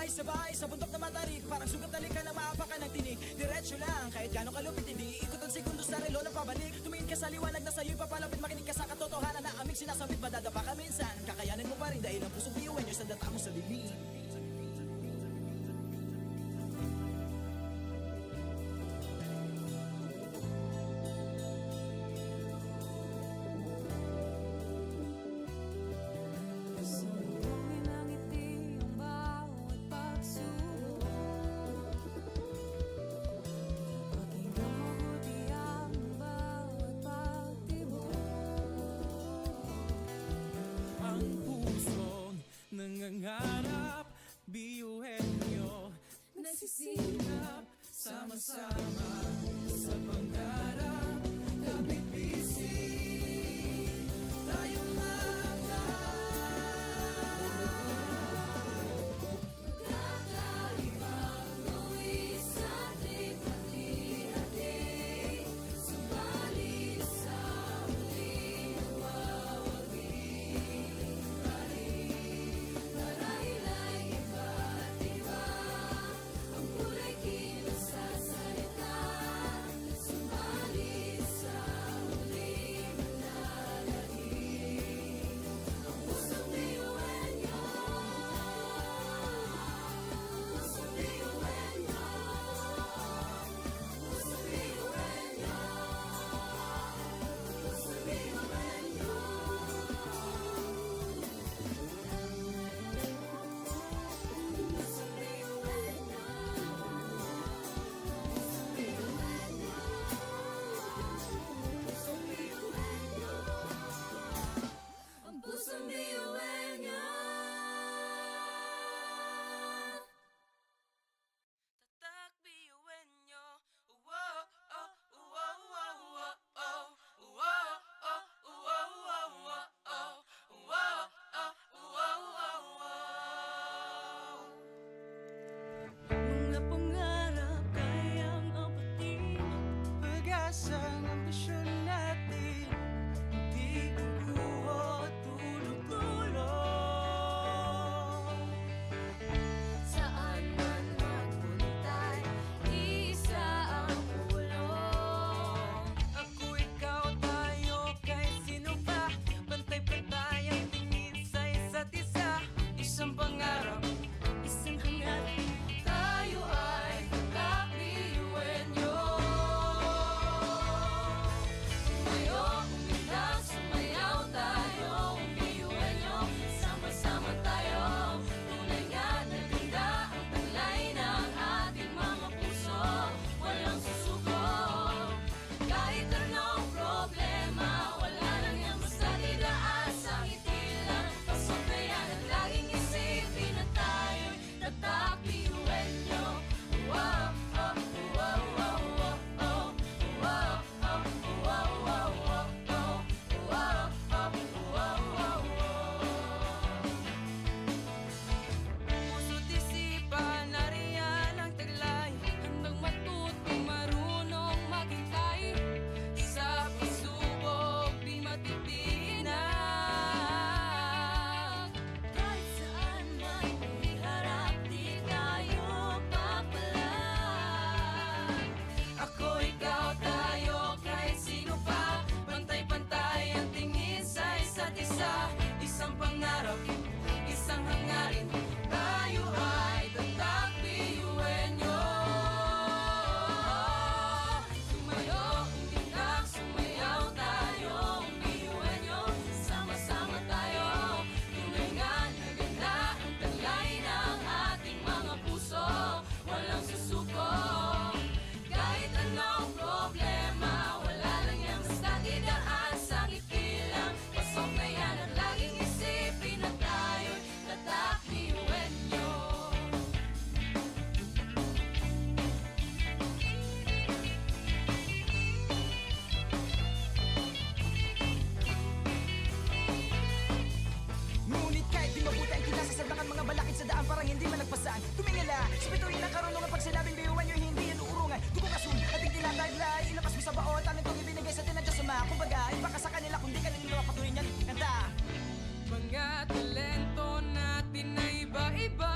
Speaker 1: Sabay-sabay sa bundok na matarik, parang sugat na lika na maapakan ng tinig. Diretso lang, kahit gano'ng kalupit, hindi ikot ang segundo sa relo na pabalik. Tumingin ka sa liwanag na sa'yo'y papalapit, makinig ka sa katotohanan na aming sinasambit. Madadapa ka minsan, kakayanin mo pa rin dahil ang pusong biyuin nyo sa data mo sa bibig.
Speaker 3: Sumugin ang ngiti ang bawat pagsubok. Pakinggan mabuti ang bawat pagtibok.
Speaker 1: Ang pusong nangangarap, biyuhin nyo
Speaker 3: Nagsisikap,
Speaker 1: sama-sama sa pangarap. Kapit-bisig tayong
Speaker 3: kakaibang luwi sa ating hati-hati. Subalit sa huling mawawagi pa rin. Marahil ay iba't iba ang kulay kinasasalita. Subalit sa huling manlalahim ang pusong biyuhin nyo. Pusong biyuhin nyo. Pusong biyuhin nyo. Pusong biyuhin nyo. Pusong biyuhin nyo. Pusong biyuhin nyo. Ang pusong biyuhin nyo.
Speaker 2: Tatak biyuin nyo. Wow, oh, wow, wow, wow, oh. Wow, oh, wow, wow, wow, oh. Wow, oh, wow, wow, wow.
Speaker 1: Mga pangarap kayang apatin, pag-asang ambisyon natin, di kukuha tulog-tulog.
Speaker 3: Saan man magpuntay, isa ang ulong.
Speaker 1: Ako, ikaw, tayo, kahit sino pa, pantay-pantay ang tingin sa isa't isa. Isang pangarap, isang hangarin.
Speaker 3: Tayo ay kakabiyuhin nyo. Tumayo, umilag, sumayaw tayo. Biyuhin nyo, sama-sama tayo. Tunay nga na ganda ang taglay ng ating mga puso. Walang susuko. Kahit anong problema, wala lang yan basta didaan sa ngiti lang. Pasok na yan at laging isipin na tayo'y tatak biyuhin nyo. Wow, oh, wow, wow, wow, oh. Wow, oh, wow, wow, wow, oh. Wow, oh, wow, wow, wow.
Speaker 2: Puso't isipan, nariyan ang taglay.
Speaker 3: Handang matutong marunong maghintay.
Speaker 2: Sa pagsubok, di matitinag.
Speaker 3: Kahit saan man iharap, di tayo papalag.
Speaker 2: Ako, ikaw, tayo, kahit sino pa. Pantay-pantay ang tingin sa isa't isa. Isang pangarap, isang hangarin. Tayo ay tatak biyuhin nyo.
Speaker 3: Tumayo, umilag, sumayaw tayo. Biyuhin nyo, sama-sama tayo. Tunay nga na ganda ang taglay ng ating mga puso. Walang susuko. Kahit anong problema, wala lang yan basta didaan sa ngiti lang. Pasok na yan at laging isipin na tayo'y tatak biyuhin nyo.
Speaker 1: Ngunit kahit di mabuti ang kinasasadlakan, mga balakid sa daan parang hindi malagpasan. Tumingala, sa bituin ng karunungan, pag sinabing biyuhan nyo, hindi yan uurungan. Dugo kasun, ating tinataglay, ilabas mo sa baon, tangin tong ibinigay sa tinadya sa mga. Kumbaga, iba ka sa kanila, kundi ka nila patuloy niyan kanta.
Speaker 2: Mga talento natin na iba-iba.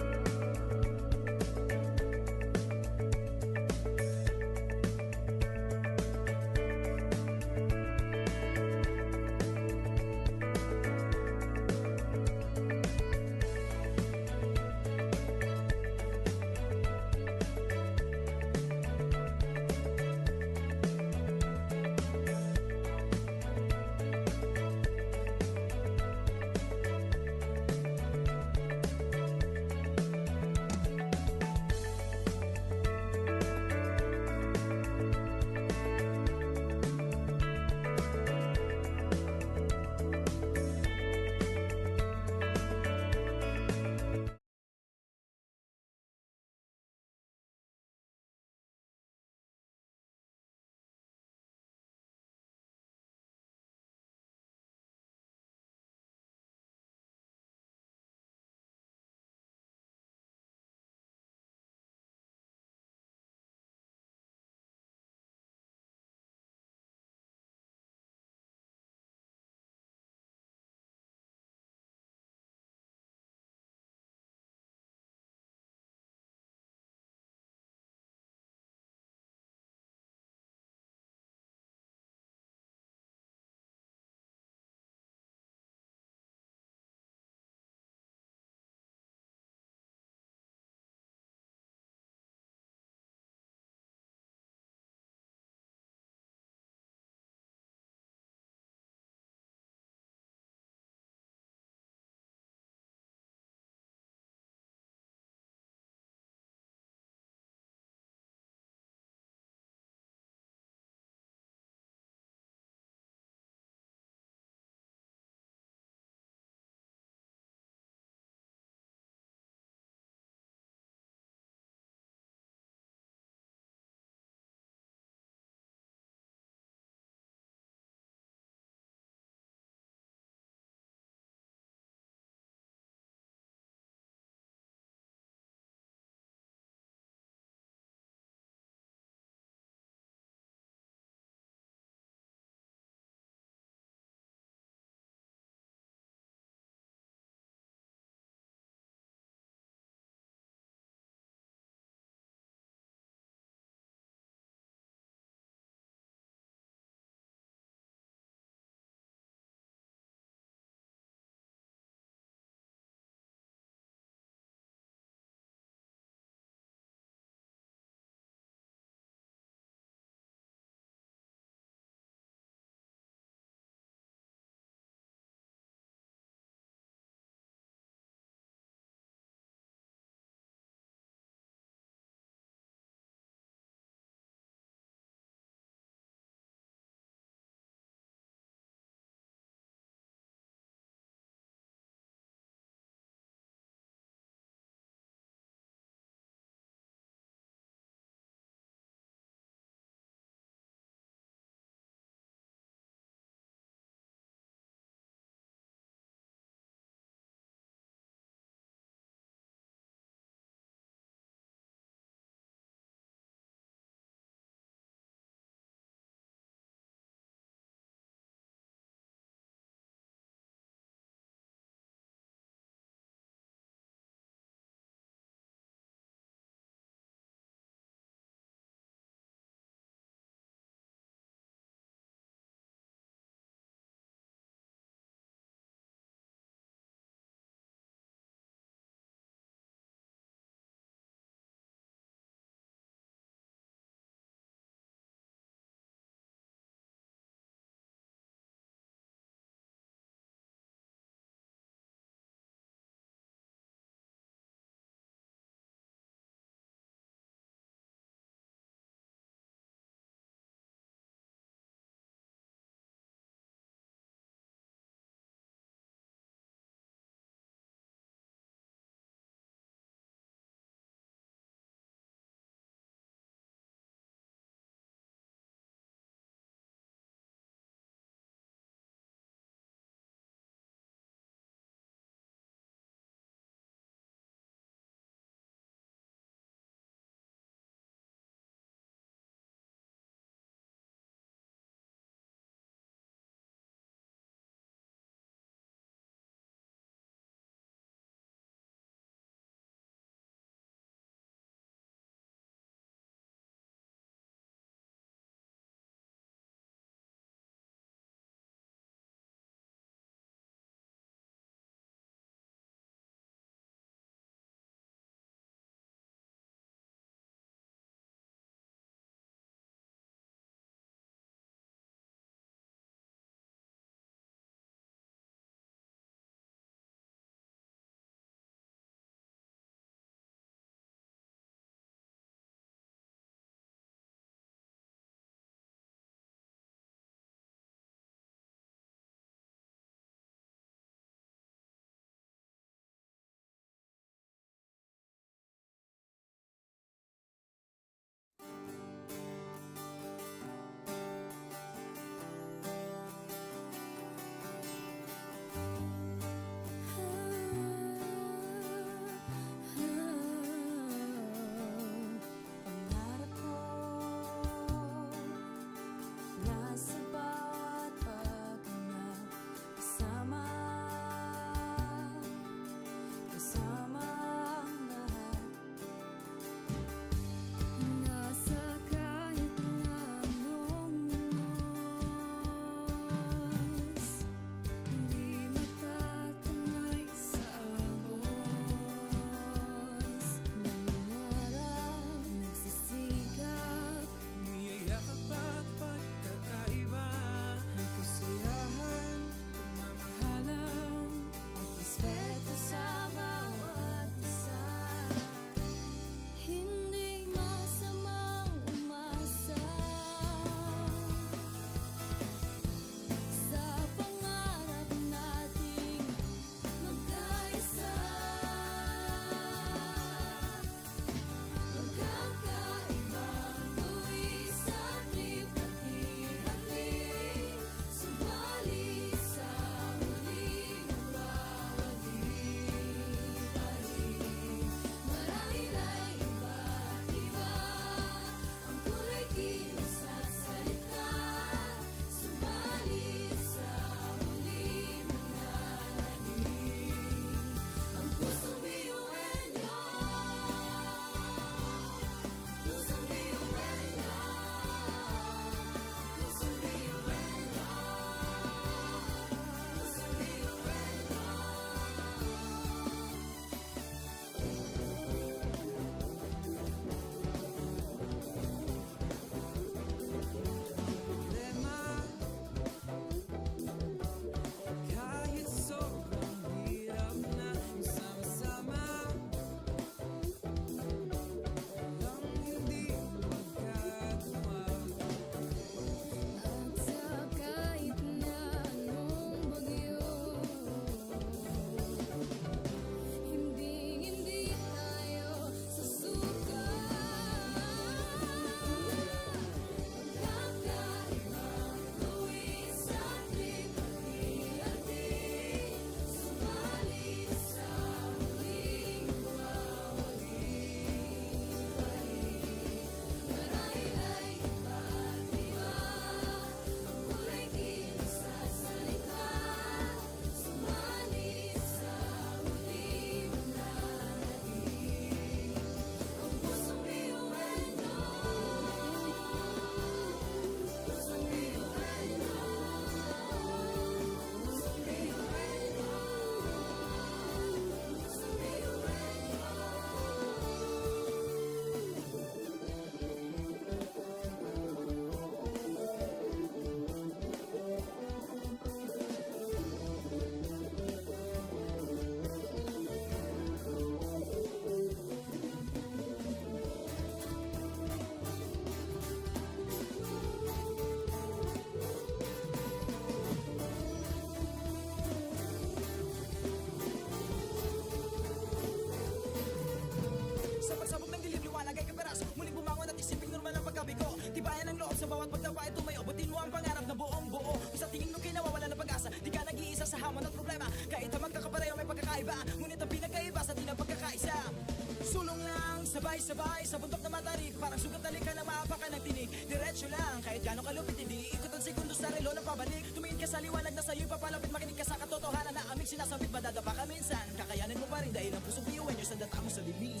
Speaker 1: Sabay-sabay sa bundok na matarik, parang sugat na lika na maapakan ng tinig. Diretso lang, kahit gano'ng kalupit hindi ikot ang segundo sa relo na pabalik. Tumingin ka sa liwanag na sa'yo'y papalapit, makinig ka sa katotohanan na aming sinasambit. Madadapa ka minsan, kakayanin mo pa rin dahil ang pusong biyuin nyo sa data mo sa dilim.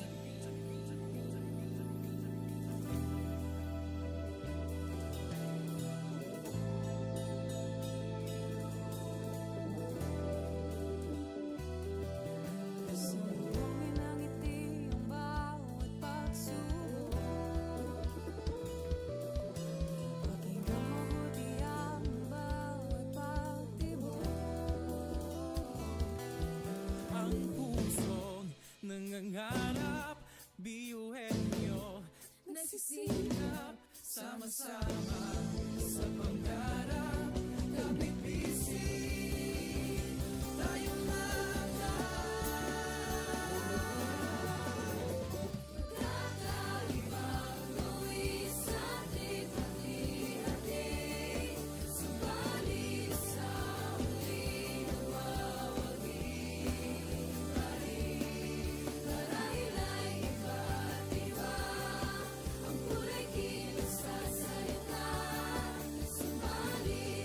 Speaker 3: Sumubungin ang ngiti ang bawat pagsubok. Pakinggan mabuti ang bawat pagtibok.
Speaker 1: Ang pusong nangangarap, biyuhin nyo
Speaker 3: Nagsisikap,
Speaker 1: sama-sama sa pangarap. Kapit bisig, tayong
Speaker 3: kakaibang luwis at hati-hati. Subalit sa huli nawawagi pa rin. Marahil ay iba't iba ang kulay kilos sa salita. Subalit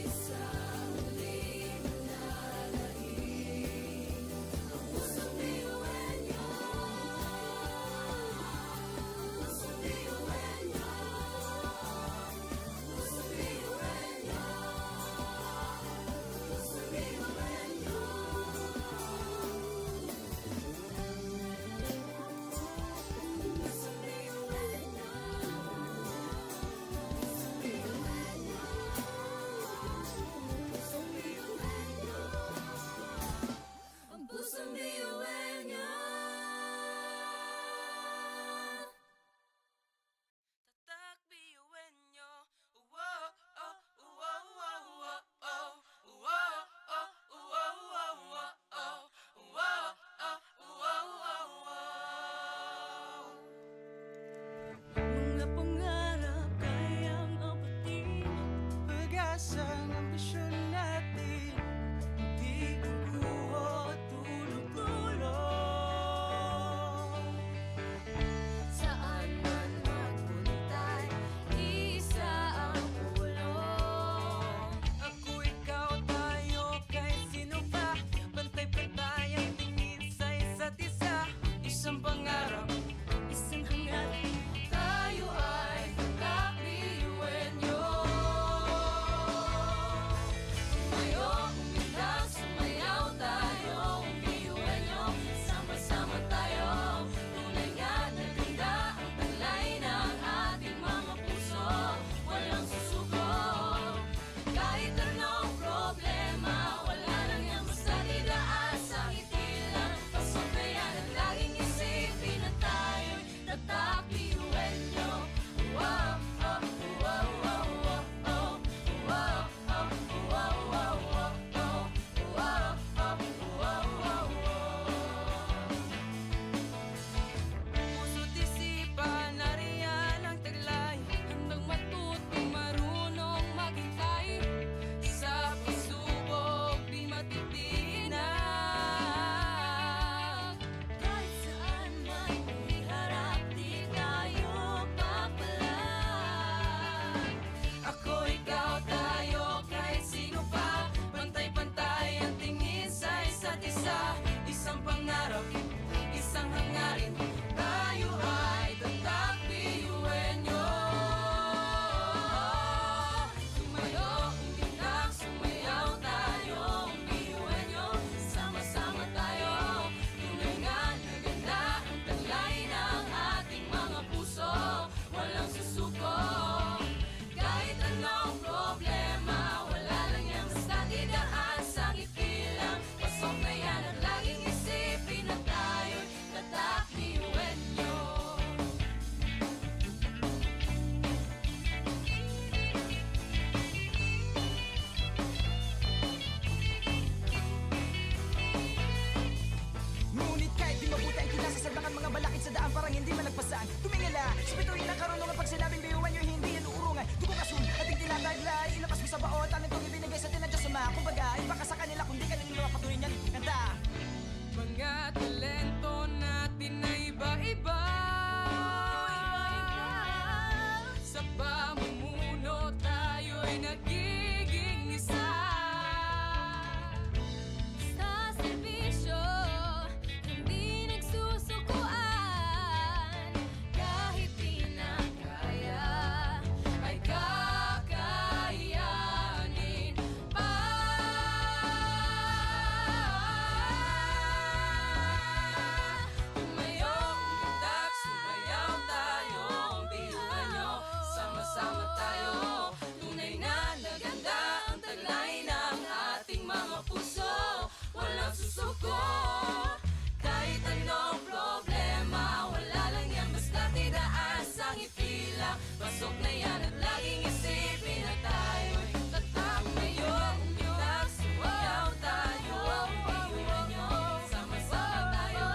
Speaker 3: Pasok na yan at laging isipin na tayo'y tatak ngayon. Umitak, sumayaw tayo, iuwi nyo, sama-sama tayo.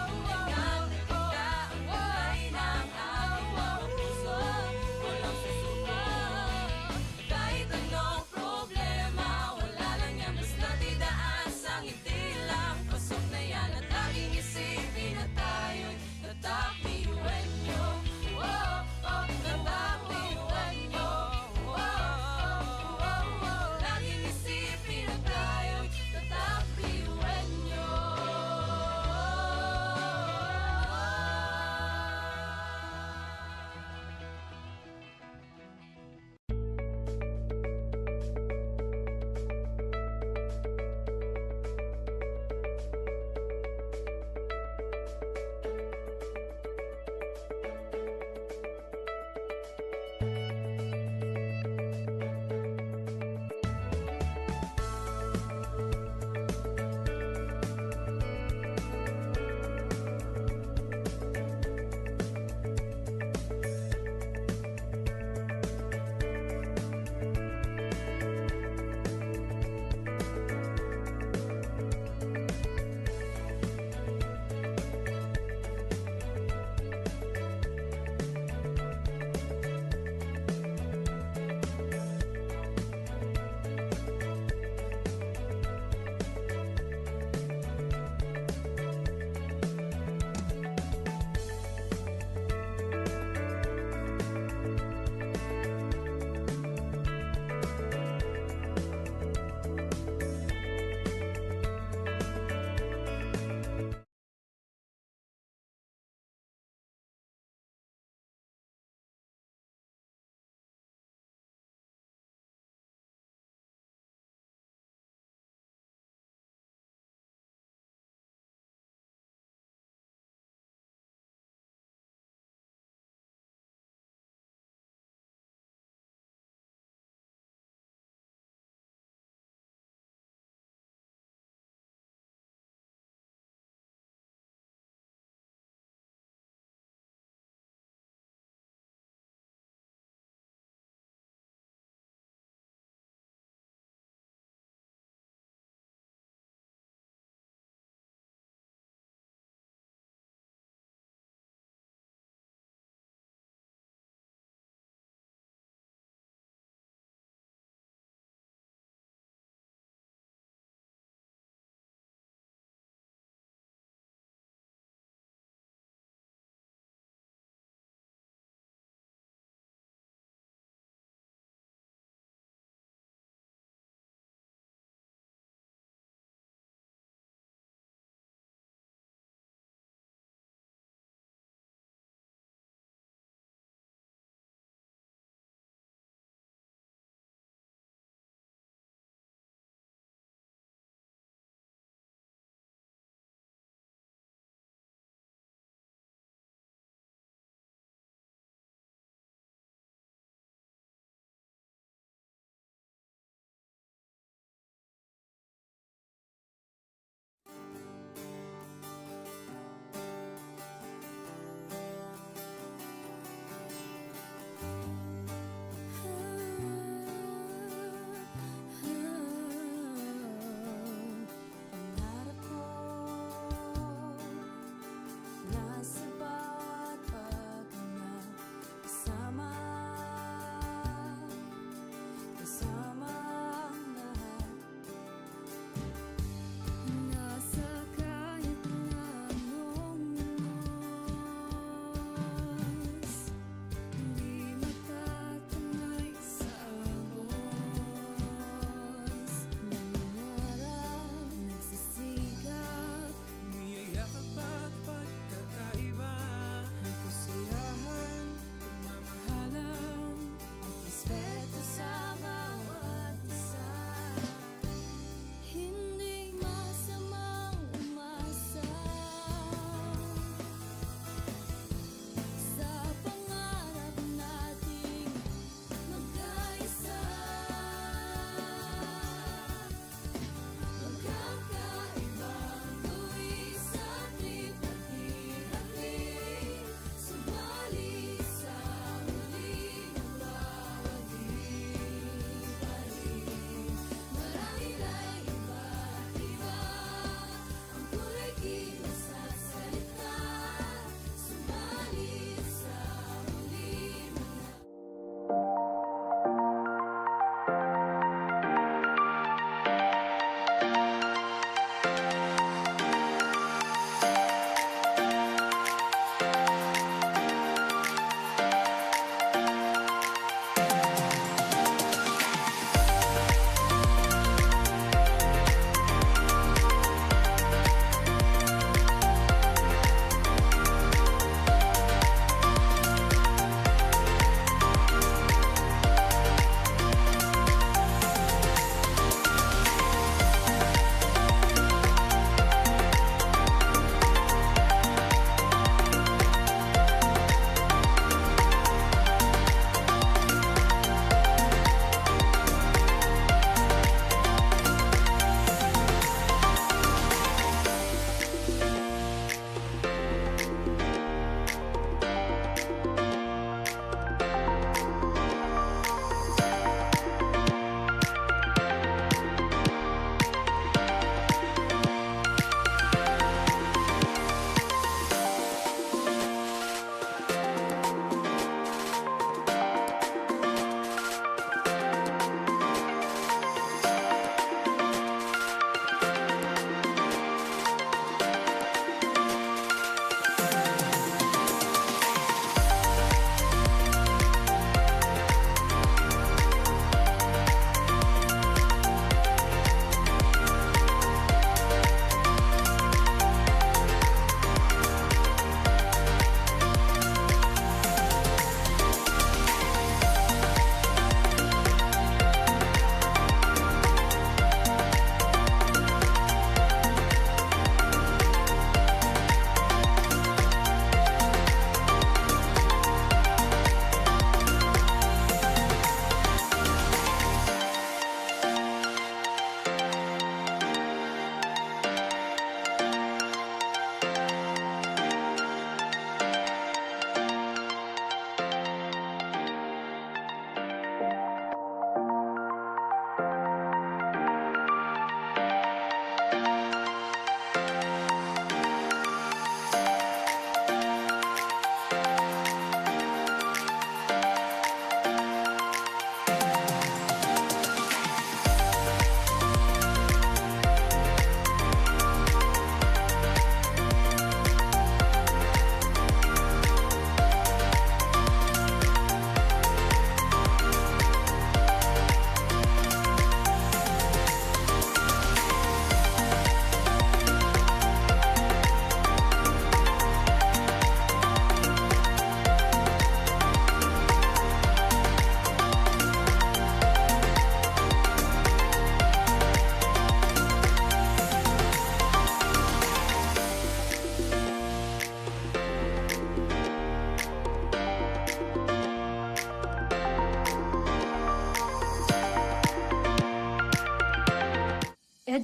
Speaker 3: Tunengan na ganda ang kulay ng ating mga puso. Walang susuko, kahit anong problema, wala lang yan basta tidaan sa ngiti lang. Pasok na yan at laging isipin na tayo'y tatak, iuwi nyo. Tatak, iuwi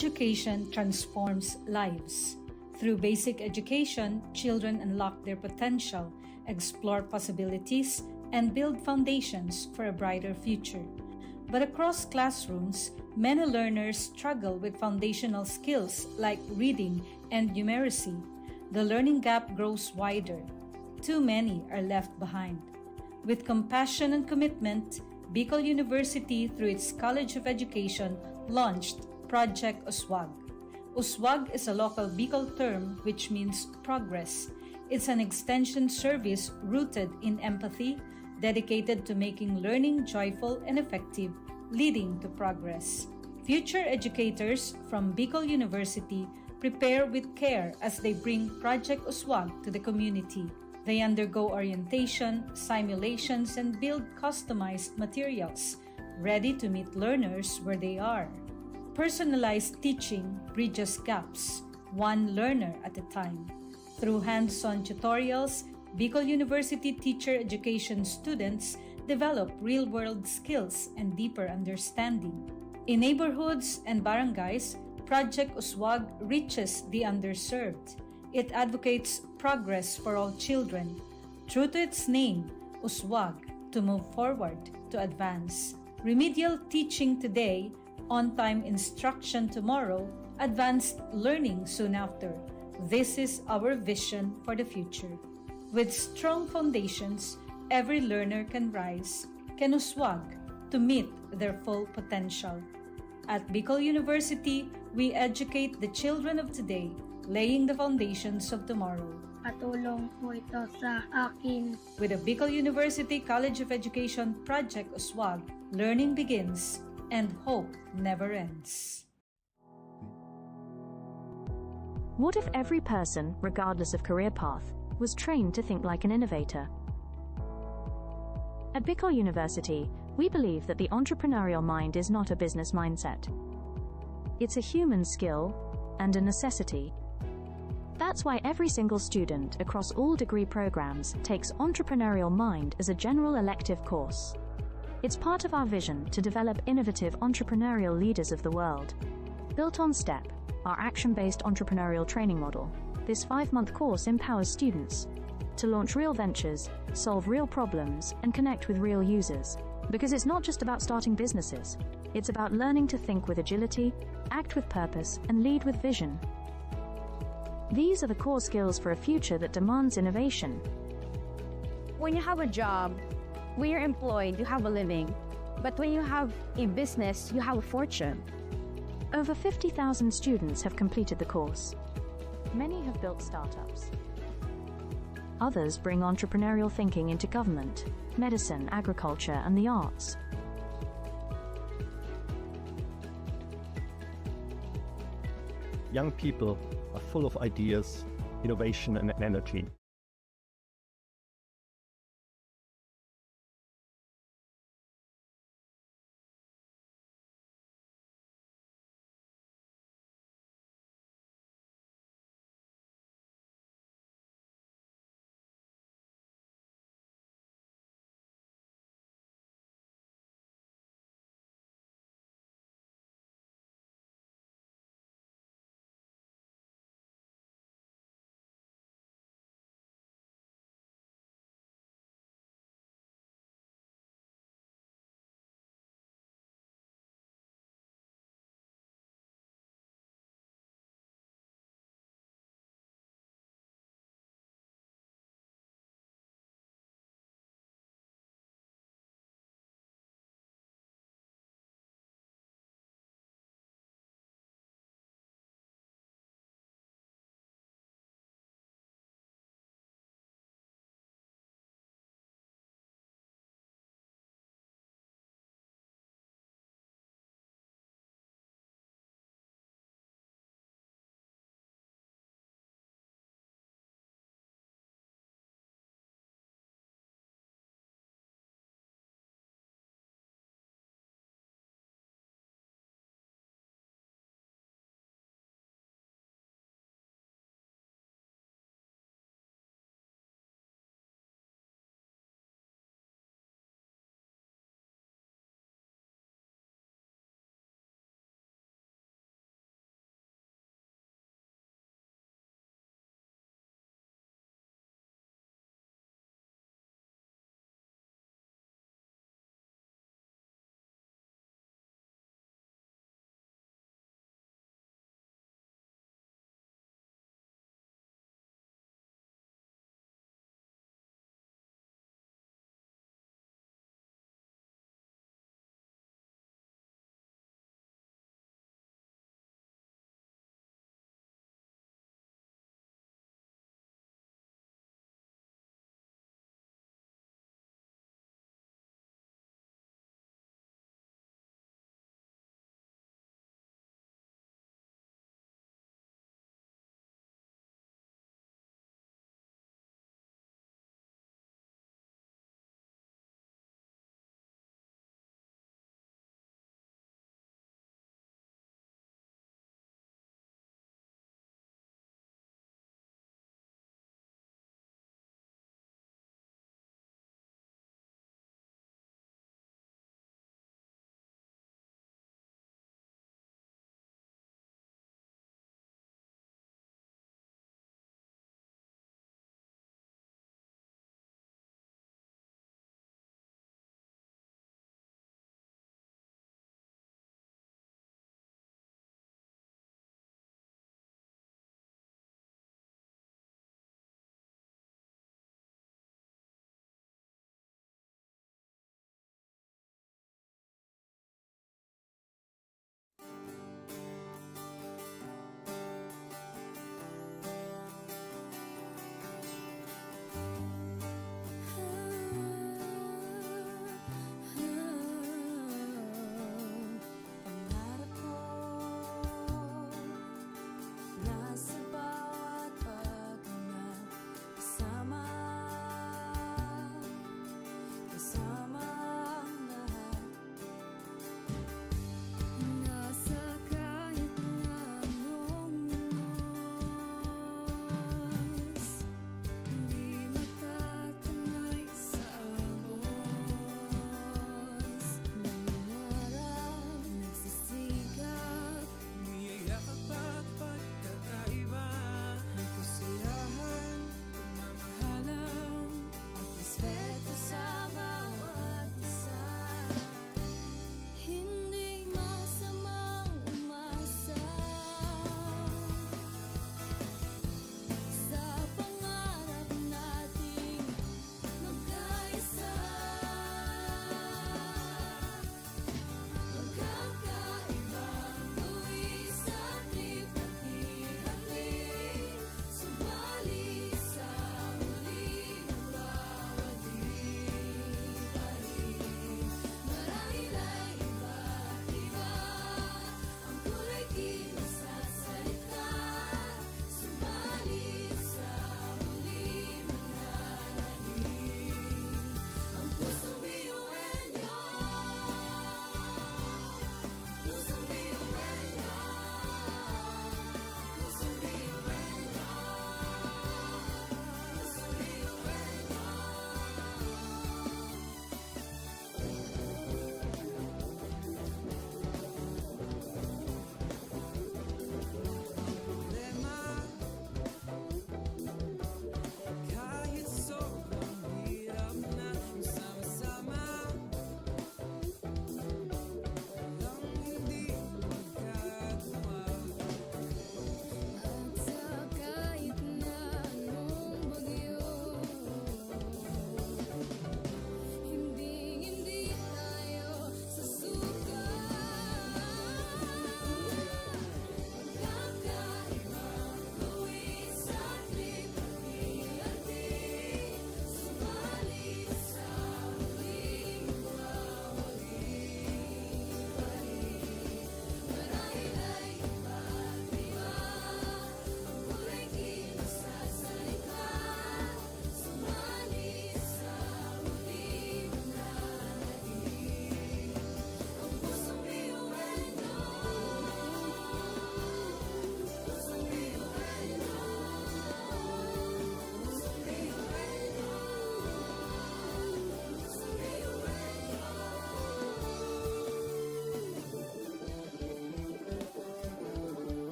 Speaker 4: Education transforms lives. Through basic education, children unlock their potential, explore possibilities, and build foundations for a brighter future. But across classrooms, many learners struggle with foundational skills like reading and numeracy. The learning gap grows wider. Too many are left behind. With compassion and commitment, Bicol University, through its College of Education, launched Project Uswag. Uswag is a local Bicol term which means progress. It's an extension service rooted in empathy, dedicated to making learning joyful and effective, leading to progress. Future educators from Bicol University prepare with care as they bring Project Uswag to the community. They undergo orientation, simulations, and build customized materials, ready to meet learners where they are. Personalized teaching bridges gaps, one learner at a time. Through hands-on tutorials, Bicol University teacher education students develop real-world skills and deeper understanding. In neighborhoods and barangays, Project Uswag reaches the underserved. It advocates progress for all children. True to its name, Uswag, to move forward, to advance. Remedial teaching today, on-time instruction tomorrow, advanced learning soon after. This is our vision for the future. With strong foundations, every learner can rise, can uswag, to meet their full potential. At Bicol University, we educate the children of today, laying the foundations of tomorrow.
Speaker 5: Patulong po ito sa akin.
Speaker 4: With the Bicol University College of Education Project Uswag, learning begins and hope never ends.
Speaker 6: What if every person, regardless of career path, was trained to think like an innovator? At Bicol University, we believe that the entrepreneurial mind is not a business mindset. It's a human skill and a necessity. That's why every single student across all degree programs takes Entrepreneurial Mind as a general elective course. It's part of our vision to develop innovative entrepreneurial leaders of the world. Built on STEP, our action-based entrepreneurial training model, this 5-month course empowers students to launch real ventures, solve real problems, and connect with real users. Because it's not just about starting businesses, it's about learning to think with agility, act with purpose, and lead with vision. These are the core skills for a future that demands innovation.
Speaker 7: When you have a job, when you're employed, you have a living. But when you have a business, you have a fortune.
Speaker 6: Over 50,000 students have completed the course. Many have built startups. Others bring entrepreneurial thinking into government, medicine, agriculture, and the arts.
Speaker 8: Young people are full of ideas, innovation, and energy.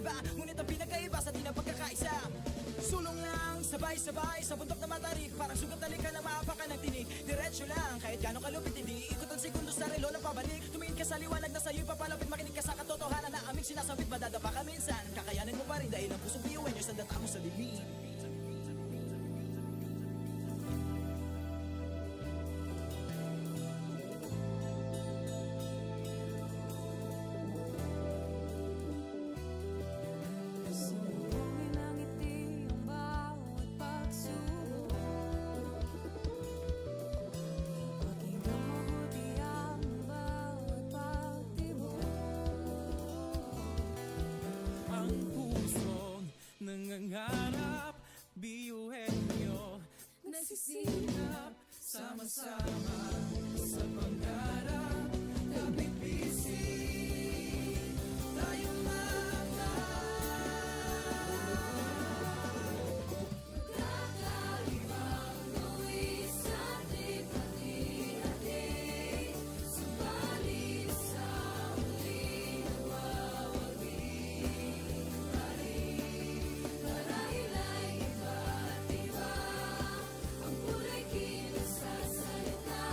Speaker 1: iba Ngunit ang pinagkaiba sa di na pagkakaisa Sulong lang, sabay-sabay sa bundok na matarik Parang sugat na lika na maapakan ng tinig Diretso lang, kahit gano'ng kalupit hindi Ikot ang segundo sa relo na pabalik Tumingin ka sa liwanag na sa'yo'y papalapit Makinig ka sa katotohanan na aming sinasabit Madadapa ka minsan, kakayanin mo pa rin Dahil ang pusong biyuin nyo sa data mo sa dilim
Speaker 3: Sumbungin ang ngiti ang bawat pagsubok Pakinggan mabuti ang bawat pagtibok
Speaker 1: Ang pusong nangangarap Biyuhin nyo
Speaker 3: Nagsisilap
Speaker 1: Sama-sama sa pangarap Nagbibisi Tayong mga
Speaker 3: Kakaibang buwis sa ating pati-hati Subalit sa huli nawawagi pa rin Marahil ay iba't iba Ang kulay kinasasalita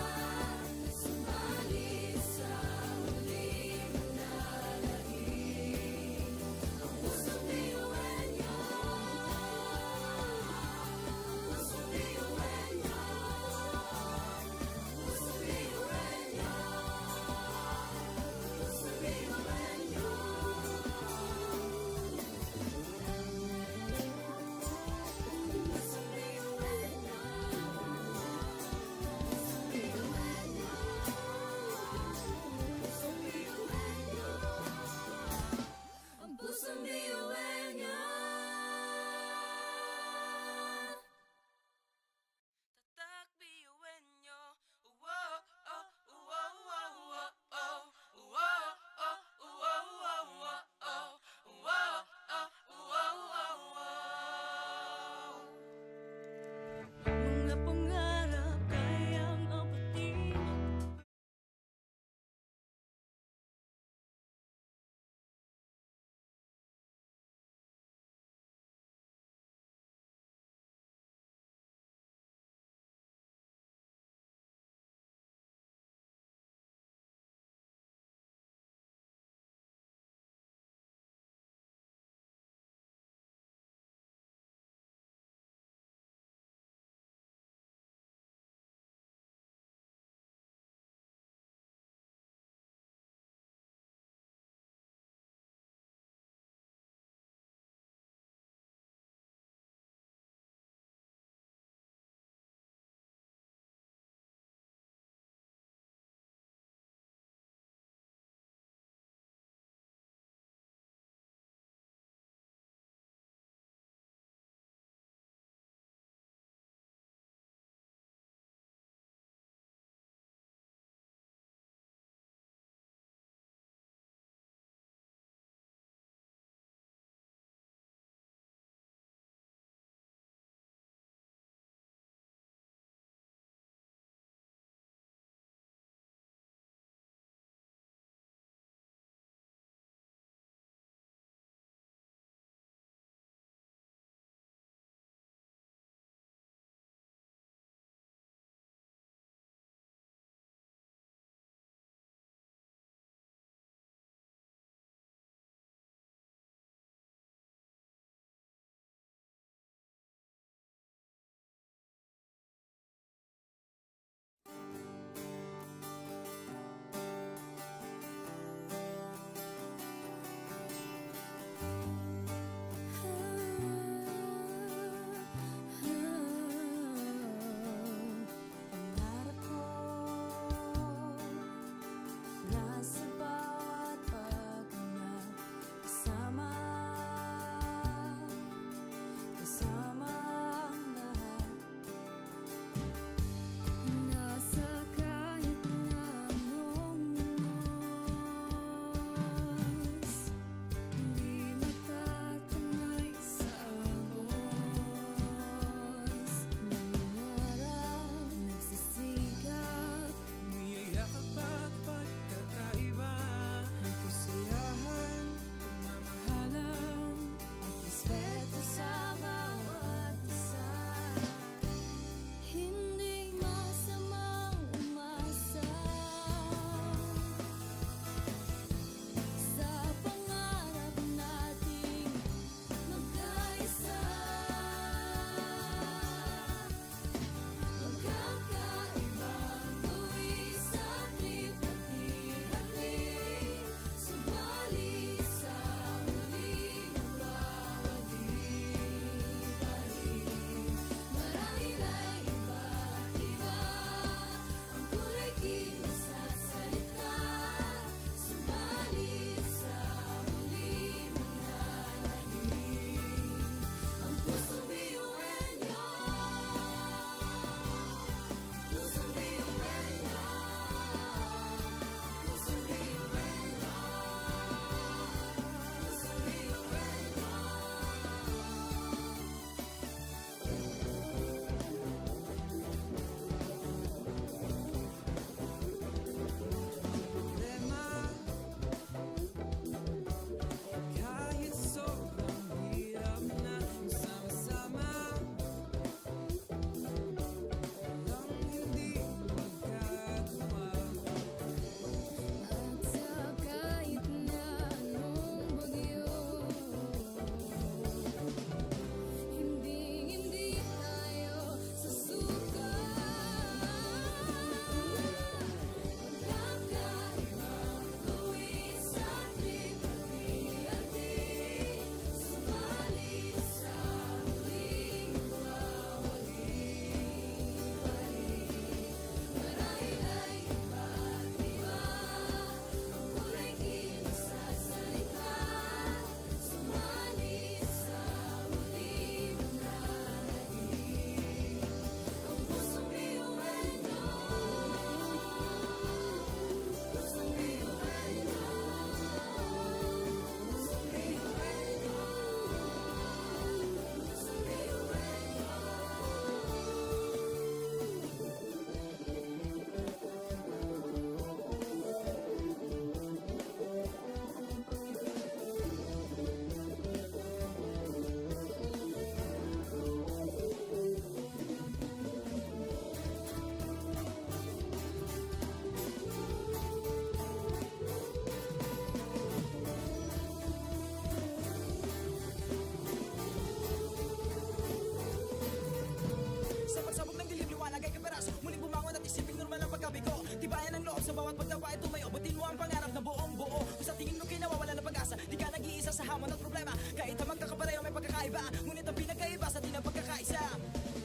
Speaker 1: Kahit ang magkakapareho may pagkakaiba, ngunit ang pinagkaiba sa atin ang pagkakaisa.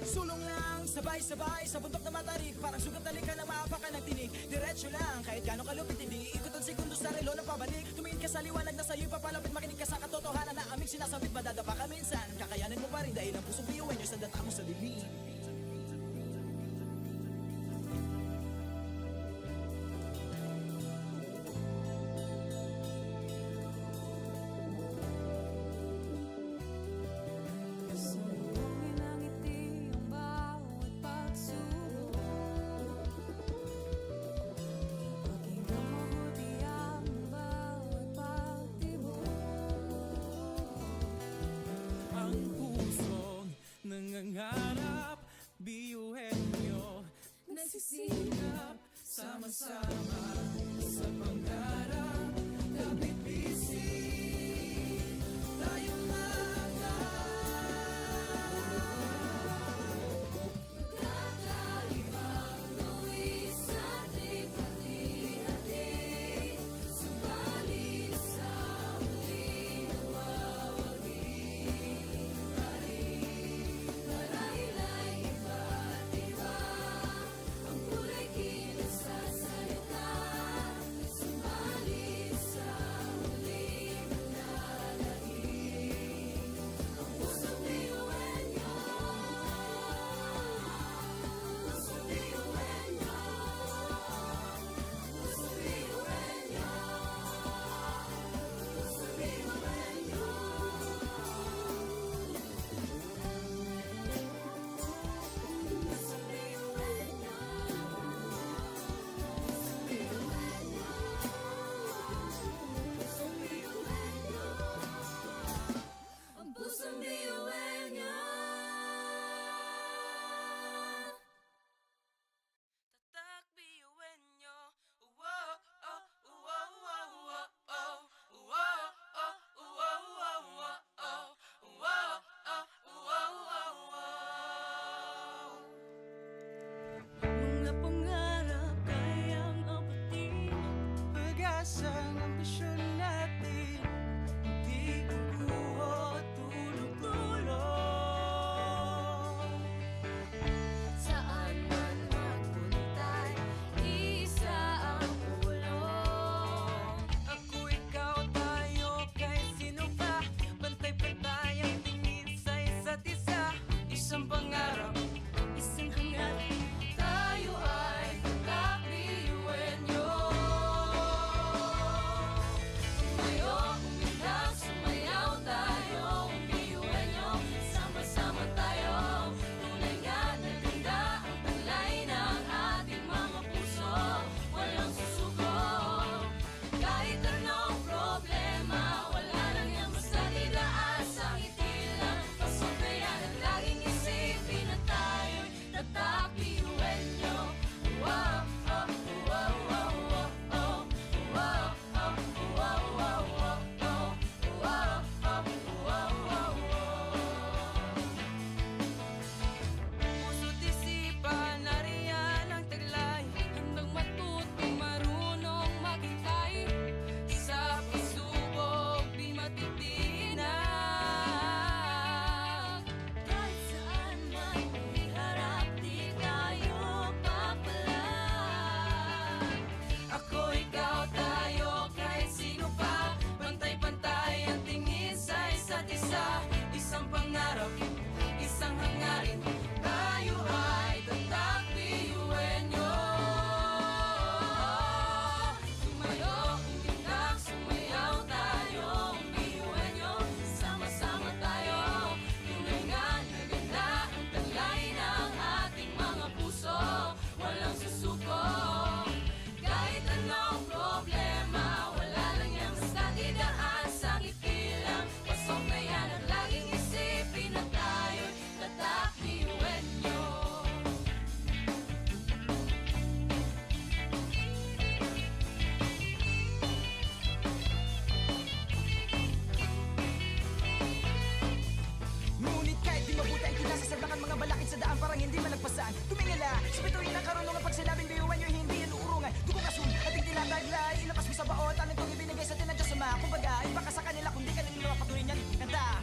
Speaker 1: Sulong lang, sabay-sabay sa bundok na matarik, parang sugat na lika na maapakan ng tinig. Diretso lang, kahit gano'ng kalupit hindi ikot ang segundo sa relo ng pabalik. Tumingin ka sa liwanag na sa'yo'y papalapit, makinig ka sa katotohanan na aming sinasabit. Madadapa ka minsan, kakayanin mo pa rin dahil ang pusong biyuan nyo sa data mo sa dilim.
Speaker 3: Salubungin ang ngiti ang bawat pagsubok. Pakinggan mabuti ang bawat pagtibok.
Speaker 1: Ang pusong nangangarap, biyuhin nyo,
Speaker 3: Nagsisikap
Speaker 1: sama-sama sa pangarap. Kapit bisig, tayong mga
Speaker 3: kakaibang luwi sa ating hati-hati. Subalit sa huli nawawagi pa rin. Marahil ay iba't iba ang kulay kinasasalita. Subalit sa huli manlalahim ang pusong biyuhan niyo. Pusong biyuhan niyo. Pusong biyuhan niyo. Pusong biyuhan niyo. Pusong biyuhan niyo. Pusong biyuhan niyo. Ang pusong biyuhan niyo.
Speaker 2: Tatak biyuhin nyo. Wow, oh, wow, wow, wow, oh. Wow, oh, wow, wow, wow, oh. Wow, oh, wow, wow, wow.
Speaker 3: Mga pangarap kayang abutin.
Speaker 1: pag-asa ng ambisyon natin, hindi kukuha tulog-tulog.
Speaker 3: Saan man magpuntay, isa ang ulong.
Speaker 2: Ako, ikaw, tayo, kahit sino pa. Pantay-pantay ang tingin sa isa't isa. Isang pangarap,
Speaker 3: Isang hangarap, tayo ay kakbiyuhin niyo. Tumayo, umilag, sumayaw tayo, biyuhin niyo. Sama-sama tayo, tunay nga na ganda ang talay ng ating mga puso. Walang susuko, kahit anong problema, wala lang yan basta didaan sa ngiti lang. Pasobrayan at laging isipin na tayo'y tatak biyuhin niyo. Wow, oh, wow, wow, wow, oh. Wow, oh, wow, wow, wow, oh. Wow, oh, wow, wow, wow.
Speaker 2: puso't isipan, nariyan ang taglay.
Speaker 3: Handang matuto, marunong maghintay.
Speaker 2: Sa pagsubok, di matitinag.
Speaker 3: Kahit saan man iharap, di tayo papalag.
Speaker 2: Ako, ikaw, tayo, kahit sino pa. Pantay-pantay ang tingin sa isa't isa. Isang pangarap, isang hangarin. Tayo ay tatak biyuhin nyo.
Speaker 3: Tumayo, umilag, sumayaw tayo, biyuhin niyo. Sama-sama tayo, tunay nga na ganda ang talay ng ating mga puso. Walang susuko, kahit anong problema, wala lang yan basta didaan sa ngiti lang. Pasok na yan at laging isipin na tayo'y tatak biyuhin niyo.
Speaker 1: Ngunit kahit di mabuti ang kinasasagdakan mga balakid sa daan, parang hindi malagpasan. Tumingala, sa bituin ng karunungan, pag sinabing biyuhan nyo, hindi yan uurungan. Dugo kasun, ating tinataglay, ilapas mo sa baot, ang itong ibinigay sa atin ng Diyos Ama. Kumbaga, iba ka sa kanila kung di ka nila mapatuloy niyan kanta.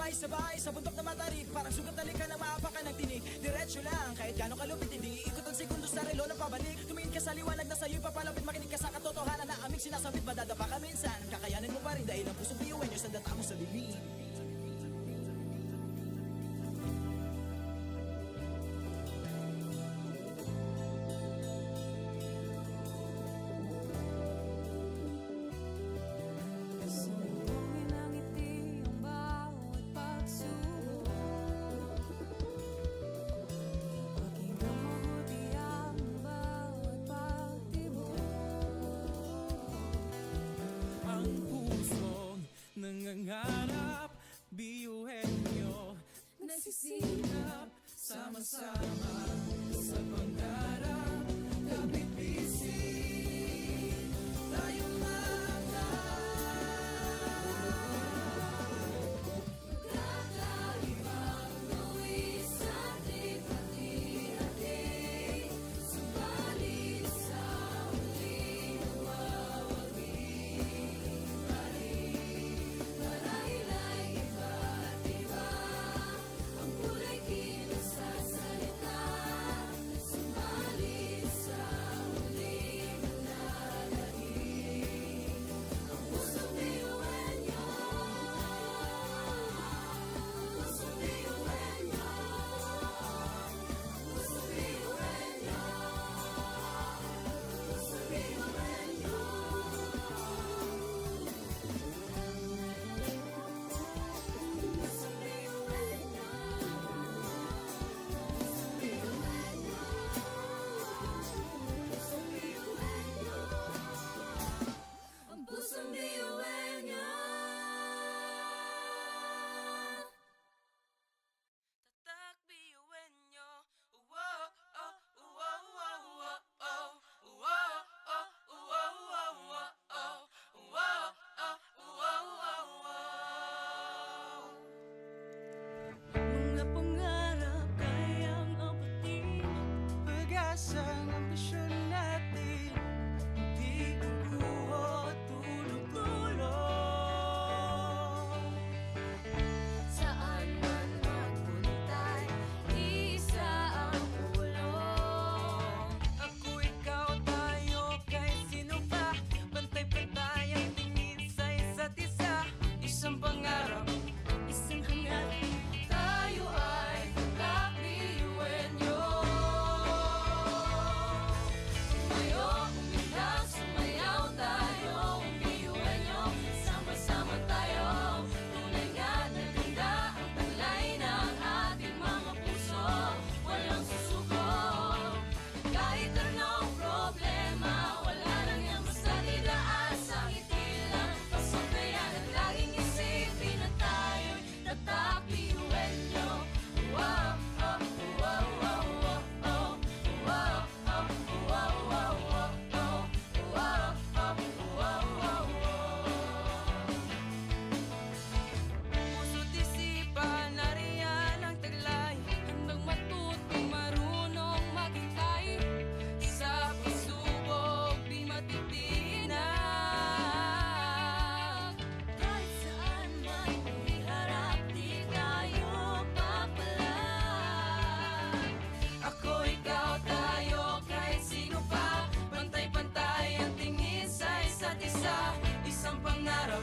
Speaker 1: Sabay-sabay sa bundok na matarik, parang sugat na lika na maapakan ng tinig. Diretso lang, kahit gano'ng kalupit hindi ikot ang segundo sa relo ng pabalik. Tumingin ka sa liwanag na sa'yo'y papalapit, makinig ka sa katotohanan na aming sinasabit. Madadapa ka minsan, kakayanin mo pa rin dahil ang pusong biyuin nyo sa data mo sa bibig.
Speaker 3: Sumbungin ang ngiti ang bawat pagsubok. Pakinggan mabuti ang bawat pagtibok.
Speaker 1: Ang pusong nangangarap, biyuhin nyo
Speaker 3: Nagsisilap
Speaker 1: sama-sama sa pangarap. Kapit bisig, tayo
Speaker 3: kakaibang gawin sa ating pati-hati. Subalit sa huling nawawagi pa rin. Marahil ay iba't iba ang kulay kinasasalita. Subalit sa huling nananahimik ang pusong biyuhin niyo. Pusong biyuhin niyo. Pusong biyuhin niyo. Pusong biyuhin niyo. Pusong biyuhin niyo. Pusong biyuhin niyo. Ang pusong biyuhin niyo.
Speaker 2: Tatak biyuin nyo. Wow, oh, wow, wow, wow, oh. Wow, oh, wow, wow, wow, oh. Wow, oh, wow, wow, wow.
Speaker 3: Mga pangarap kayang abutin.
Speaker 1: pag-asa ng ambisyon natin, hindi kukuha tulog-tulog.
Speaker 3: Saan man magpuntay, isa ang ulong.
Speaker 1: Ako, ikaw, tayo, kahit sino pa, pantay-pantay ang tingin sa isa't isa. Isang pangarap,
Speaker 3: Isang hangarin, tayo ay kakbiyuhin niyo. Sumayo, umiyak, sumayaw tayo, biyuhin niyo. Sama-sama tayo, tunay nga na ganda ang taglay ng ating mga puso. Walang susuko, kahit anong problema, wala lang yan basta didaan sa ngiti lang. Pasok na yan at laging isipin na tayo'y tatak biyuhin niyo. Wow, oh, wow, wow, wow, oh. Wow, oh, wow, wow, wow, oh. Wow, oh, wow, wow, wow.
Speaker 2: Puso't isipan, nariyan ang taglay.
Speaker 3: Handang matuto, marunong maghintay.
Speaker 2: Sa pagsubok, di matitinag.
Speaker 3: Kahit saan man iharap, di tayo papalag.
Speaker 2: Ako, ikaw, tayo, kahit sino pa. Pantay-pantay ang tingin sa isa't isa. Isang pangarap,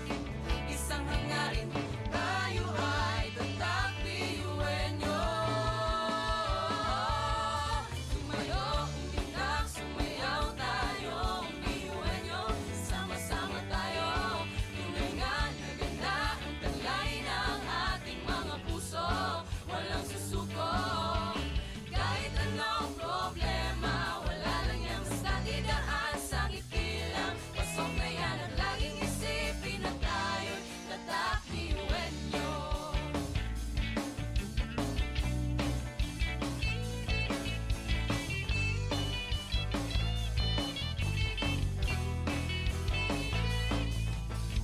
Speaker 2: isang hangarin. Tayo ay tatak biyuhin nyo. Sumayo, umiyak, sumayaw tayo, biyuhin nyo. Sama-sama tayo, tunay nga na ganda ang taglay ng ating mga puso. Walang susuko, kahit anong problema, wala lang yan basta didaan sa ngiti lang. Pasok na yan at laging isipin na tayo'y tatak biyuhin nyo.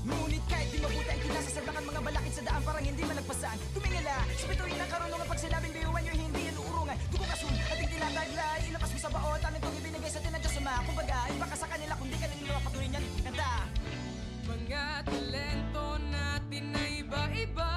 Speaker 1: ngunit kahit di mabuti ang kinasasadlakan mga balakid sa daan parang hindi malagpasan. Tumingala, sa bituin ng karunungan pag sinabing biyuhan nyo hindi yan uurungan. Dugo kasun, ating tinataglay, ilapas mo sa baot, amin kong ibinigay sa tinadya sa mga. Kumbaga, iba ka sa kanila kung di ka nila patuloy niyan. Kanta!
Speaker 2: Mga talento natin na iba-iba.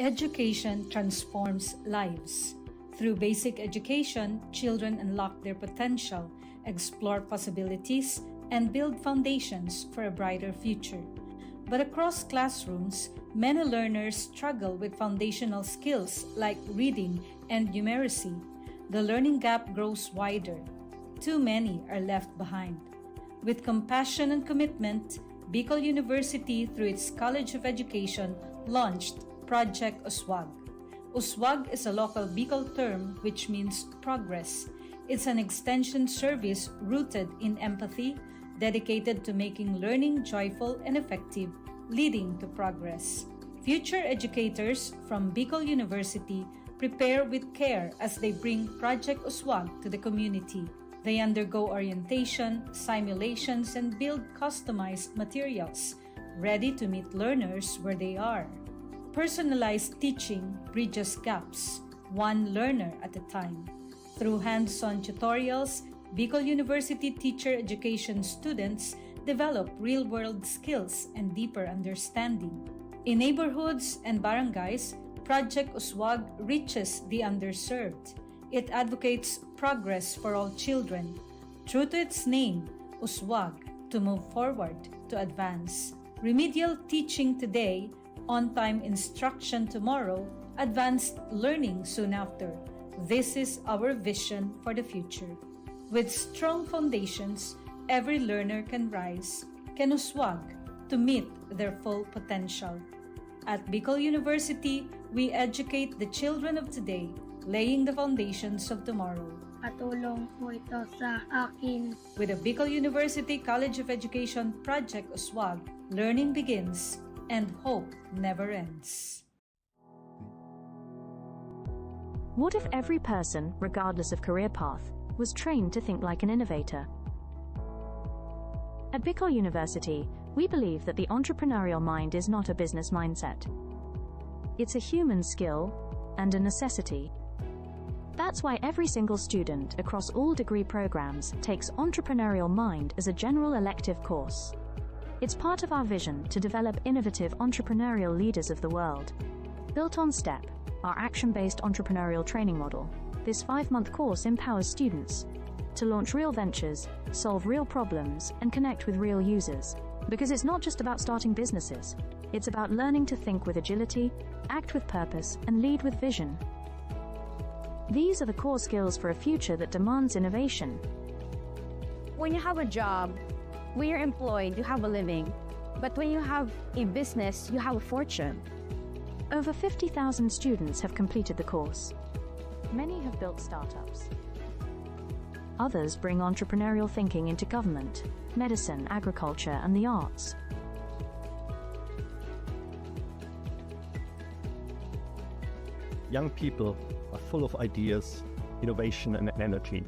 Speaker 4: Education transforms lives. Through basic education, children unlock their potential, explore possibilities, and build foundations for a brighter future. But across classrooms, many learners struggle with foundational skills like reading and numeracy. The learning gap grows wider. Too many are left behind. With compassion and commitment, Bicol University, through its College of Education, launched Project Uswag. Uswag is a local Bicol term which means progress. It's an extension service rooted in empathy, dedicated to making learning joyful and effective, leading to progress. Future educators from Bicol University prepare with care as they bring Project Uswag to the community. They undergo orientation, simulations, and build customized materials, ready to meet learners where they are. Personalized teaching bridges gaps, one learner at a time. Through hands-on tutorials, Bicol University teacher education students develop real-world skills and deeper understanding. In neighborhoods and barangays, Project Uswag reaches the underserved. It advocates progress for all children. True to its name, Uswag, to move forward, to advance. Remedial teaching today, on-time instruction tomorrow, advanced learning soon after. This is our vision for the future. With strong foundations, every learner can rise, can uswag, to meet their full potential. At Bicol University, we educate the children of today, laying the foundations of tomorrow.
Speaker 5: Katulong po ito sa akin.
Speaker 4: With the Bicol University College of Education Project Uswag, learning begins and hope never ends.
Speaker 6: What if every person, regardless of career path, was trained to think like an innovator? At Bicol University, we believe that the entrepreneurial mind is not a business mindset. It's a human skill and a necessity. That's why every single student across all degree programs takes Entrepreneurial Mind as a general elective course. It's part of our vision to develop innovative entrepreneurial leaders of the world. Built on STEP, our action-based entrepreneurial training model, this 5-month course empowers students to launch real ventures, solve real problems, and connect with real users. Because it's not just about starting businesses, it's about learning to think with agility, act with purpose, and lead with vision. These are the core skills for a future that demands innovation.
Speaker 7: When you have a job, when you're employed, you have a living. But when you have a business, you have a fortune.
Speaker 6: Over 50,000 students have completed the course. Many have built startups. Others bring entrepreneurial thinking into government, medicine, agriculture, and the arts.
Speaker 8: Young people are full of ideas, innovation, and energy.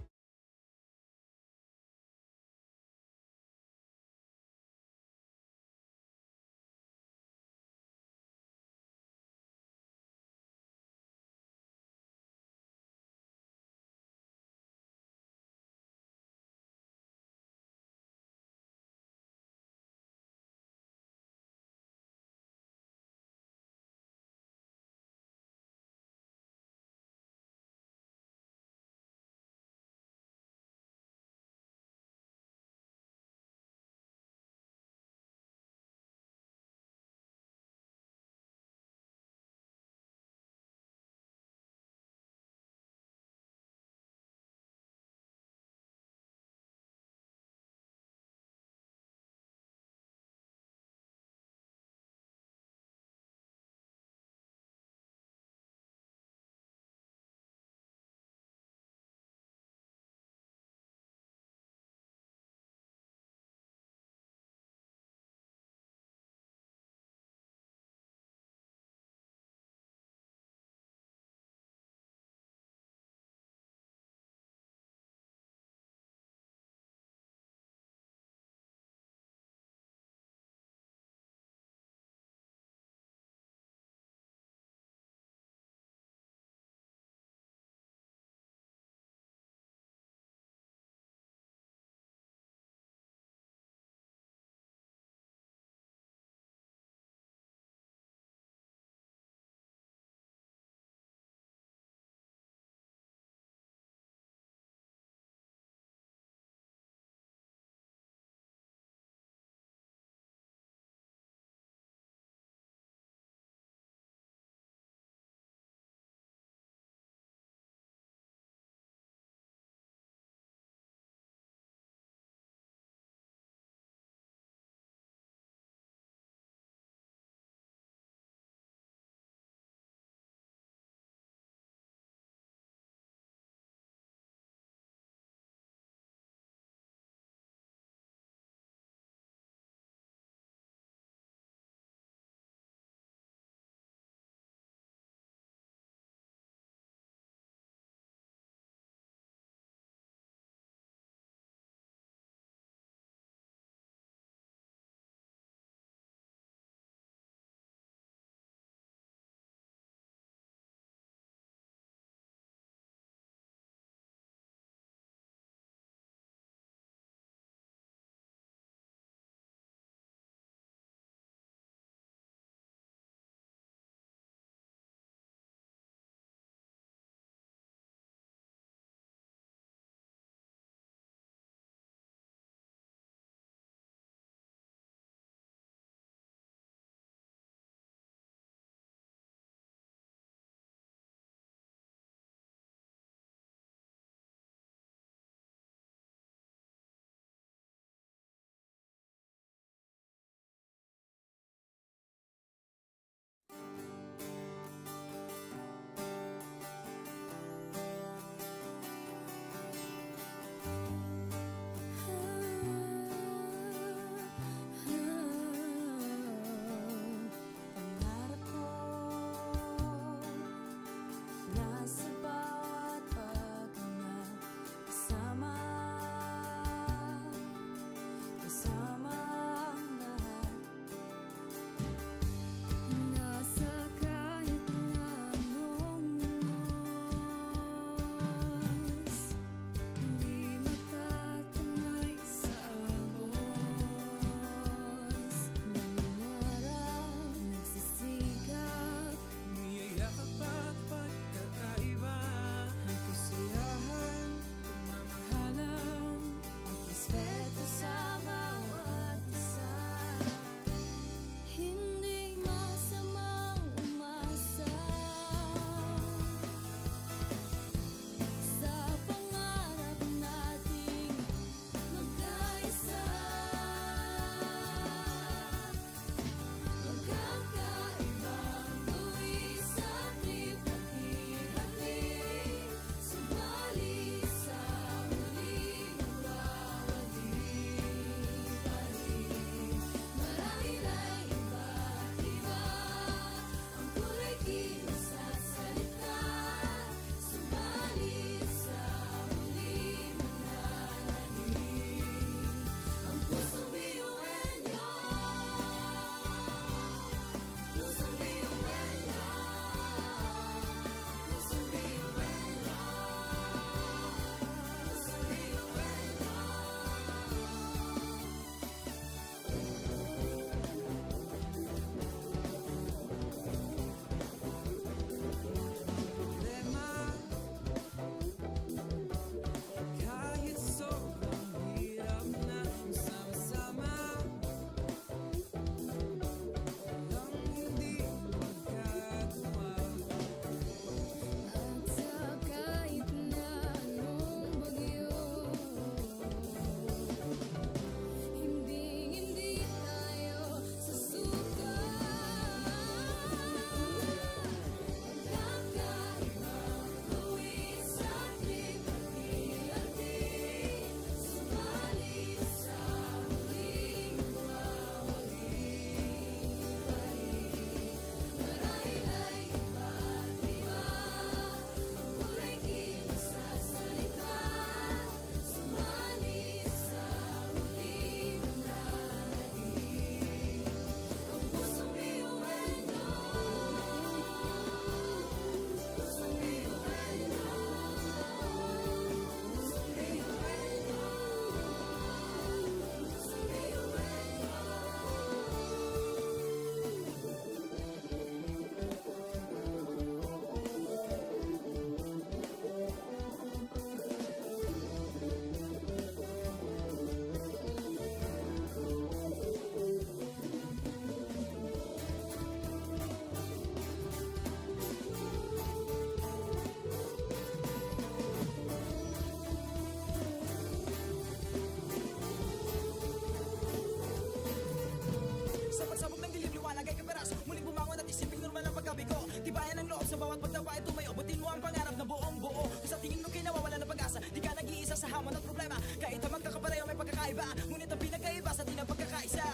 Speaker 1: magkakaiba, ngunit ang pinagkaiba sa atin ang pagkakaisa.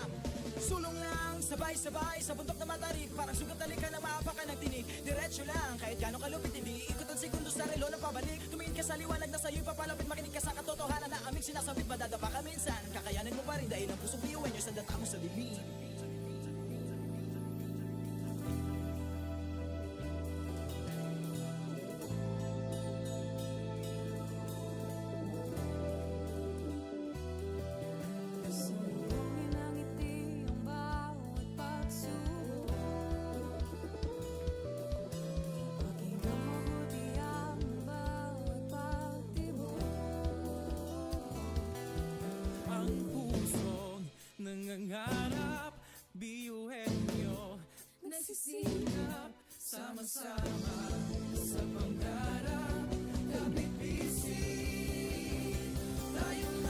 Speaker 1: Sulong lang, sabay-sabay sa bundok na matarik, parang sugat na lika na maapakan ng tinig. Diretso lang, kahit gano'ng kalupit, hindi ikot ang segundo sa relo na pabalik. Tumingin ka sa liwanag na sa'yo'y papalapit, makinig ka sa katotohanan na aming sinasabit. Madadapa ka minsan, kakayanin mo pa rin dahil ang pusong piyuwan nyo sa data mo sa dilim.
Speaker 3: Sumbongin ang ngiti ang bawat pagsubok. Pakinggan mabuti ang bawat pagtibok.
Speaker 1: Ang pusong nangangarap, biyuhin nyo,
Speaker 3: Nagsisilap,
Speaker 1: sama-sama sa pangarap. Kapit bisig, tayong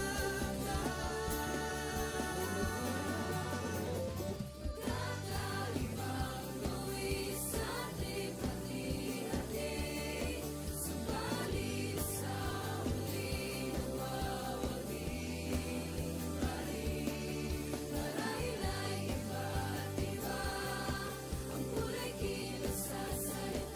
Speaker 3: kakaibang buwis sa ating pati-hati. Subalit sa huli nawawagi. Marahil ay iba't iba ang kulay kilos sa salita.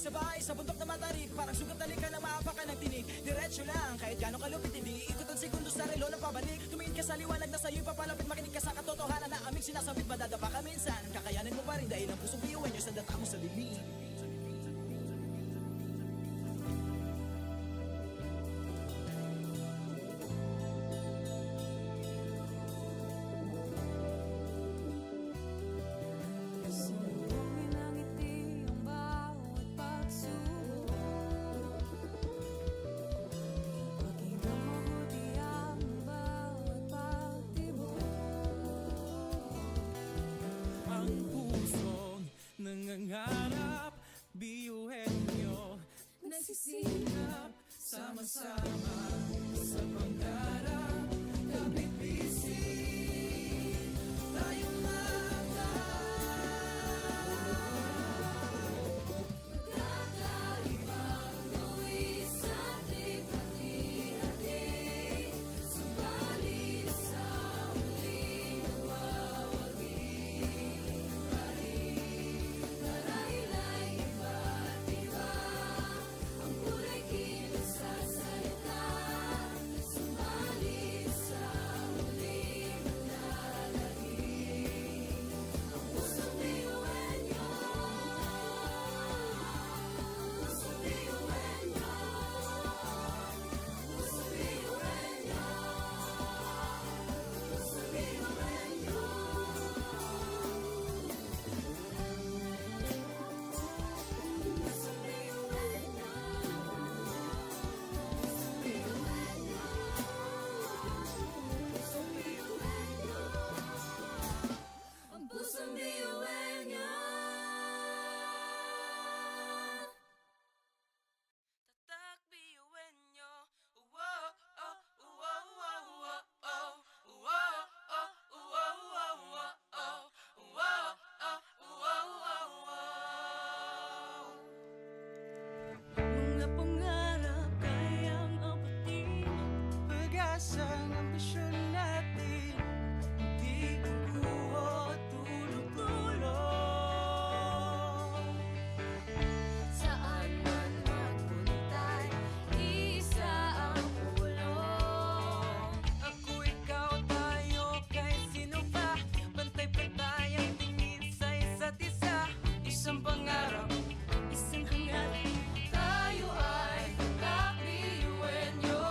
Speaker 1: Sabay sa bundok na matarik, parang sugat na lika na maapakan ng tinig. Diretso lang, kahit gano'ng kalupit, hindi ikot ang segundo sa relo ng pabalik. Tumingin ka sa liwanag na sa'yo'y papalapit, makinig ka sa katotohanan na aming sinasabit. Madadapa ka minsan, kakayanin mo pa rin dahil ang pusong biyuan nyo sa data mo sa bibig.
Speaker 3: Sumbongin ang ngiti ang bawat pagsubok. Pakinggan mabuti ang bawat pagtibok.
Speaker 1: Ang pusong nangangarap, biyuhin nyo
Speaker 3: Nagsisilap,
Speaker 1: sama-sama sa pangarap. Kapit bisig, tayong
Speaker 3: kakaibang luwis sa ating hati-hati. Subalit sa huling nawawagi pa rin. Marahil ay iba't iba ang kulay kilos sa salita. Subalit sa huling nalalagim ang pusong biyuan nyo. Pusong biyuan nyo. Pusong biyuan nyo. Pusong biyuan nyo. Pusong biyuan nyo. Pusong biyuan nyo. Ang pusong biyuan nyo.
Speaker 2: Tatak biyuin nyo. Wow, oh, wow, wow, wow, oh. Wow, oh, wow, wow, wow, oh. Wow, oh, wow, wow, wow.
Speaker 3: Mga pangarap kayang apatin.
Speaker 1: pag-asa ng ambisyon natin, di kukuha tulog-tulog.
Speaker 3: Saan man magpuntay, isa ang ulo.
Speaker 1: Ako, ikaw, tayo, kahit sino pa. Pantay-pantay ang tingin sa isa't isa. Isang pangarap,
Speaker 3: Isang hangat, tayo ay tatak biyuin nyo.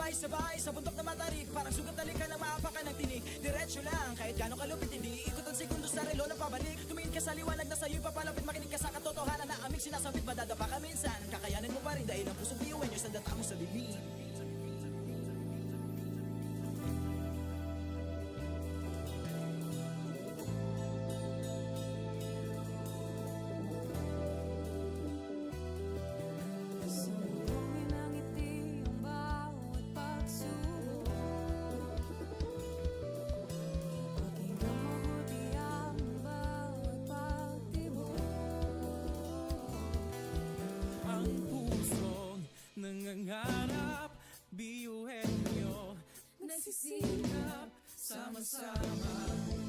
Speaker 1: Sabay-sabay sa bundok na matarik, parang sugat na lika ng maapakan ng tinig. Diretso lang, kahit gano'ng kalupit, hindi ikot ang segundo sa relo ng pabalik. Tumingin ka sa liwanag na sa'yo'y papalapit, makinig ka sa katotohanan na aming sinasabit. Madadapa ka minsan, kakayanin mo pa rin dahil ang pusong biyuin nyo sa data mo sa bibig.
Speaker 3: Sumulungin ang ngiti ang bawat pagsubok. Pakinggan mabuti ang bawat pagtibok.
Speaker 1: Ang pusong nangangarap, biyuhin nyo
Speaker 3: Nagsisikap,
Speaker 1: sama-sama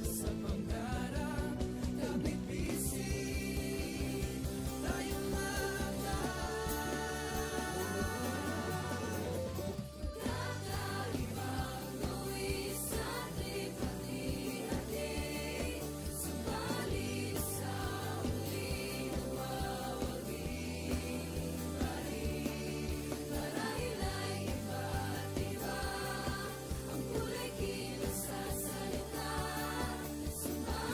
Speaker 1: sa pangarap. Kapit bisig, tayong
Speaker 3: kakaibang luwis at lipat-hati. Subalit sa huli nawawagi pa rin. Marahil ay iba't iba ang kulay kilos sa salita. Subalit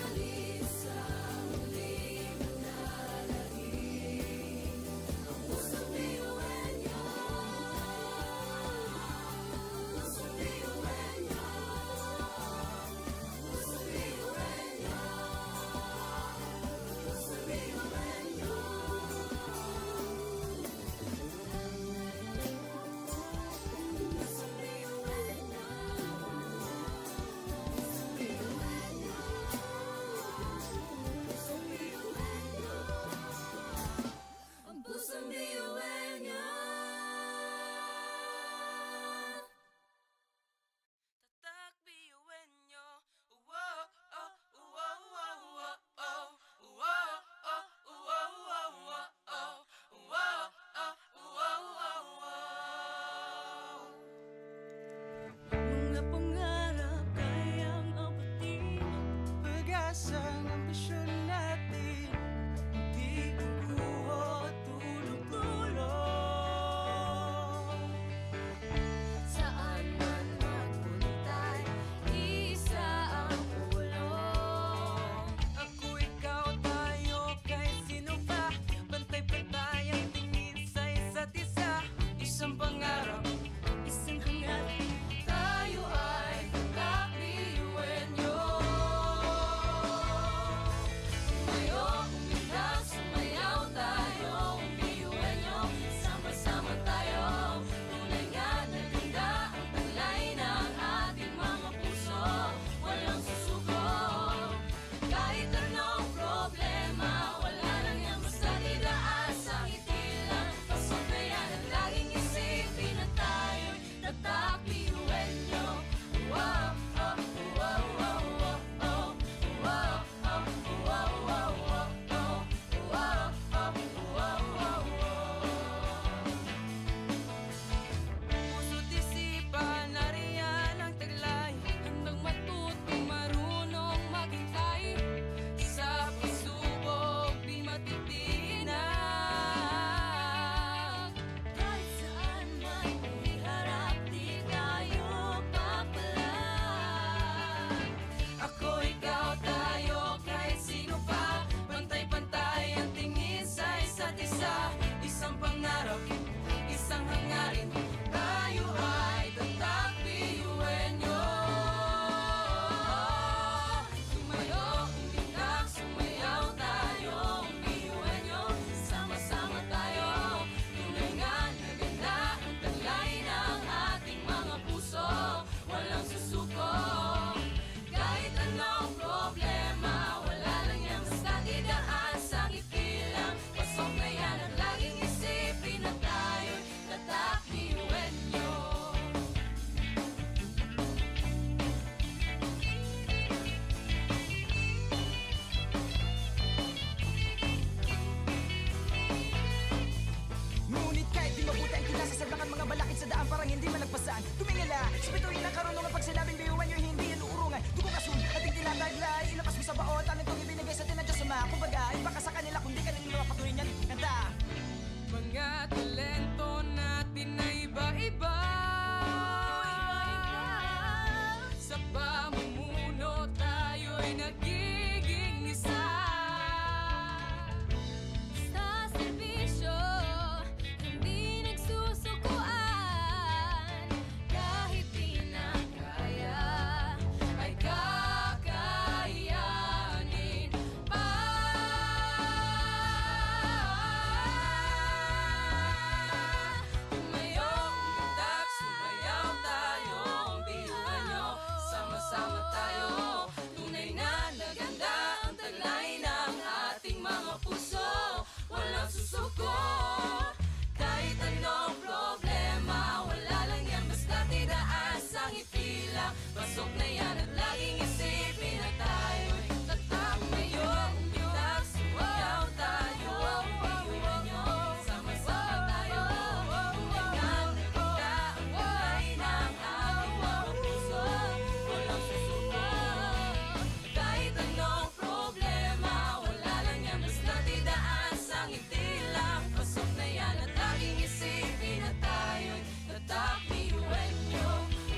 Speaker 3: Di lang pasok na yan at laging isipin na tayo'y tatak biyuwenyo.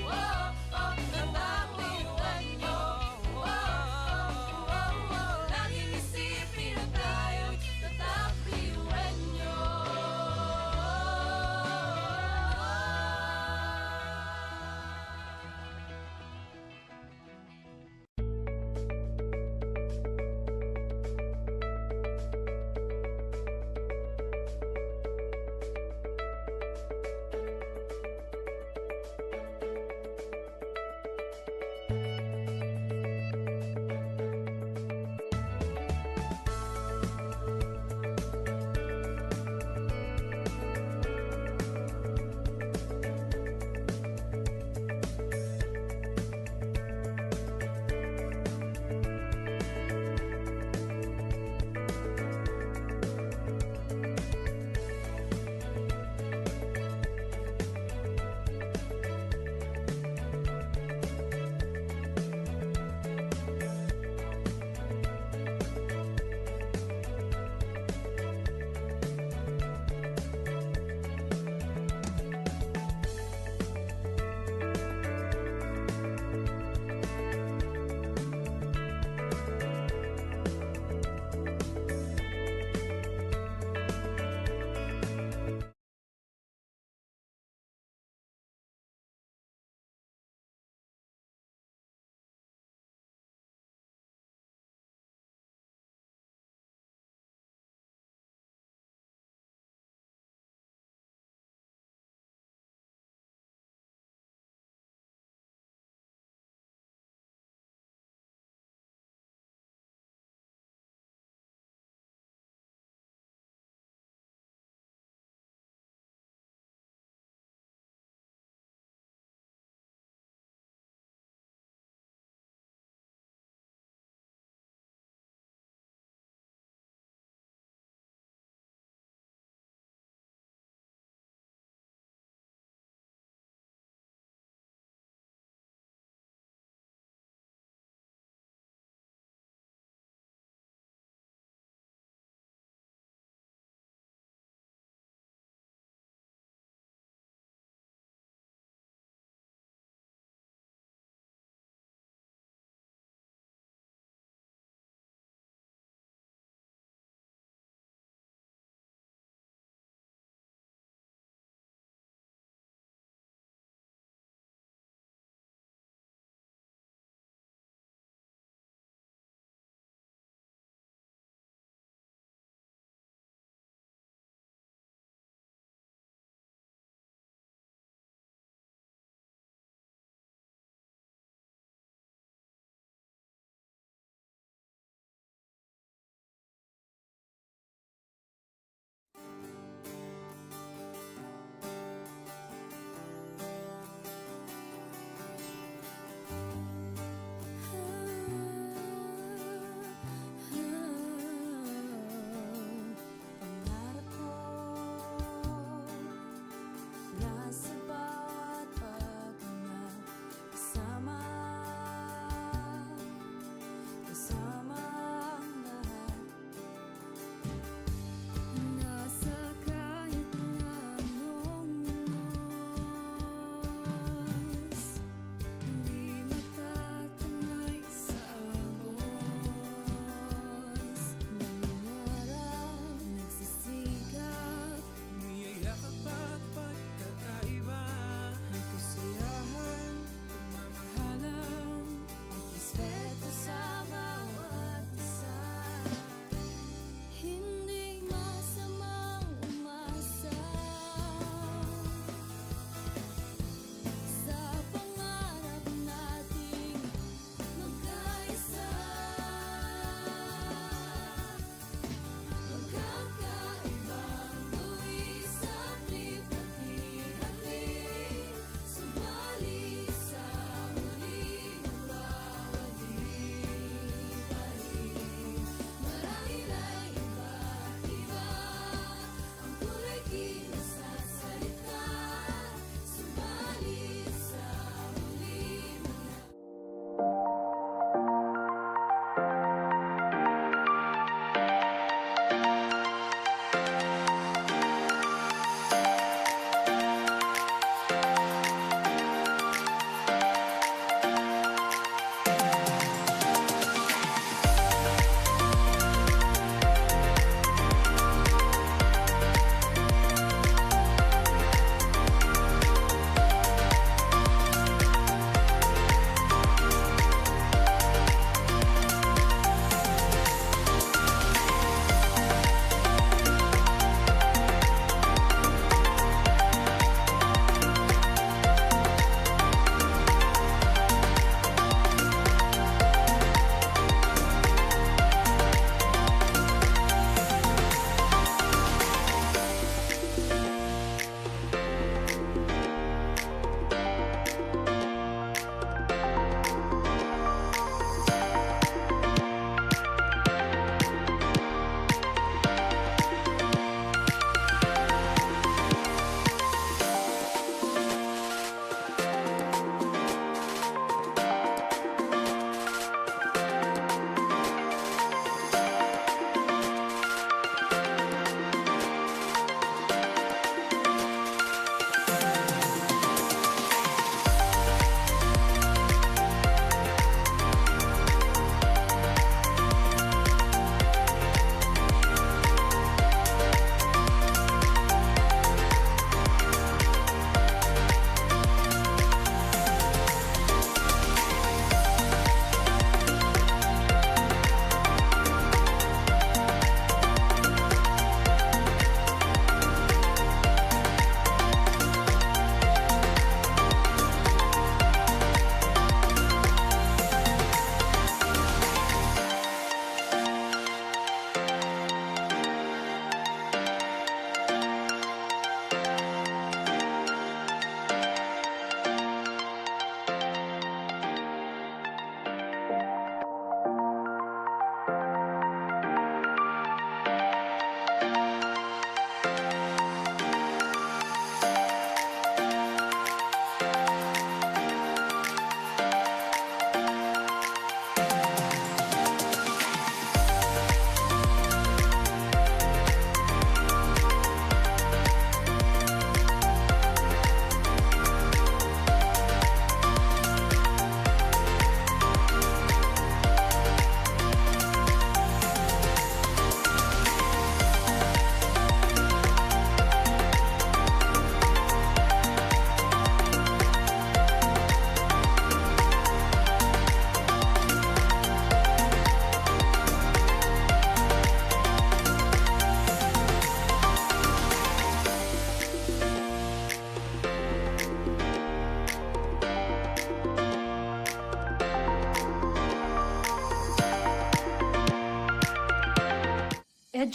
Speaker 3: Oh, oh, tatak biyuwenyo. Oh, oh, oh, oh, laging isipin na tayo'y tatak biyuwenyo.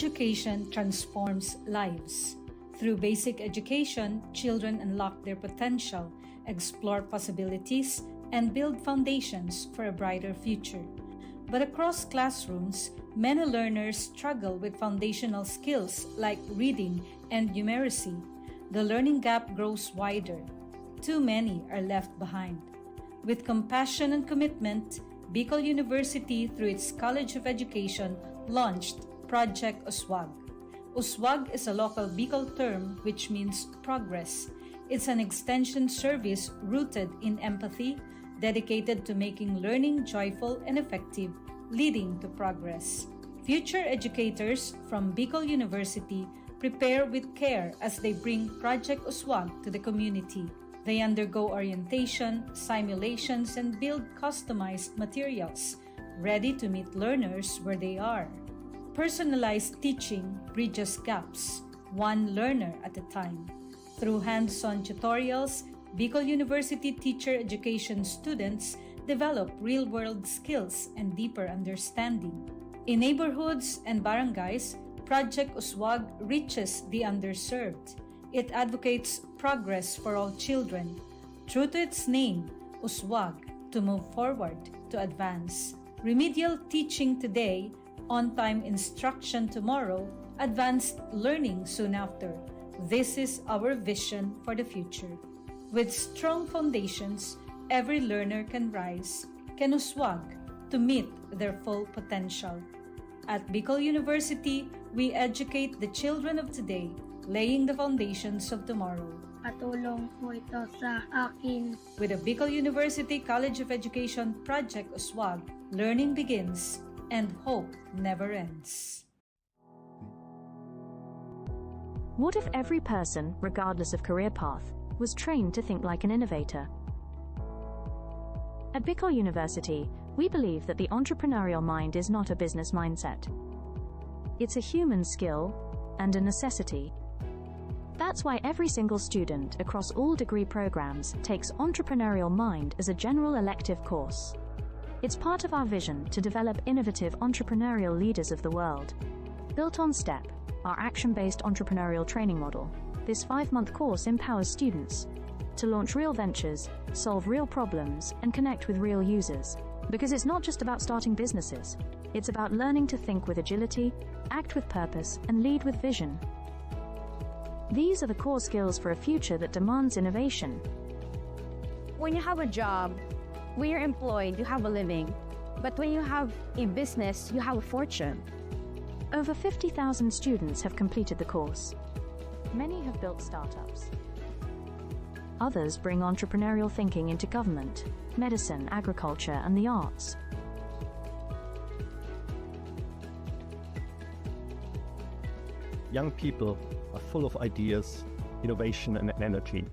Speaker 4: education transforms lives. Through basic education, children unlock their potential, explore possibilities, and build foundations for a brighter future. But across classrooms, many learners struggle with foundational skills like reading and numeracy. The learning gap grows wider. Too many are left behind. With compassion and commitment, Bicol University, through its College of Education, launched Project Uswag. Uswag is a local Bicol term which means progress. It's an extension service rooted in empathy, dedicated to making learning joyful and effective, leading to progress. Future educators from Bicol University prepare with care as they bring Project Uswag to the community. They undergo orientation, simulations, and build customized materials, ready to meet learners where they are. Personalized teaching bridges gaps, one learner at a time. Through hands-on tutorials, Bicol University teacher education students develop real-world skills and deeper understanding. In neighborhoods and barangays, Project Uswag reaches the underserved. It advocates progress for all children. True to its name, Uswag, to move forward, to advance. Remedial teaching today, on-time instruction tomorrow, advanced learning soon after. This is our vision for the future. With strong foundations, every learner can rise, can uswag, to meet their full potential. At Bicol University, we educate the children of today, laying the foundations of tomorrow.
Speaker 5: Patulong po ito sa akin.
Speaker 4: With the Bicol University College of Education Project Uswag, learning begins and hope never ends.
Speaker 6: What if every person, regardless of career path, was trained to think like an innovator? At Bicol University, we believe that the entrepreneurial mind is not a business mindset. It's a human skill and a necessity. That's why every single student across all degree programs takes Entrepreneurial Mind as a general elective course. It's part of our vision to develop innovative entrepreneurial leaders of the world. Built on STEP, our action-based entrepreneurial training model, this 5-month course empowers students to launch real ventures, solve real problems, and connect with real users. Because it's not just about starting businesses, it's about learning to think with agility, act with purpose, and lead with vision. These are the core skills for a future that demands innovation.
Speaker 7: When you have a job, when you're employed, you have a living. But when you have a business, you have a fortune.
Speaker 6: Over 50,000 students have completed the course. Many have built startups. Others bring entrepreneurial thinking into government, medicine, agriculture, and the arts.
Speaker 8: Young people are full of ideas, innovation, and energy.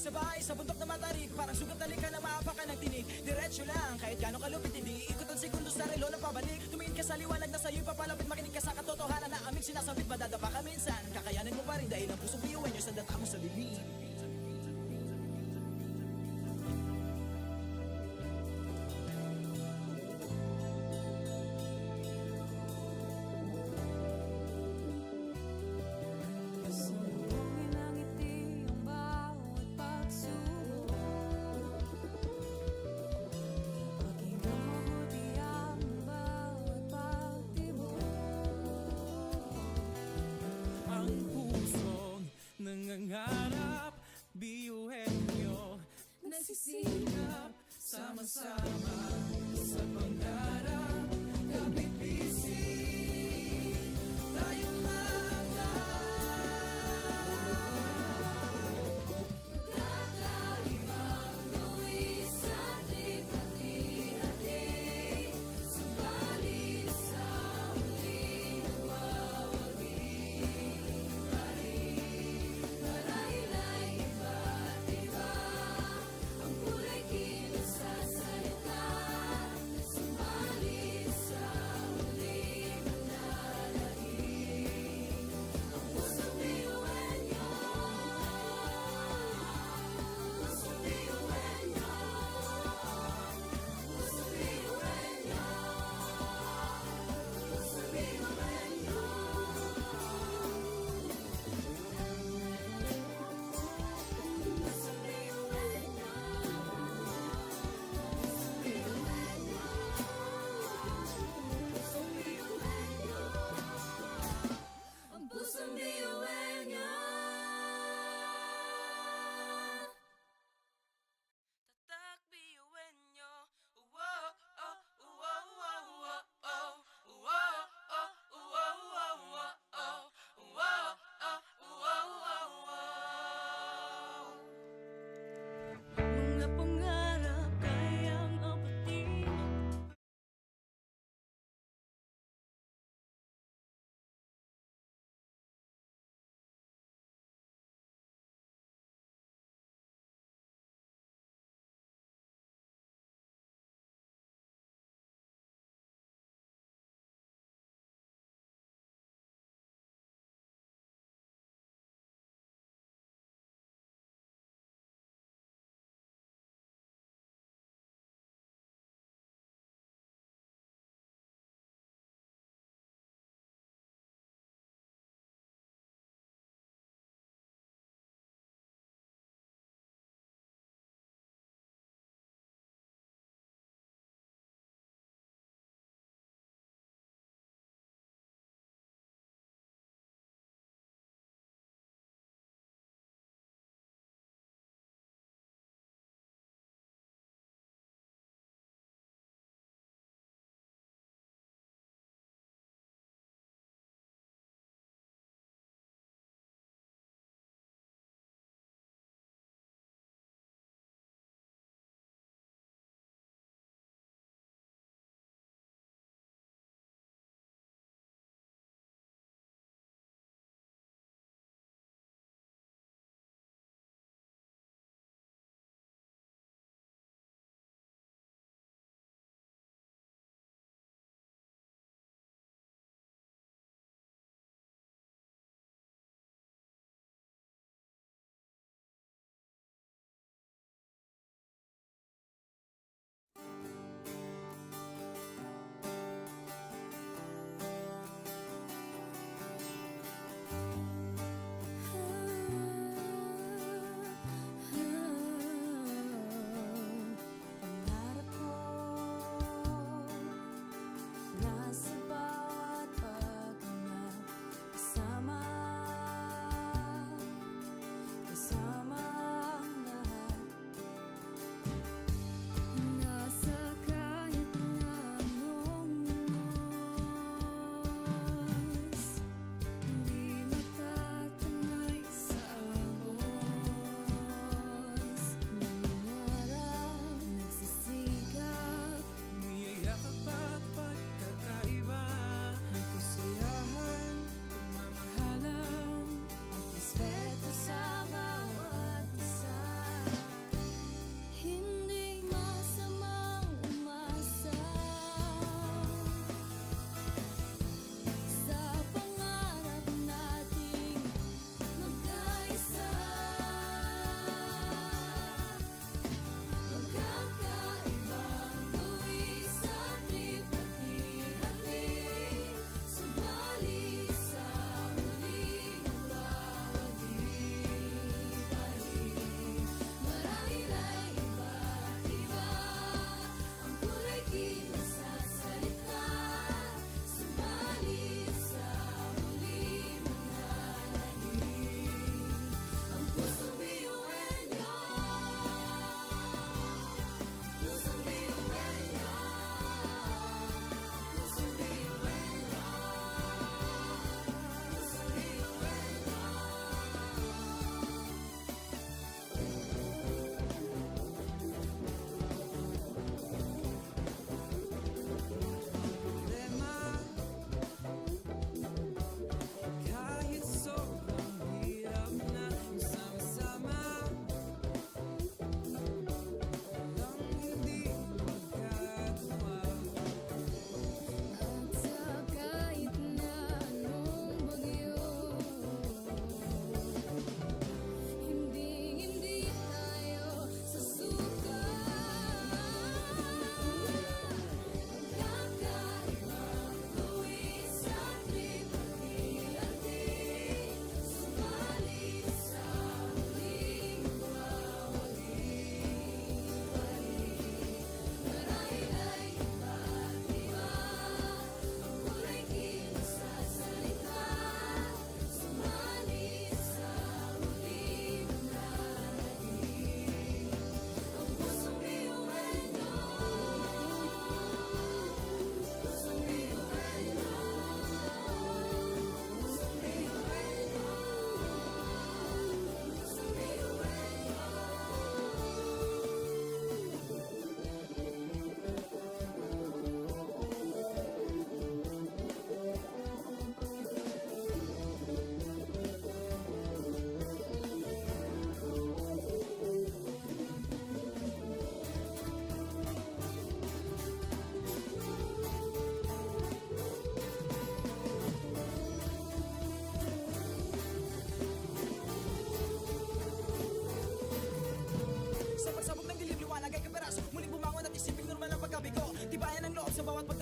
Speaker 1: sabay sa bundok na matarik, parang sugat na lika na maapak ka ng tinig. Diretso lang, kahit gano'ng kalupit, hindi ikot ang segundo sa relo na pabalik. Tumingin ka sa liwanag na sa'yo'y papalapit, makinig ka sa katotohanan na aming sinasabit. Madadapa ka minsan, kakayanin mo pa rin dahil ang pusong biyuan nyo sa data mo sa bibig.
Speaker 3: Sumugin ang ngiti ang bawat pagsubok. Pakinggan mabuti ang bawat pagtibok.
Speaker 1: Ang pusong nangangarap, biyuhin nyo
Speaker 3: Nagsisikap
Speaker 1: sama-sama sa pangarap. Kapit bisig, tayong mga
Speaker 3: kakaibang luwis at hati-hati. Subalit sa huli nawawagi pa rin. Marahil ay iba't iba ang kulay kilos sa salita. Subalit sa huli manlalahim ang pusong biyuan niyo. Pusong biyuan niyo. Pusong biyuan niyo. Pusong biyuan niyo. Pusong biyuan niyo. Ang pusong biyuan niyo.
Speaker 2: Tatak biyuin nyo. Wow, oh, wow, wow, wow, oh. Wow, oh, wow, wow, wow, oh. Wow, oh, wow, wow, wow.
Speaker 3: Mga pangarap kayang abutin. Pangarap ko nasa bawat paghinga. Kasama ang lahat. Nasa kahit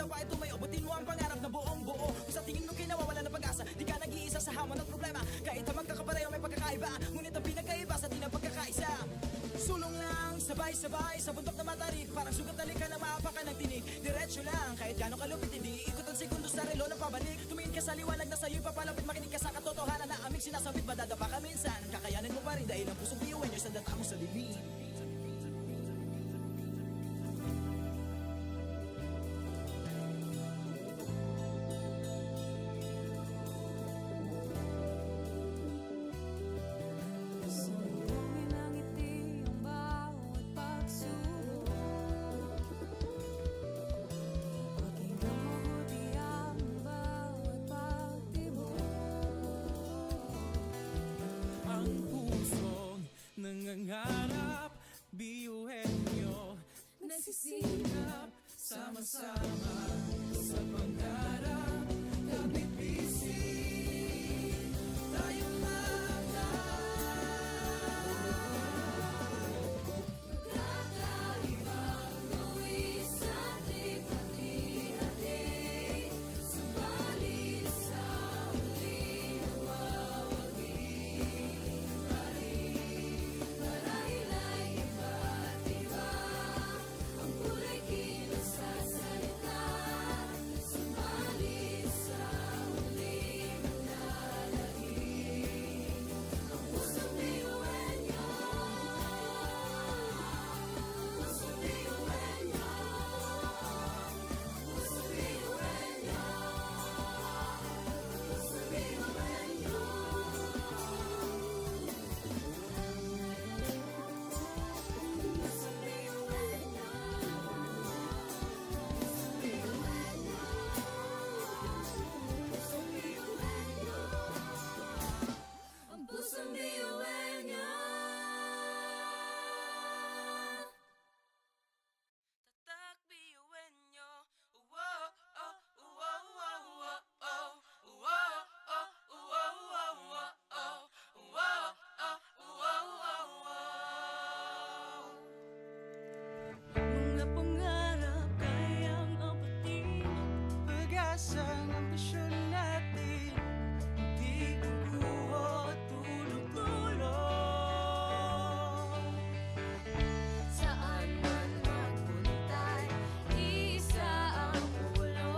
Speaker 1: pa ito may abutin mo ang pangarap na buong buo. Kung sa tingin mo kinawawala ng pag-asa, di ka nag-iisa sa hamon ng problema. Kahit na magkakapareho may pagkakaiba, ngunit ang pinagkaiba sa di na pagkakaisa. Sulong lang, sabay-sabay sa bundok na matarik, parang sugat na lika na maapakan ng tinig. Diretso lang, kahit gano'ng kalupit, hindi ikot ang segundo sa relo ng pabalik. Tumingin ka sa liwanag na sa'yo'y papalapit, makinig ka sa katotohanan na aming sinasabit. Madadapa ka minsan, kakayanin mo pa rin dahil ang pusong biyuin nyo sa data mo sa libing.
Speaker 3: Sumugin ang ngiti ang bawat pagsubok. Pakinggan mabuti ang bawat pagtibok.
Speaker 1: Ang pusong nangangarap, biyuhin nyo,
Speaker 3: Nagsisikap
Speaker 1: sama-sama sa pangarap. Kapit bisig, tayong
Speaker 3: Kakaibang buwis at hati-hati. Subalit sa huli nawawagi. Marahil ay iba't iba ang kulay kilos sa salita. Subalit sa huli manlalahim ang pusong biyuhin niyo. Pusong biyuhin niyo. Pusong biyuhin niyo. Pusong biyuhin niyo. Pusong biyuhin niyo. Pusong biyuhin niyo. Ang pusong biyuhin niyo.
Speaker 2: Tatak biyuin nyo. Wow, oh, wow, wow, wow, oh. Wow, oh, wow, wow, wow, oh. Wow, oh, wow, wow, wow.
Speaker 1: mga pangarap kayang abutin, pag-asa ng ambisyon natin, di kukuha tulog-tulog.
Speaker 3: Saan man magpuntay, isa ang ulo.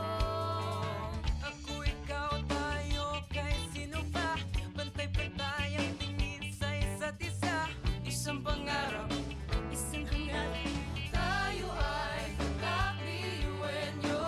Speaker 1: Ako, ikaw, tayo, kahit sino pa, pantay-pantay ang tingin sa isa't isa. Isang pangarap, isang hangat,
Speaker 3: Tayo ay tatak biyuhin niyo.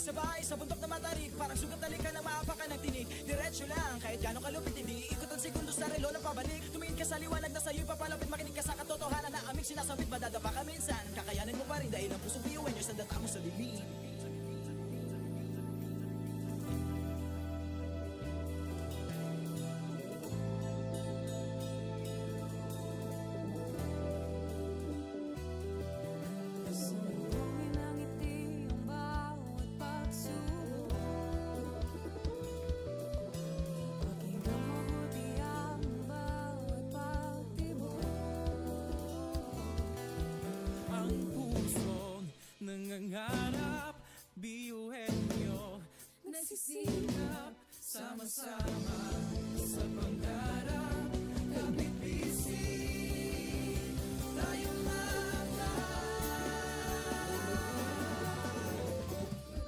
Speaker 1: sabay sa bundok na matarik, parang sugat na lika na maapakan ng tinig. Diretso lang, kahit gano'ng kalupit hindi ikot ang segundo sa relo ng pabalik. Tumingin ka sa liwanag na sa'yo'y papalapit, makinig ka sa katotohanan na aming sinasabit. Madadapa ka minsan, kakayanin mo pa rin dahil ang pusong biyuin nyo sa data mo sa dilim.
Speaker 3: Sumugin ang ngiti ang bawat pagsubok. Pakinggang mabuti ang bawat pagtibok.
Speaker 1: Ang pusong nangangarap, biyuhin nyo
Speaker 3: Nagsisikap,
Speaker 1: sama-sama sa pangarap. Kapit bisig, tayong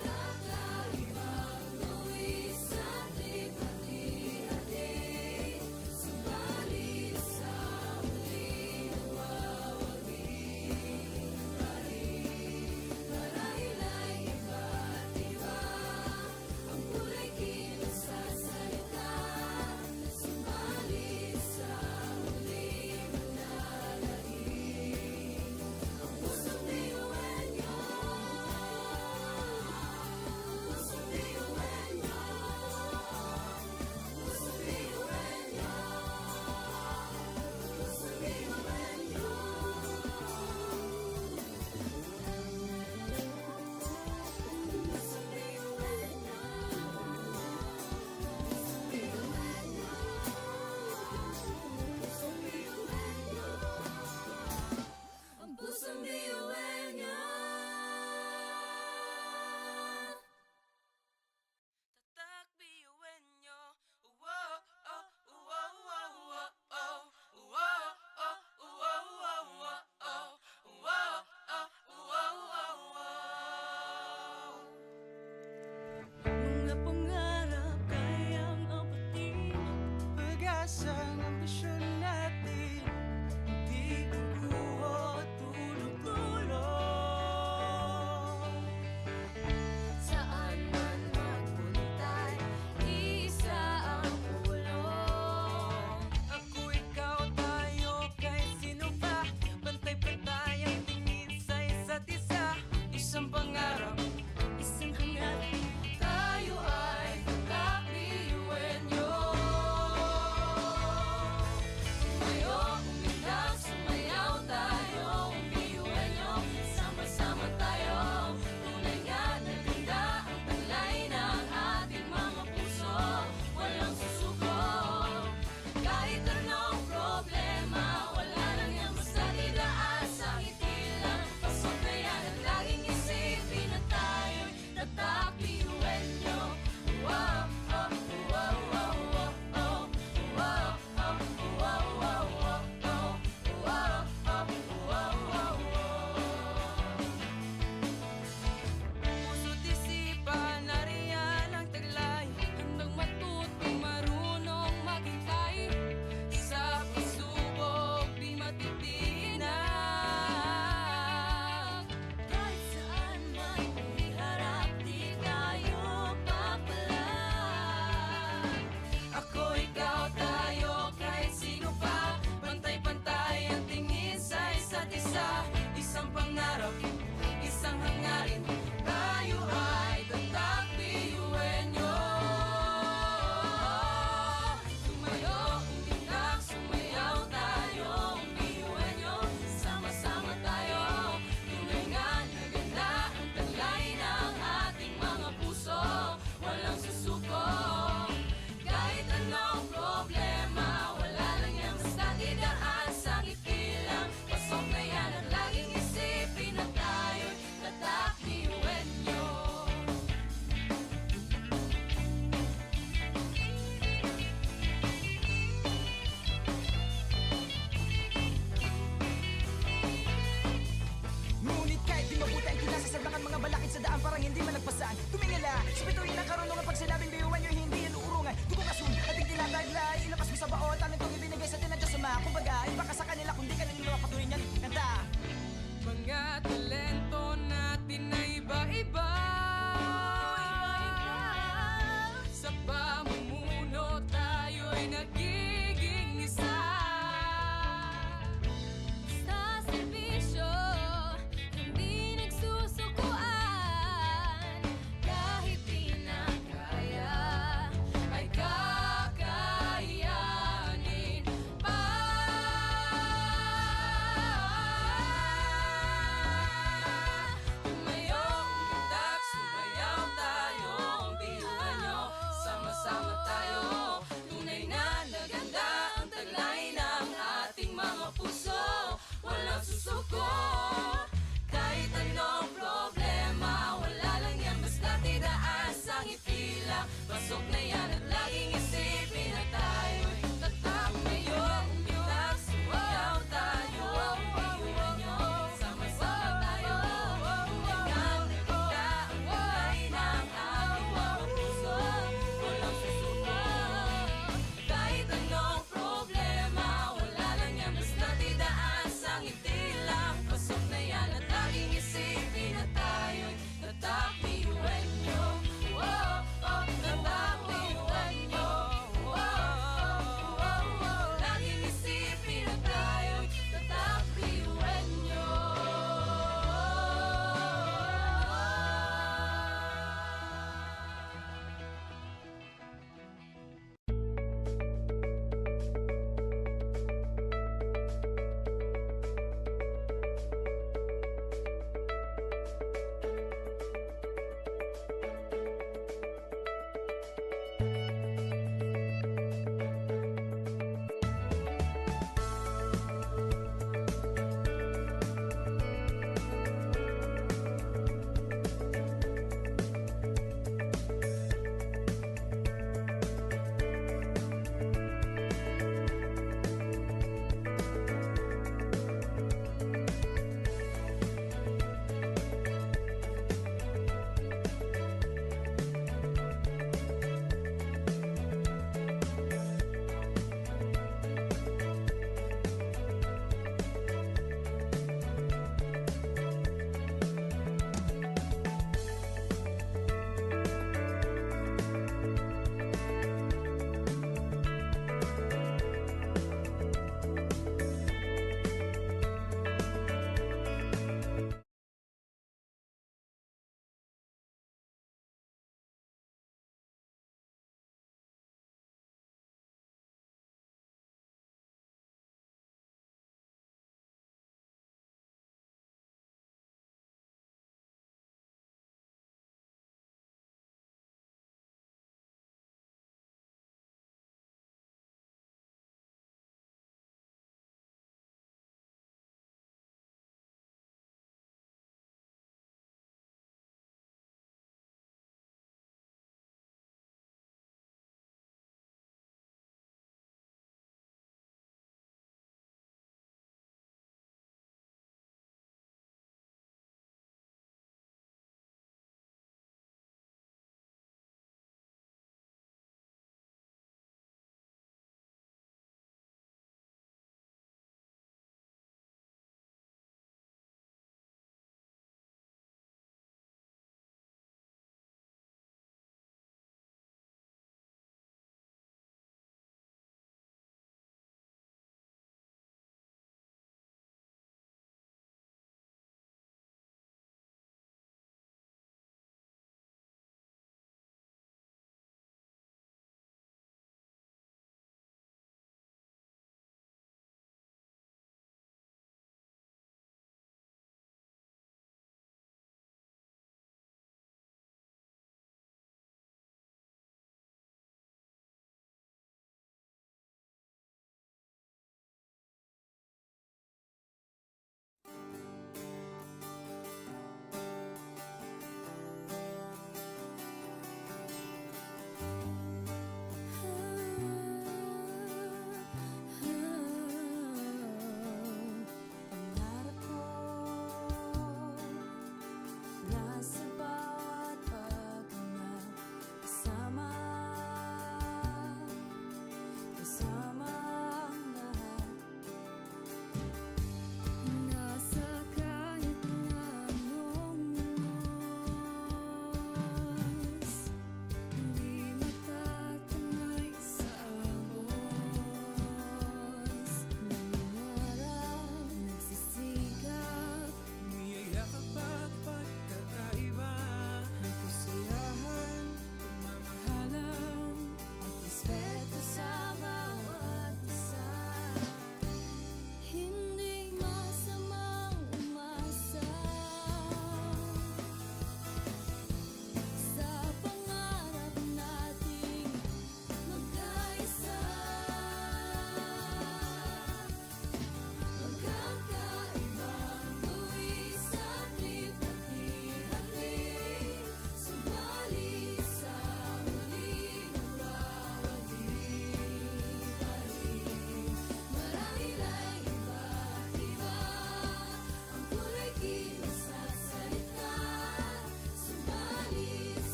Speaker 3: kakaibang tuwis at lipat-ihati. Subalit sa huli, nawawagi pa rin. Marahil ay iba't iba ang kulay kilos sa salita.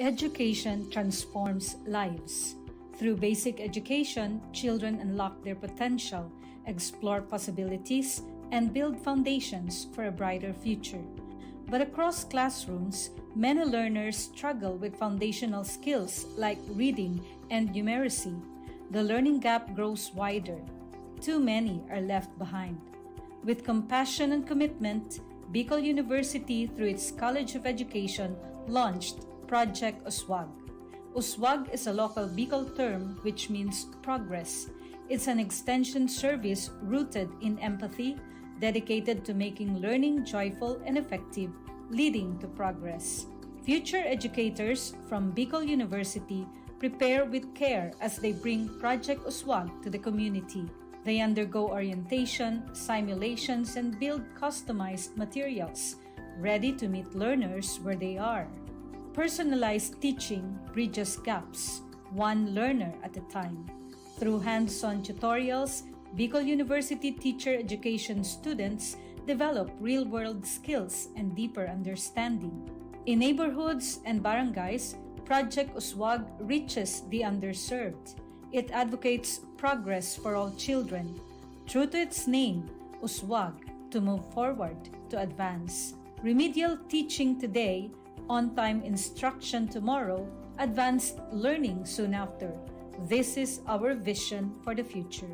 Speaker 4: Education transforms lives. Through basic education, children unlock their potential, explore possibilities, and build foundations for a brighter future. But across classrooms, many learners struggle with foundational skills like reading and numeracy. The learning gap grows wider. Too many are left behind. With compassion and commitment, Bicol University, through its College of Education, launched Project Uswag. Uswag is a local Bicol term which means progress. It's an extension service rooted in empathy, dedicated to making learning joyful and effective, leading to progress. Future educators from Bicol University prepare with care as they bring Project Uswag to the community. They undergo orientation, simulations, and build customized materials, ready to meet learners where they are. Personalized teaching bridges gaps, one learner at a time. Through hands-on tutorials, Bicol University teacher education students develop real-world skills and deeper understanding. In neighborhoods and barangays, Project Uswag reaches the underserved. It advocates progress for all children. True to its name, Uswag, to move forward, to advance. Remedial teaching today, on-time instruction tomorrow, advanced learning soon after. This is our vision for the future.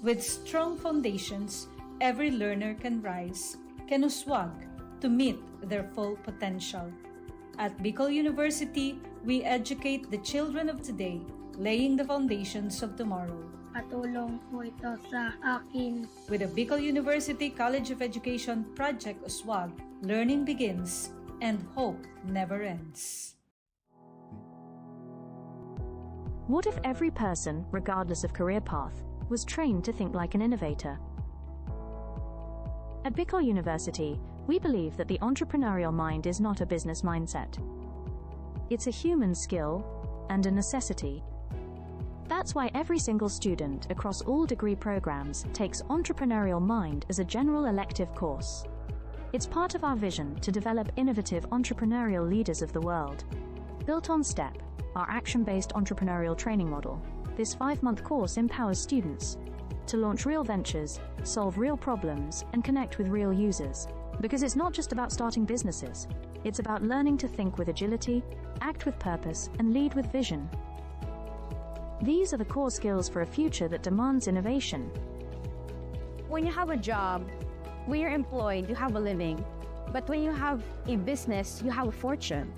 Speaker 4: With strong foundations, every learner can rise, can uswag, to meet their full potential. At Bicol University, we educate the children of today, laying the foundations of tomorrow.
Speaker 5: Katulong po ito sa akin.
Speaker 4: With the Bicol University College of Education Project Uswag, learning begins and hope never ends.
Speaker 6: What if every person, regardless of career path, was trained to think like an innovator? At Bicol University, we believe that the entrepreneurial mind is not a business mindset. It's a human skill and a necessity. That's why every single student across all degree programs takes Entrepreneurial Mind as a general elective course. It's part of our vision to develop innovative entrepreneurial leaders of the world. Built on STEP, our action-based entrepreneurial training model, this 5-month course empowers students to launch real ventures, solve real problems, and connect with real users. Because it's not just about starting businesses, it's about learning to think with agility, act with purpose, and lead with vision. These are the core skills for a future that demands innovation.
Speaker 7: When you have a job, when you're employed, you have a living. But when you have a business, you have a fortune.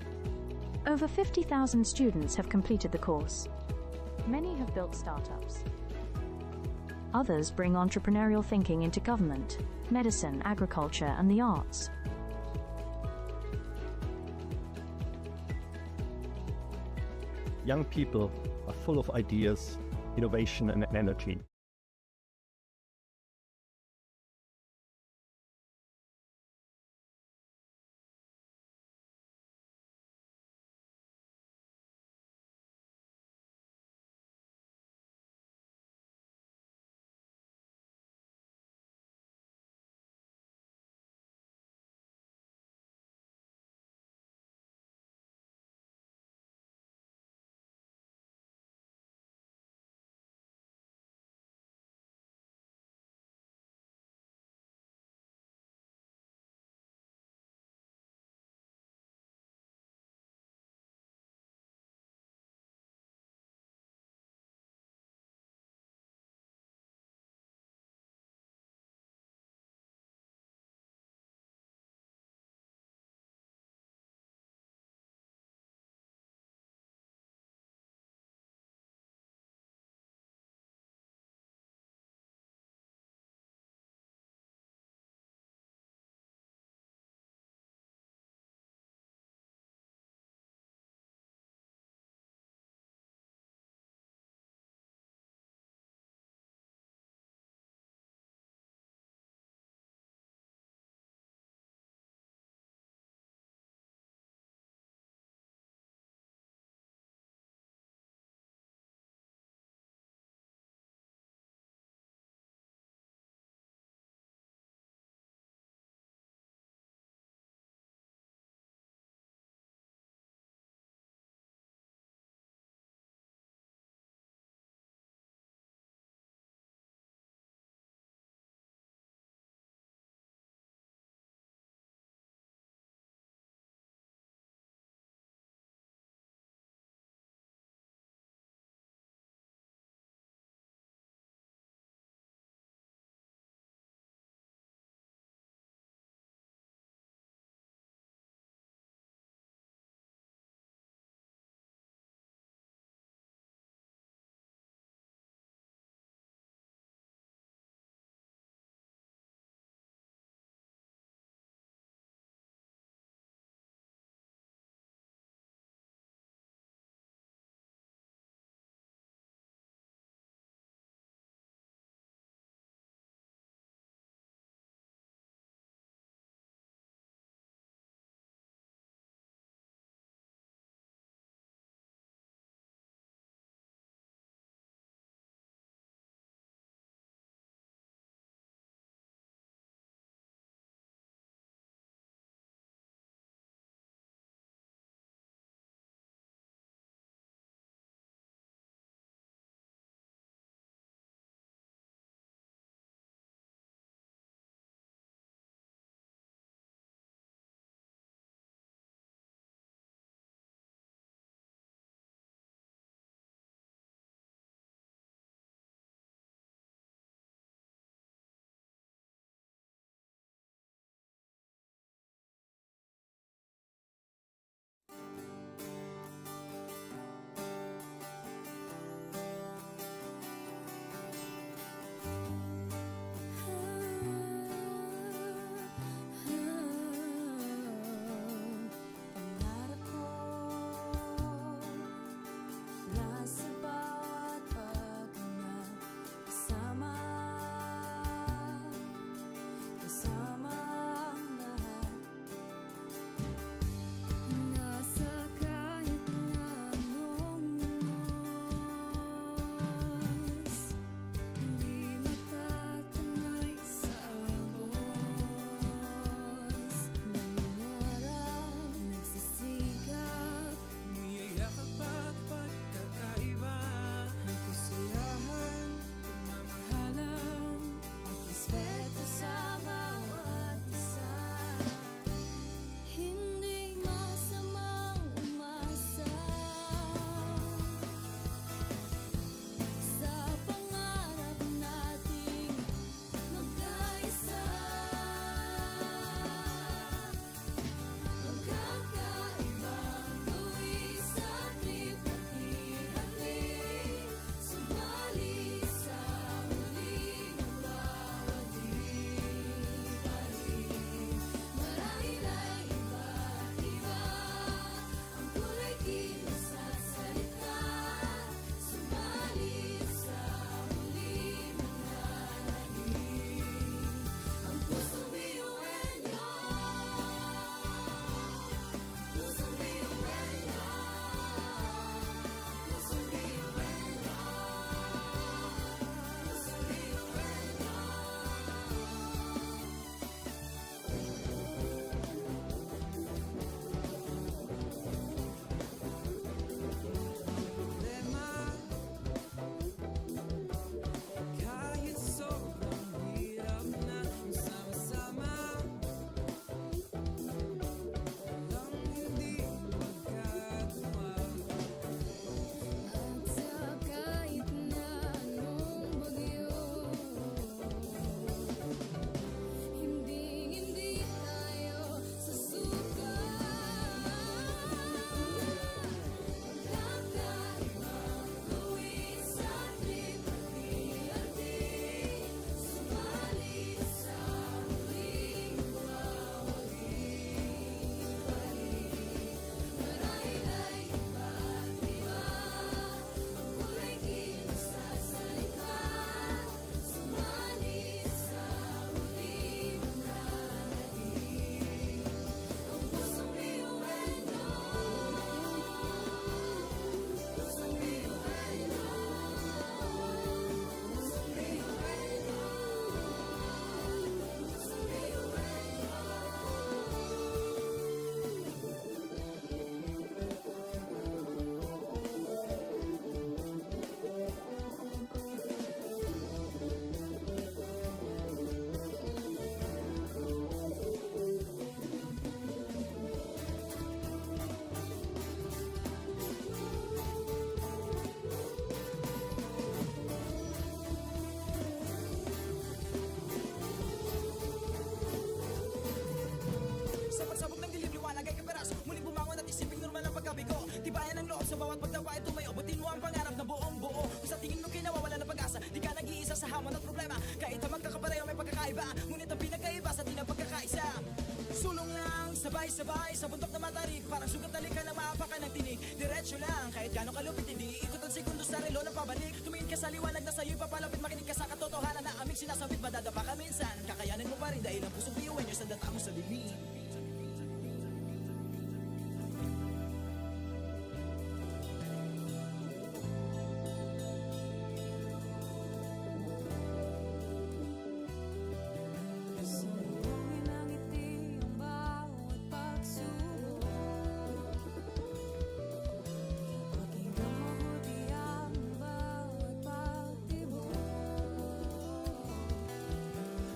Speaker 6: Over 50,000 students have completed the course. Many have built startups. Others bring entrepreneurial thinking into government, medicine, agriculture, and the arts.
Speaker 8: Young people are full of ideas, innovation, and energy.
Speaker 1: Tibayan ang loob sa bawat pagtawa ay tumayo. Butin mo ang pangarap na buong buo. Kung sa tingin mo kinawawala ng pag-asa, di ka nag-iisa sa hamon at problema. Kahit ang magkakapareho may pagkakaiba, ngunit ang pinagkaiba sa tinang pagkakaisa. Sulong lang, sabay-sabay sa bundok na matarik. Parang sugat na lika na maapakan ng tinig. Diretso lang, kahit gano'ng kalupit, hindi ikot ang segundo sa relo ng pabalik. Tumingin ka sa liwanag na sa'yo'y papalapit. Makinig ka sa katotohanan na aming sinasabit. Madadapa ka minsan, kakayanin mo pa rin dahil ang pusong biyuin nyo sa data mo sa dilim.
Speaker 3: Sumbungin ang ngiti ang bawat pagsubok. Pakinggan mabuti ang bawat pagtibok.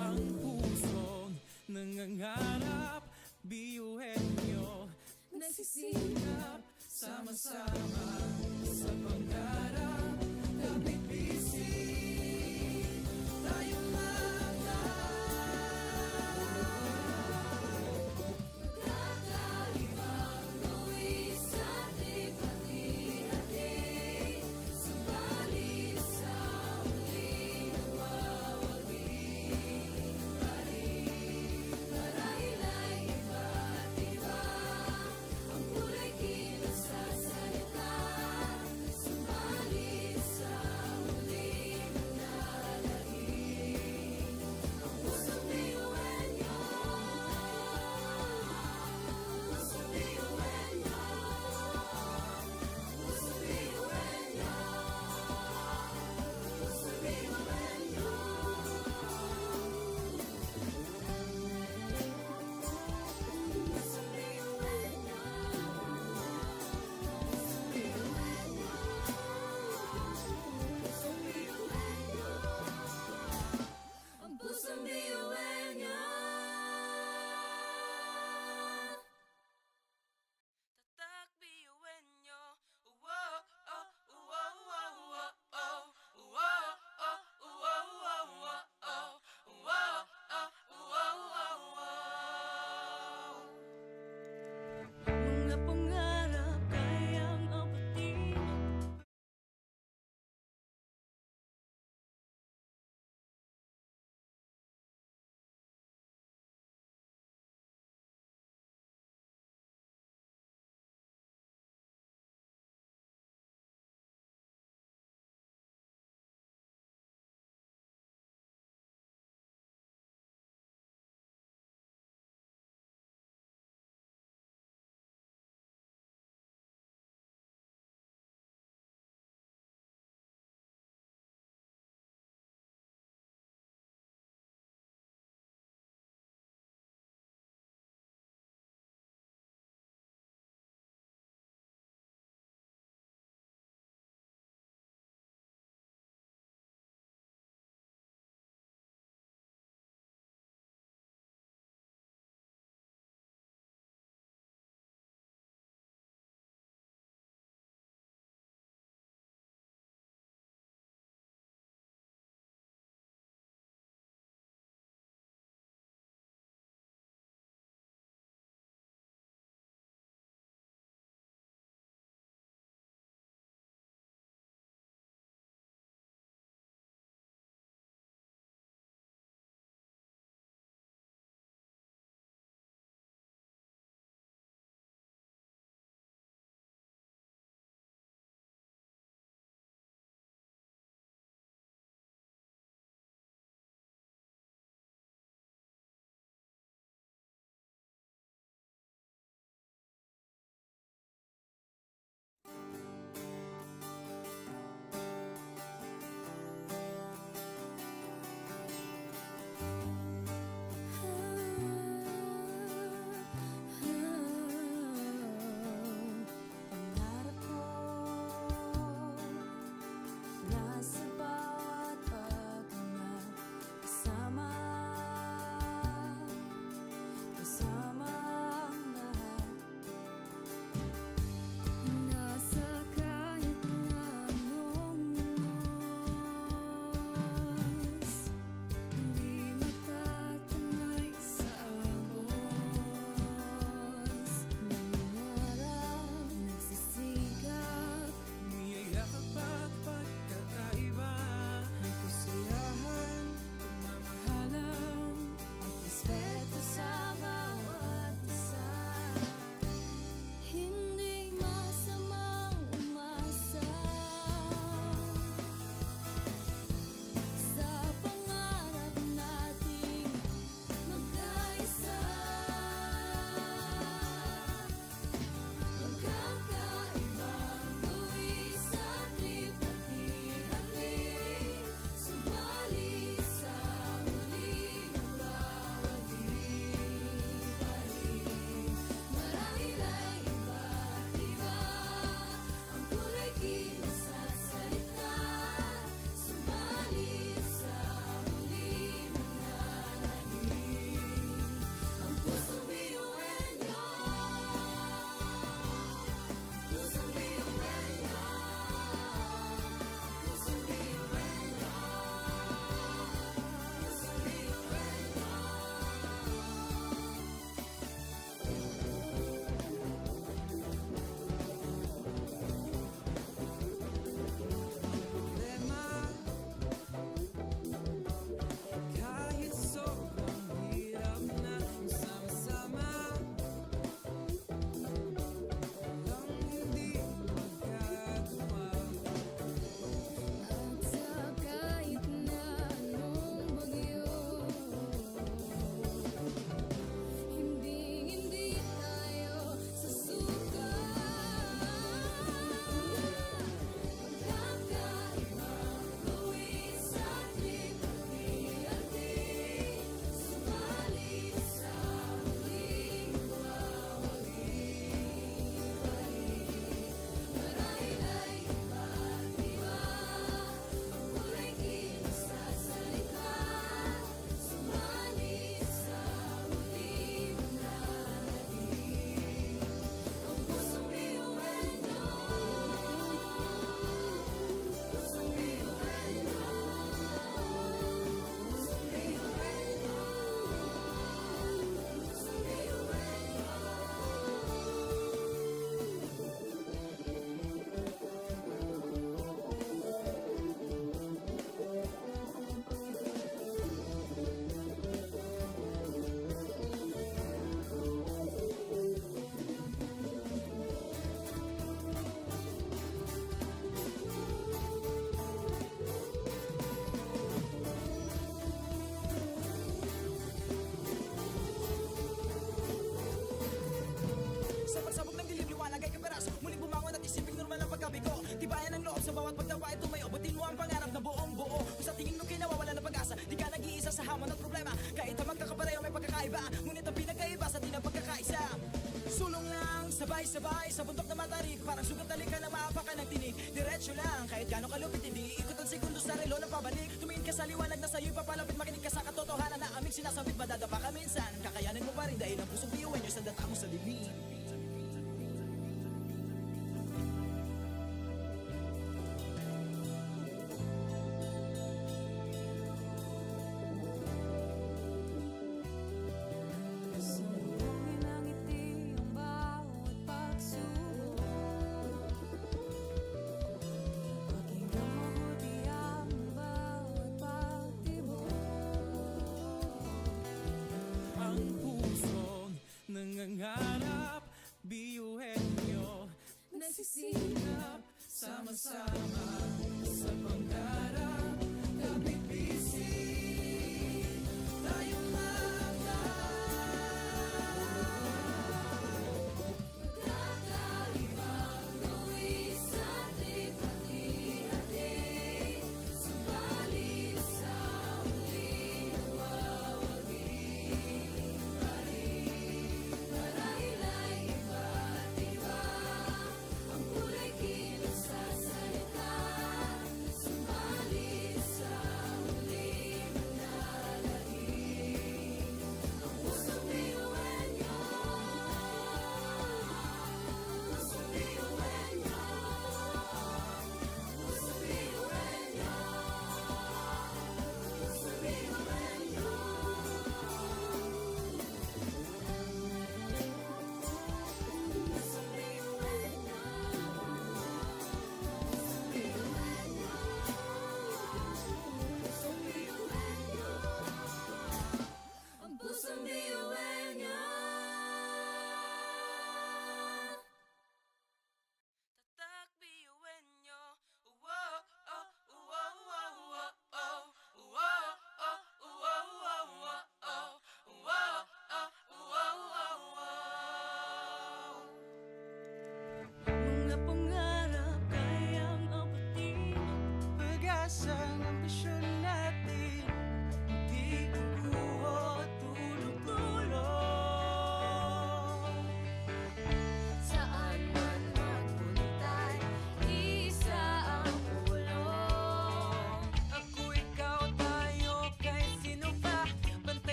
Speaker 1: Ang pusong nangangarap, biyuhin nyo
Speaker 3: Nagsisikap
Speaker 1: sama-sama sa pangarap. Kapit bisig, tayong
Speaker 3: Kakaibang luwi sa hati-hati. Subalit sa huli nawawagi pa rin. Marahil ay iba't iba ang kulay kilos sa salita. Subalit
Speaker 1: Sabay-sabay sa bundok na matarik, parang sugat na lika na maapakan ng tinig. Diretso lang, kahit gano'ng kalupit hindi ikot ang segundo sa relo ng pabalik. Tumingin ka sa liwanag na sa'yo'y papalapit, makinig ka sa katotohanan na aming sinasabit. Madadapa ka minsan, kakayanin mo pa rin dahil ang pusong biyuan nyo sa data mo sa dilim.
Speaker 3: Salubungin ang ngiti ang bawat pagsubok. Pakinggan mabuti ang bawat pagtibok.
Speaker 1: Ang pusong nangangarap, biyuhin nyo
Speaker 3: Nagsisikap
Speaker 1: sama-sama sa pangarap. Kapit bisig, tayong
Speaker 3: Kakaibang luwis at hati-hati. Subalit sa huli nawawagi pa rin. Marahil ay iba't iba ang kulay kilos sa salita. Subalit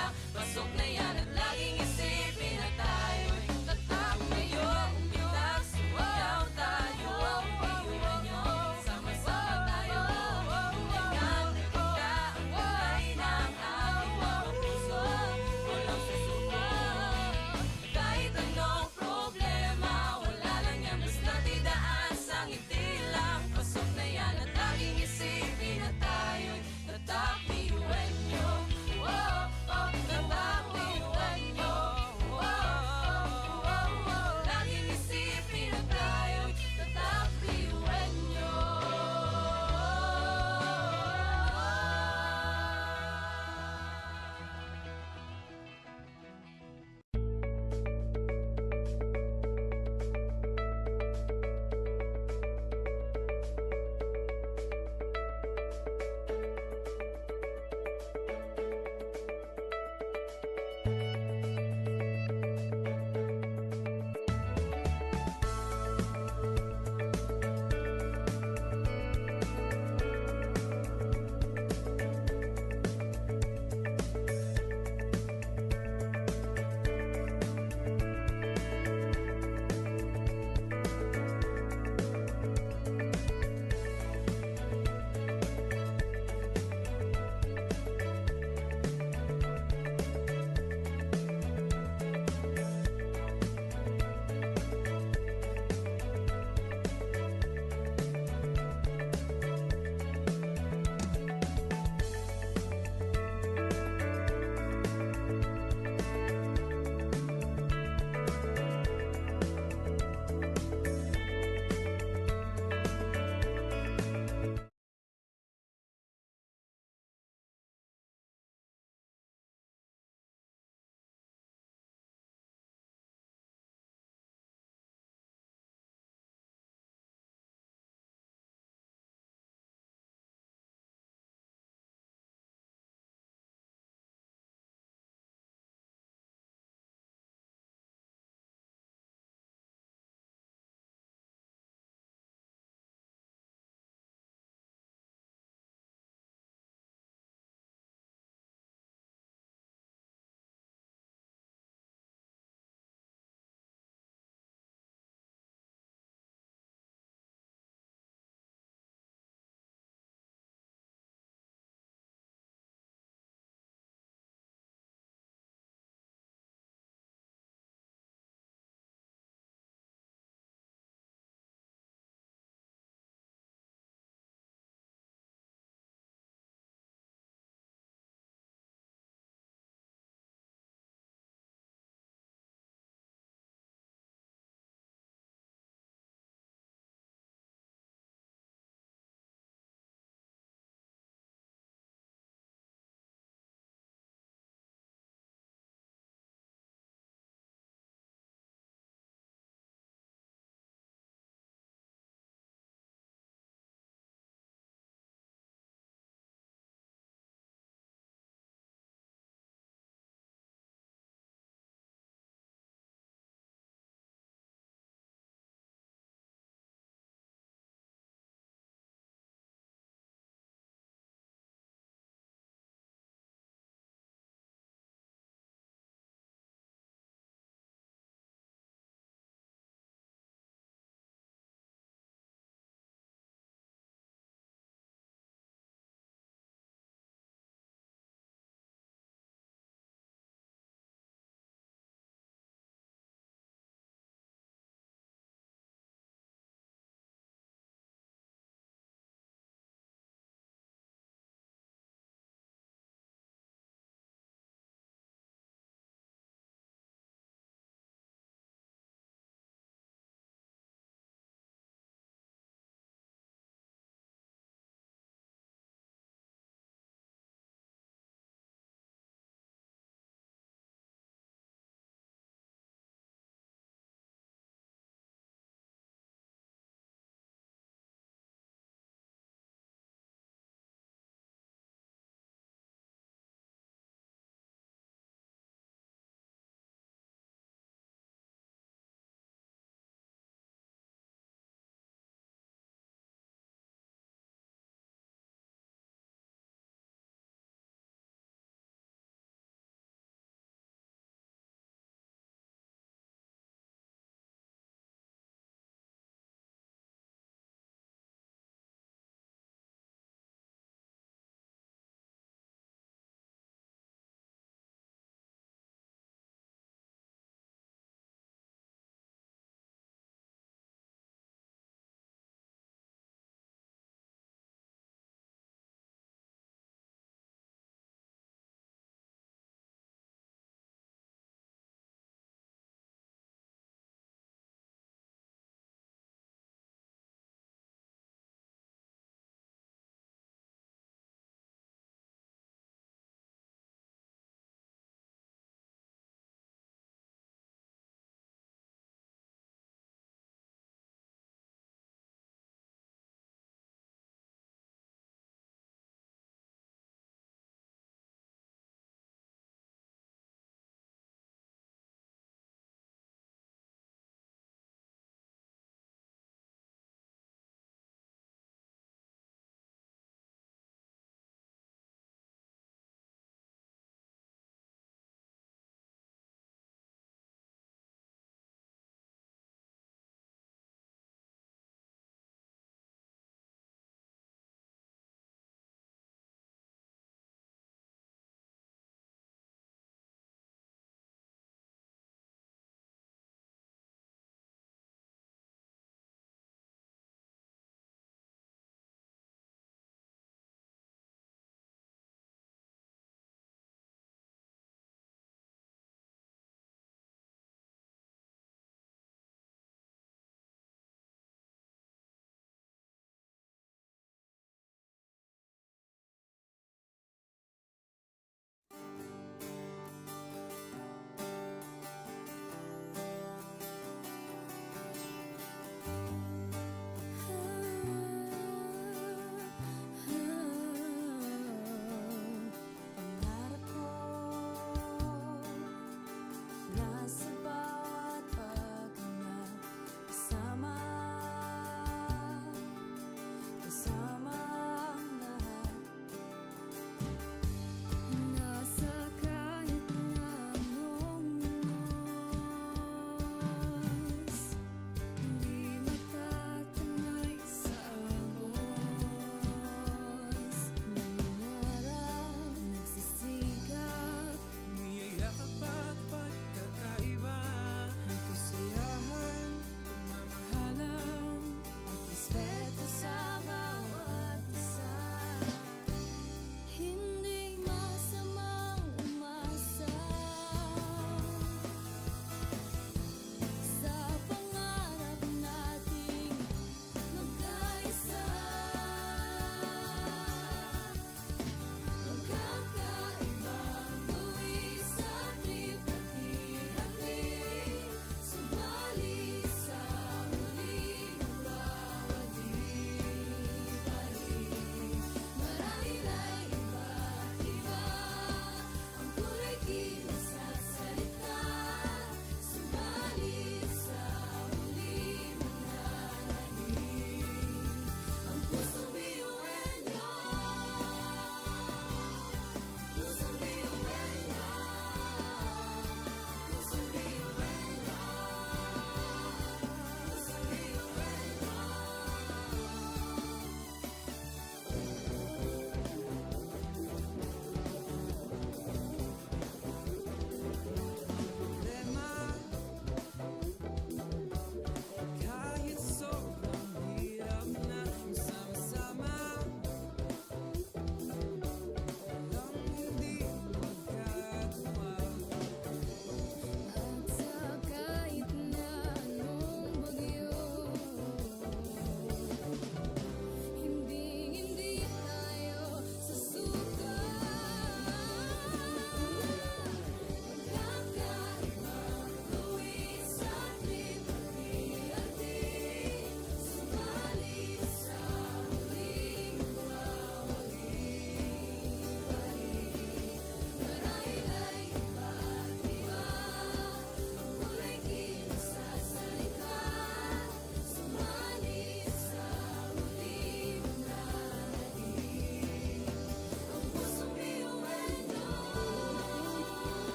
Speaker 3: lang. Pasok na yan at laging isipin na tayo'y tatak ngayon. Umitak, sumayaw tayo. Piyuan nyo, sama-sama tayo. Tulingan na kita ang kulay ng ating mga puso. Walang susuko. Kahit anong problema, wala lang yan basta't idaan sa ngiti lang. Pasok na yan at laging isipin na tayo'y tatak, piyuan nyo. Oh, oh, tatak, piyuan nyo.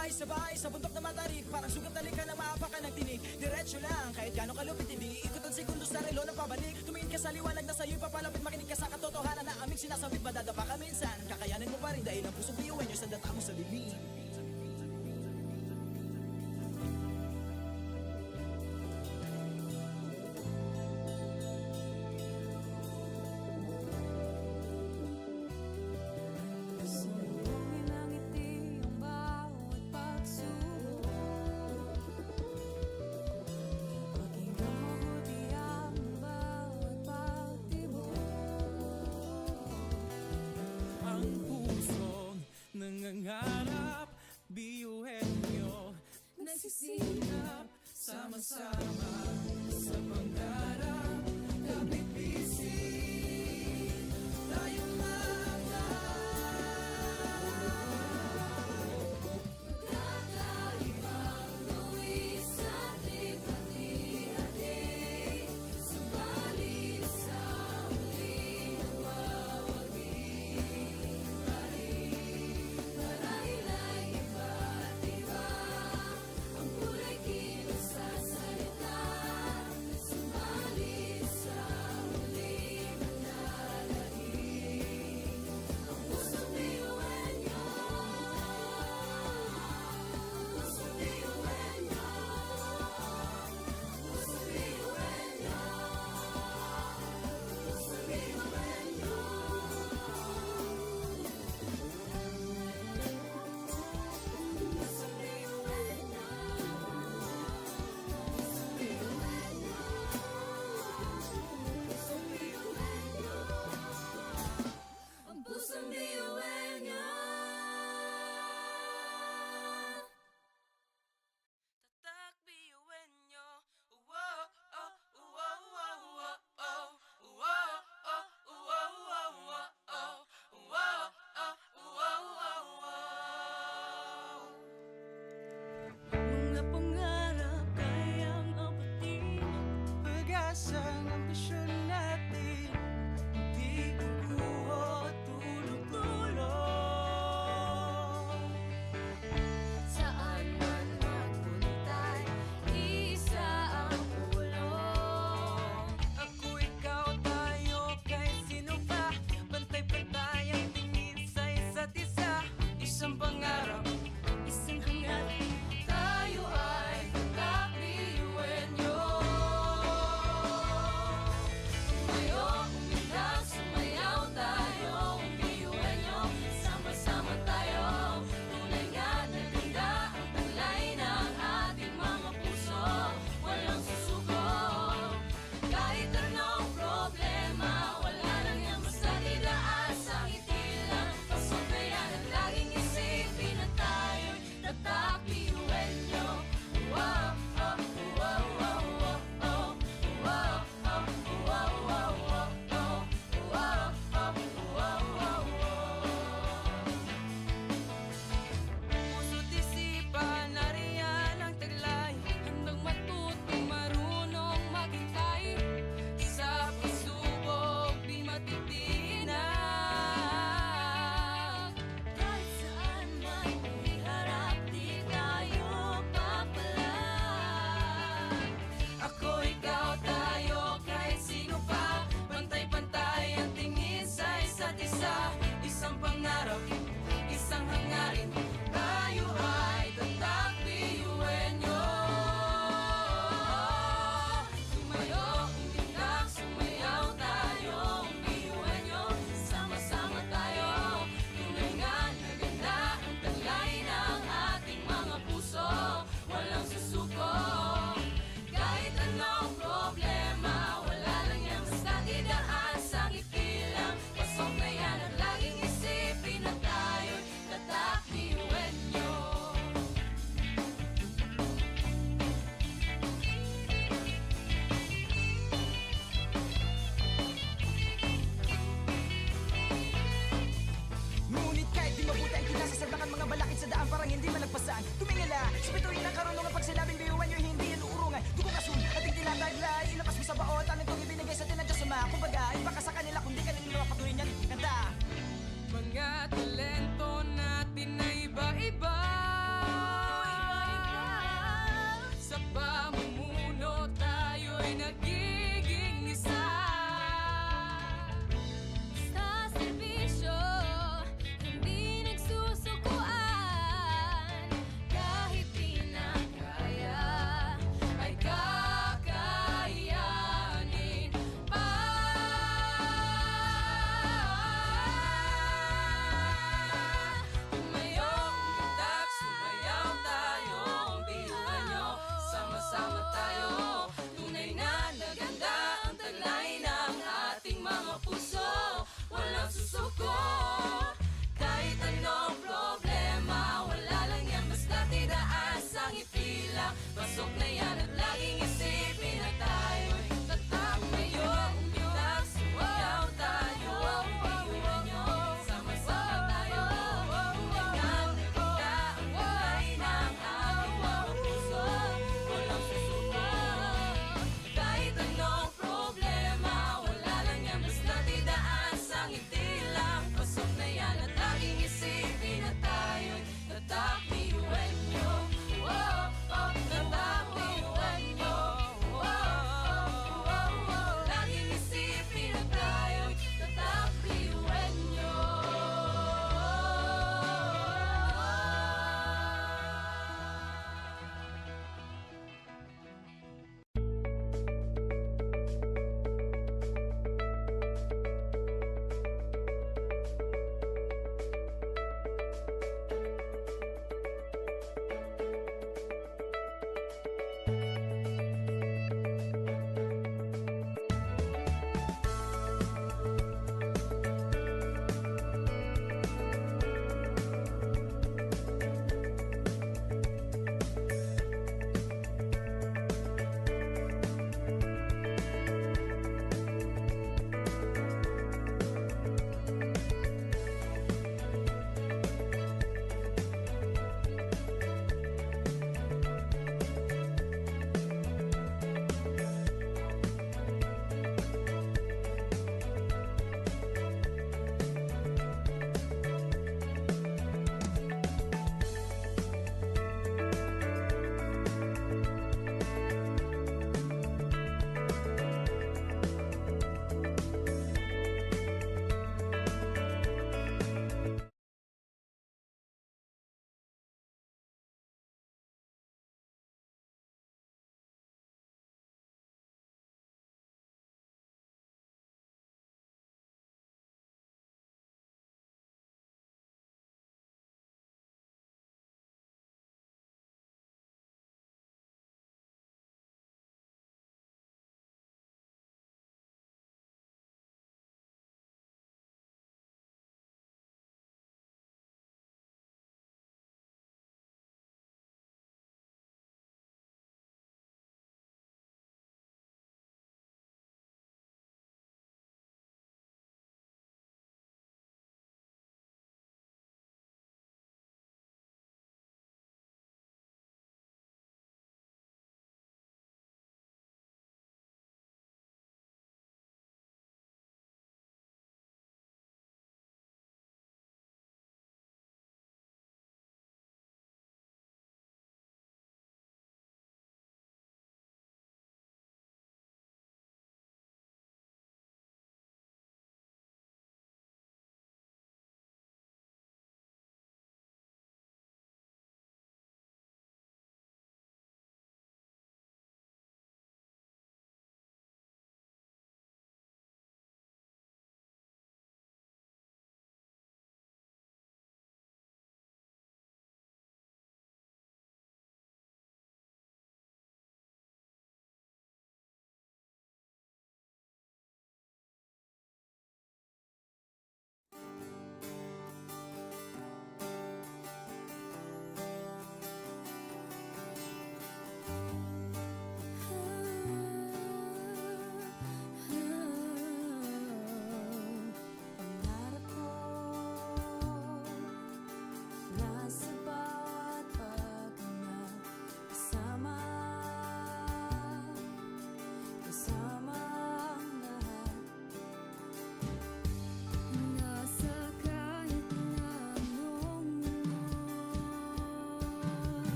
Speaker 1: Sabay-sabay sa bundok na matarik, parang sugat na lika na maapakan ng tinig. Diretso lang, kahit gano'ng kalupit hindi ikot ang segundo sa relo ng pabalik. Tumingin ka sa liwanag na sa'yo'y papalapit, makinig ka sa katotohanan na aming sinasabit. Madadapa ka minsan, kakayanin mo pa rin dahil ang pusong biyuin nyo sa data mo sa lilim. Ang pusong nangangarap, biyuhin nyo nagsisilap, sama-sama sa pangarap. Kapit bisig, tayong mga
Speaker 3: Kakaibang luwi sa hati-hati, subalit sa huli nawawagi. Marahila'y iba't iba, ang kulay kilos sa salita, subalit sa huli manlalahim. Ang pusong biyuhin nyo, pusong biyuhin nyo, pusong biyuhin nyo, pusong biyuhin nyo. Ang pusong biyuhin nyo.
Speaker 2: Tatak biyuhin nyo. Wow, oh, wow, wow, wow, oh. Wow, oh, wow, wow, wow, oh. Wow, oh, wow, wow, wow.
Speaker 1: mga pangarap kayang abutin, pag-asa ng ambisyon natin, hindi kukuha tulog-tulog.
Speaker 3: Saan man magpuntay, isa ang pulong.
Speaker 1: Ako, ikaw, tayo, kahit sino pa, pantay-pantay ang tingin sa isa't isa. Isang pangarap, isang hangarin.
Speaker 3: Tayo ay kakabiyuhin nyo. Tumayo, umilag, sumayaw tayo, biyuhin nyo. Sama-sama tayo, tunay nga na ganda ang taglay ng ating mga puso. Walang susuko, kahit anong problema, wala lang yan basta dilaan sa ngiti lang. Pasabayan at laging isipin na tayo'y tatak biyuhin nyo. Wow, oh, wow, wow, wow, oh. Wow, oh, wow, wow, wow, oh. Wow, oh, wow, wow, wow.
Speaker 1: Puso't isipan, nariyan ang taglay, handang matuto, marunong maghintay. Sa pagsubok, di matitinag.
Speaker 3: Kahit saan man iharap, di tayo papalag.
Speaker 1: Ako, ikaw, tayo, kahit sino pa, pantay-pantay ang tingin sa isa't isa. Isang pangarap, isang hangarin, tayo ay tatak biyuhin nyo.
Speaker 3: Tumayo, umilag, sumayaw tayo, biyuhin nyo. Sama-sama tayo, tunay nga na ganda ang taglay ng ating mga puso. Walang susuko,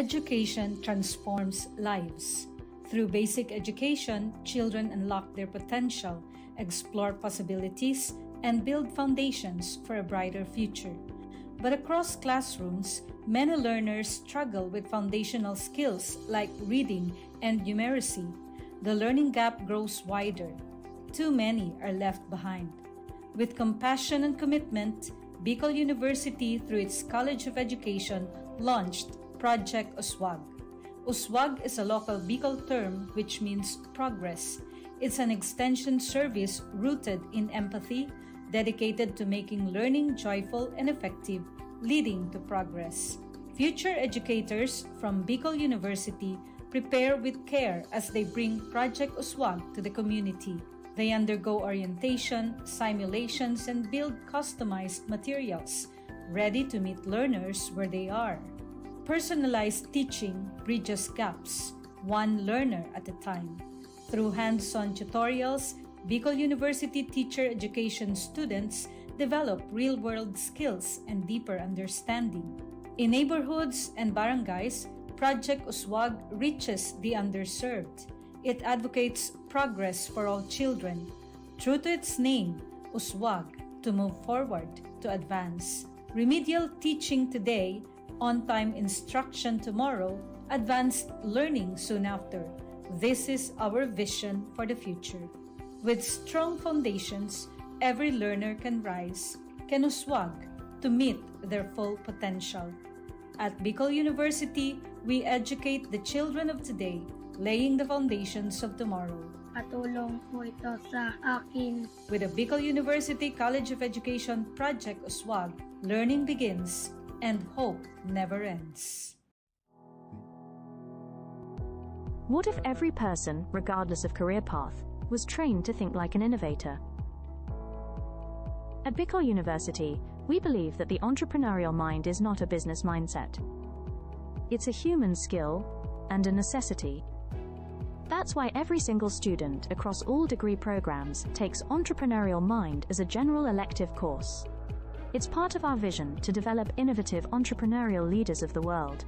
Speaker 4: Education transforms lives. Through basic education, children unlock their potential, explore possibilities, and build foundations for a brighter future. But across classrooms, many learners struggle with foundational skills like reading and numeracy. The learning gap grows wider. Too many are left behind. With compassion and commitment, Bicol University, through its College of Education, launched Project Uswag. Uswag is a local Bicol term which means progress. It's an extension service rooted in empathy, dedicated to making learning joyful and effective, leading to progress. Future educators from Bicol University prepare with care as they bring Project Uswag to the community. They undergo orientation, simulations, and build customized materials, ready to meet learners where they are. Personalized teaching bridges gaps, one learner at a time. Through hands-on tutorials, Bicol University teacher education students develop real-world skills and deeper understanding. In neighborhoods and barangays, Project Uswag reaches the underserved. It advocates progress for all children. True to its name, Uswag, to move forward, to advance. Remedial teaching today, on-time instruction tomorrow, advanced learning soon after. This is our vision for the future. With strong foundations, every learner can rise, can uswag, to meet their full potential. At Bicol University, we educate the children of today, laying the foundations of tomorrow.
Speaker 5: Patulong po ito sa akin.
Speaker 4: With the Bicol University College of Education Project Uswag, learning begins and hope never ends.
Speaker 6: What if every person, regardless of career path, was trained to think like an innovator? At Bicol University, we believe that the entrepreneurial mind is not a business mindset. It's a human skill and a necessity. That's why every single student across all degree programs takes Entrepreneurial Mind as a general elective course. It's part of our vision to develop innovative entrepreneurial leaders of the world.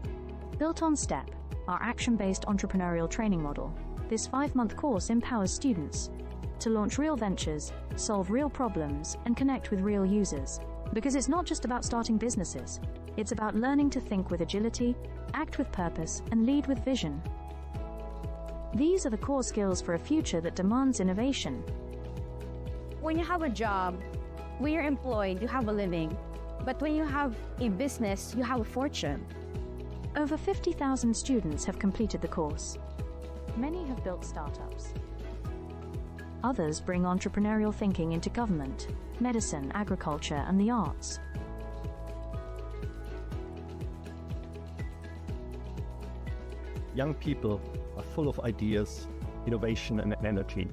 Speaker 6: Built on STEP, our action-based entrepreneurial training model, this 5-month course empowers students to launch real ventures, solve real problems, and connect with real users. Because it's not just about starting businesses, it's about learning to think with agility, act with purpose, and lead with vision. These are the core skills for a future that demands innovation.
Speaker 7: When you have a job, when you're employed, you have a living. But when you have a business, you have a fortune.
Speaker 6: Over 50,000 students have completed the course. Many have built startups. Others bring entrepreneurial thinking into government, medicine, agriculture, and the arts.
Speaker 8: Young people are full of ideas, innovation, and energy.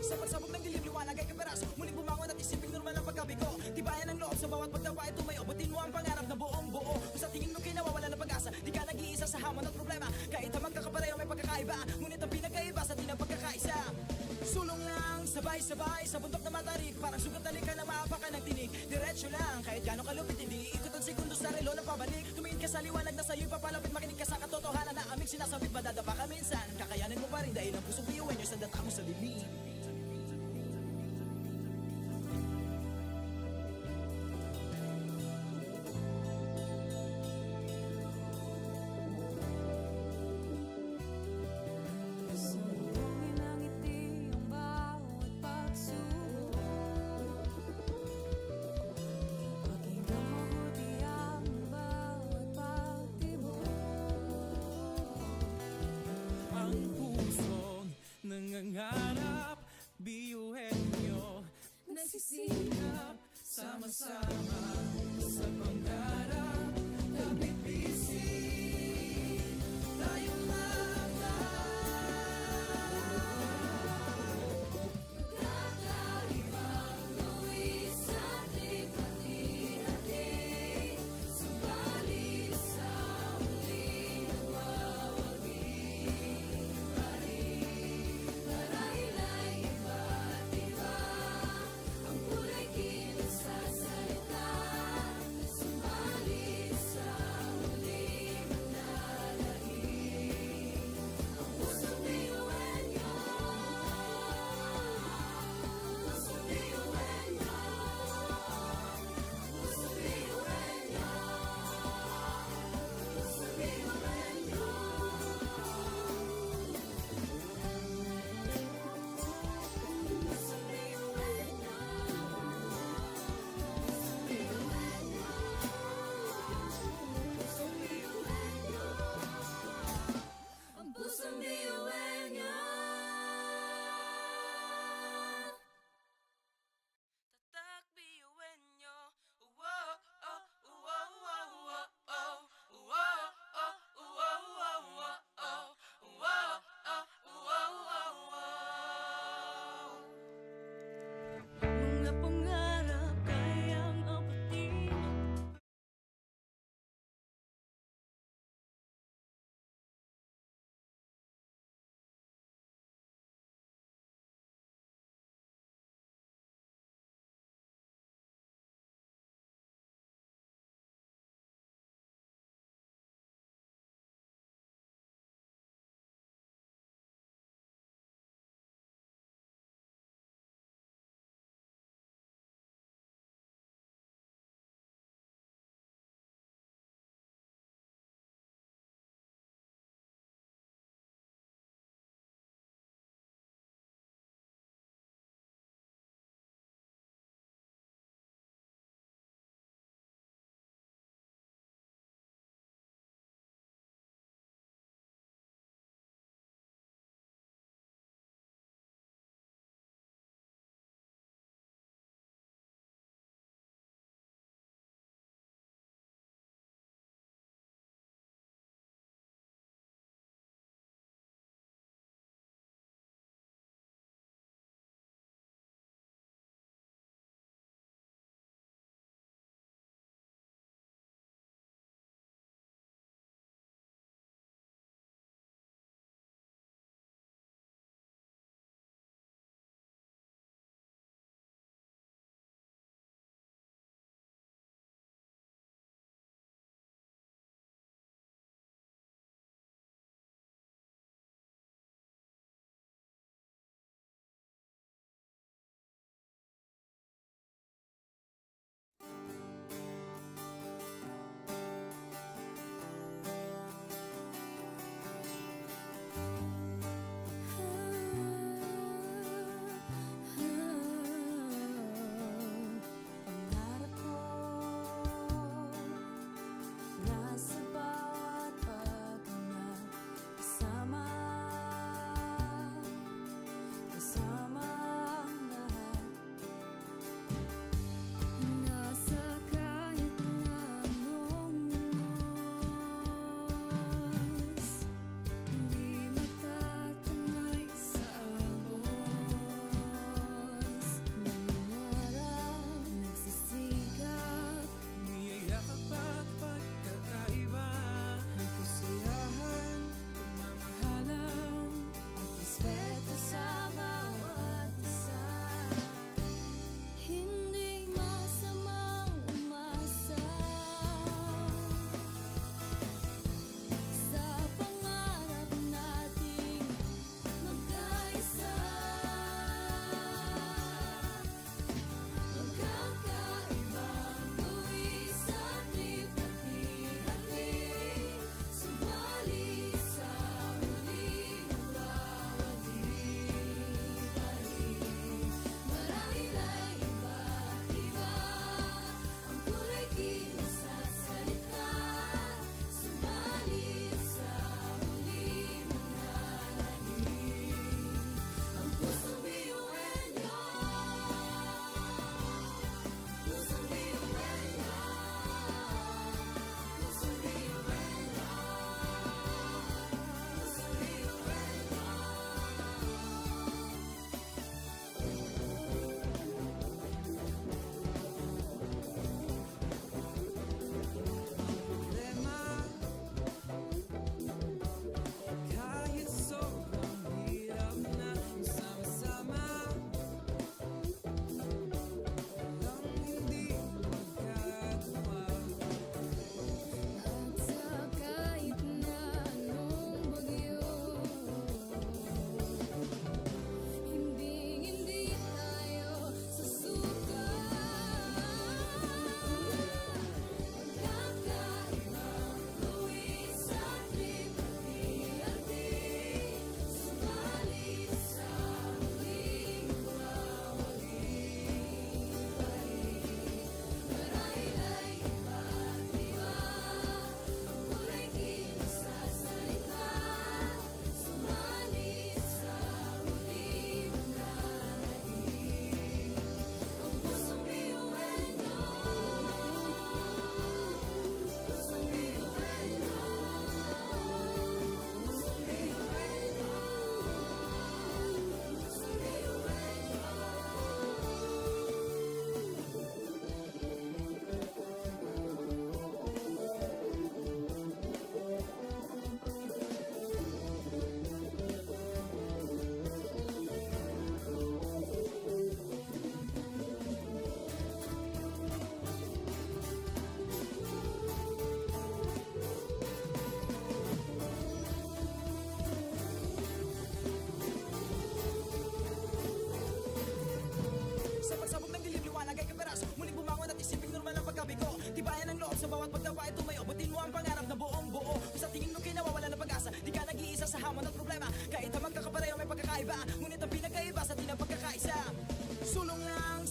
Speaker 1: Sa pagsabog ng dilim, liwanag ay kaperas. Muling bumangon at isiping normal ang pagkabigo. Tibayan ang loob sa bawat pagtapa ay tumayo. Butin mo ang pangarap na buong buo. Kung sa tingin mo kinawawala ng pag-asa, di ka nag-iisa sa hamon at problema. Kahit ang magkakapareho may pagkakaiba, ngunit ang pinagkaiba sa di ng pagkakaisa. Sulong lang, sabay-sabay sa bundok na matarik. Parang sugat na lika na maapakan ng tinig. Diretso lang, kahit gano'ng kalupit, hindi ikot ang segundo sa relo na pabalik. Tumingin ka sa liwanag na sa'yo'y papalapit. Makinig ka sa katotohanan na aming sinasabit. Madadapa ka minsan, kakayanin mo pa rin dahil ang pusong biyuin nyo sa data mo sa dilim.
Speaker 3: Sumulungin ang ngiti ang bawat pagsubok. Pakinggan mabuti ang bawat pagtibok.
Speaker 1: Ang pusong nangangarap, biyuhin nyo.
Speaker 3: Nagsisikap
Speaker 1: Sama-sama sa pangarap, kapit-bisig, tayong
Speaker 3: Kakaibang luwis sa ating pati-hati. Subalit sa huli nagwawagi pa rin. Marahil ay iba't iba ang kulay kilos sa salita. Subalit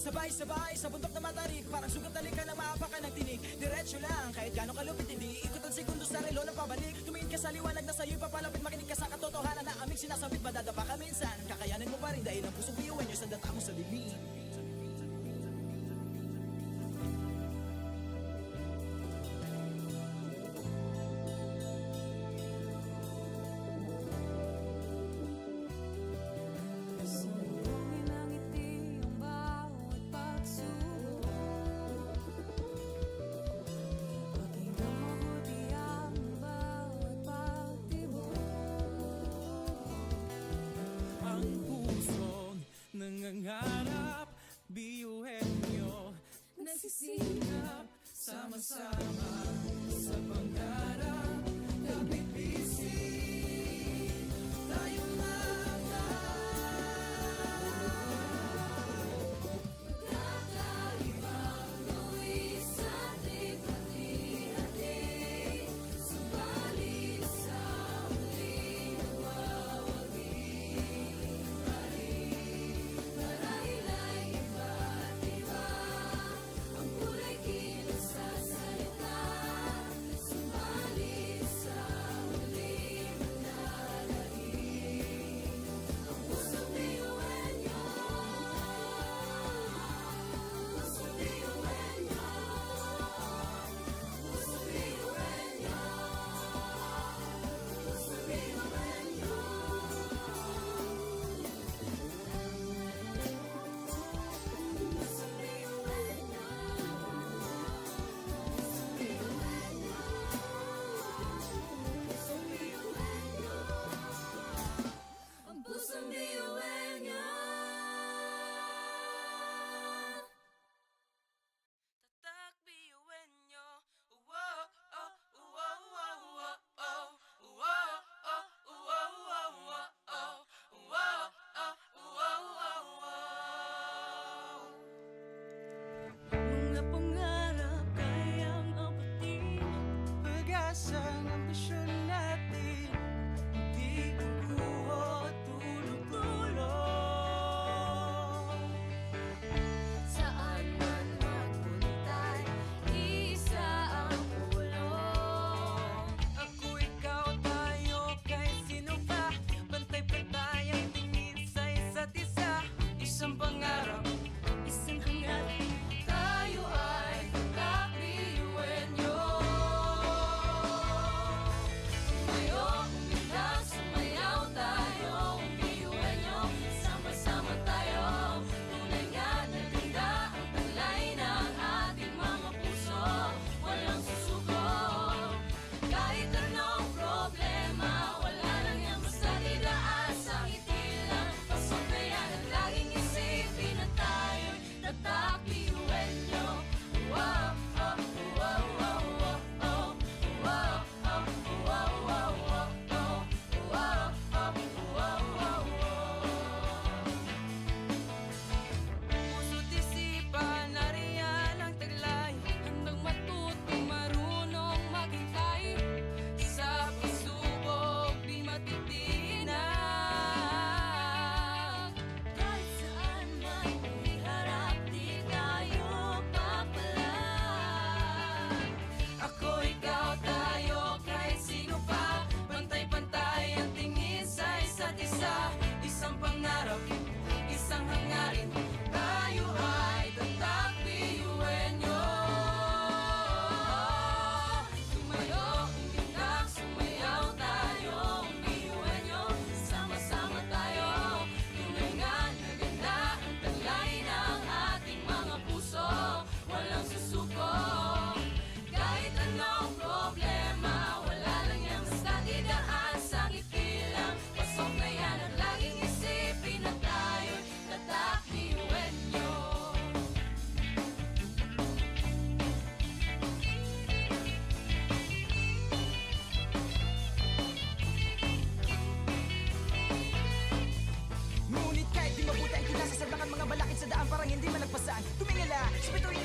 Speaker 1: Sabay-sabay sa bundok na matarik, parang sugat na lika na maapakan ng tinig. Diretso lang, kahit gano'ng kalupit, hindi ikot ang segundo sa relo na pabalik. Tumingin ka sa liwanag na sa'yo'y papalapit, makinig ka sa katotohanan na aming sinasabit. Madadapa ka minsan, kakayanin mo pa rin dahil ang pusong biyuan nyo sa data mo sa dilim.
Speaker 3: Sumbungin ang ngiti ang bawat pagsubok. Pakinggan mabuti ang bawat pagtibok.
Speaker 1: Ang pusong nangangarap, biyuhin nyo
Speaker 3: Nagsisikap,
Speaker 1: sama-sama sa pangarap. Kapit bisig, tayong
Speaker 3: kakaibang luwis ating pati-hati. Subalit sa huling nagwawagi pa rin. Marahil ay iba't iba ang kulay kilos sa salita. Subalit sa huling manlalangin. Ang pusong biyuhan nyo, pusong biyuhan nyo, pusong biyuhan nyo, pusong biyuhan nyo. Pusong biyuhan nyo, pusong biyuhan nyo, ang pusong biyuhan nyo.
Speaker 2: Tatak biyuin nyo. Uwo, oh, uwo, uwo, uwo, oh. Uwo, oh, uwo, uwo, uwo, oh. Uwo, oh, uwo, uwo, uwo.
Speaker 3: Mga pangarap kayang apatin.
Speaker 1: pag-asa ng ambisyon natin, di kukuha tulog-tulog.
Speaker 3: Saan man magpuntay, isa ang ulo.
Speaker 1: Ako, ikaw, tayo, kahit sino pa. Pantay-pantay ang tingin sa isa't isa. Isang pangarap,
Speaker 3: Isang hangarin, tayo ay kakbiyuhin nyo. Tumayo, umilang, sumayaw tayo, biyuhin nyo. Sama-sama tayo, tunay nga na ganda ang talay ng ating mga puso. Walang susuko, kahit anong problema, wala lang yan basta didaan sa ngiti lang. Pasok na yan at laging isipin na tayo'y tatak biyuhin nyo. Wow, oh, wow, wow, wow, oh. Wow, oh, wow, wow, wow, oh. Wow, oh, wow, wow, wow.
Speaker 2: Puso't isipan, nariyan ang taglay.
Speaker 3: Handang matuto, marunong maghintay.
Speaker 2: Sa pagsubok, di matitinag.
Speaker 3: Kahit saan man iharap, di tayo papalag.
Speaker 2: Ako, ikaw, tayo, kahit sino pa. Pantay-pantay ang tingin sa isa't isa. Isang pangarap, isang hangarin. Tayo ay tatak biyuhin nyo.
Speaker 3: Tumayo, umilang, sumayaw tayo, biyuhin nyo. Sama-sama tayo, tunay nga na ganda ang talay ng ating mga puso. Walang susuko, kahit anong problema, wala lang yan basta didaan sa ngiti lang. Pasok na yan at laging isipin na tayo'y tatak biyuhin nyo.
Speaker 1: ngunit kahit di mabuti ang kinasasagdakan mga balakid sa daan, parang hindi malagpasan. Tumingala sa bituin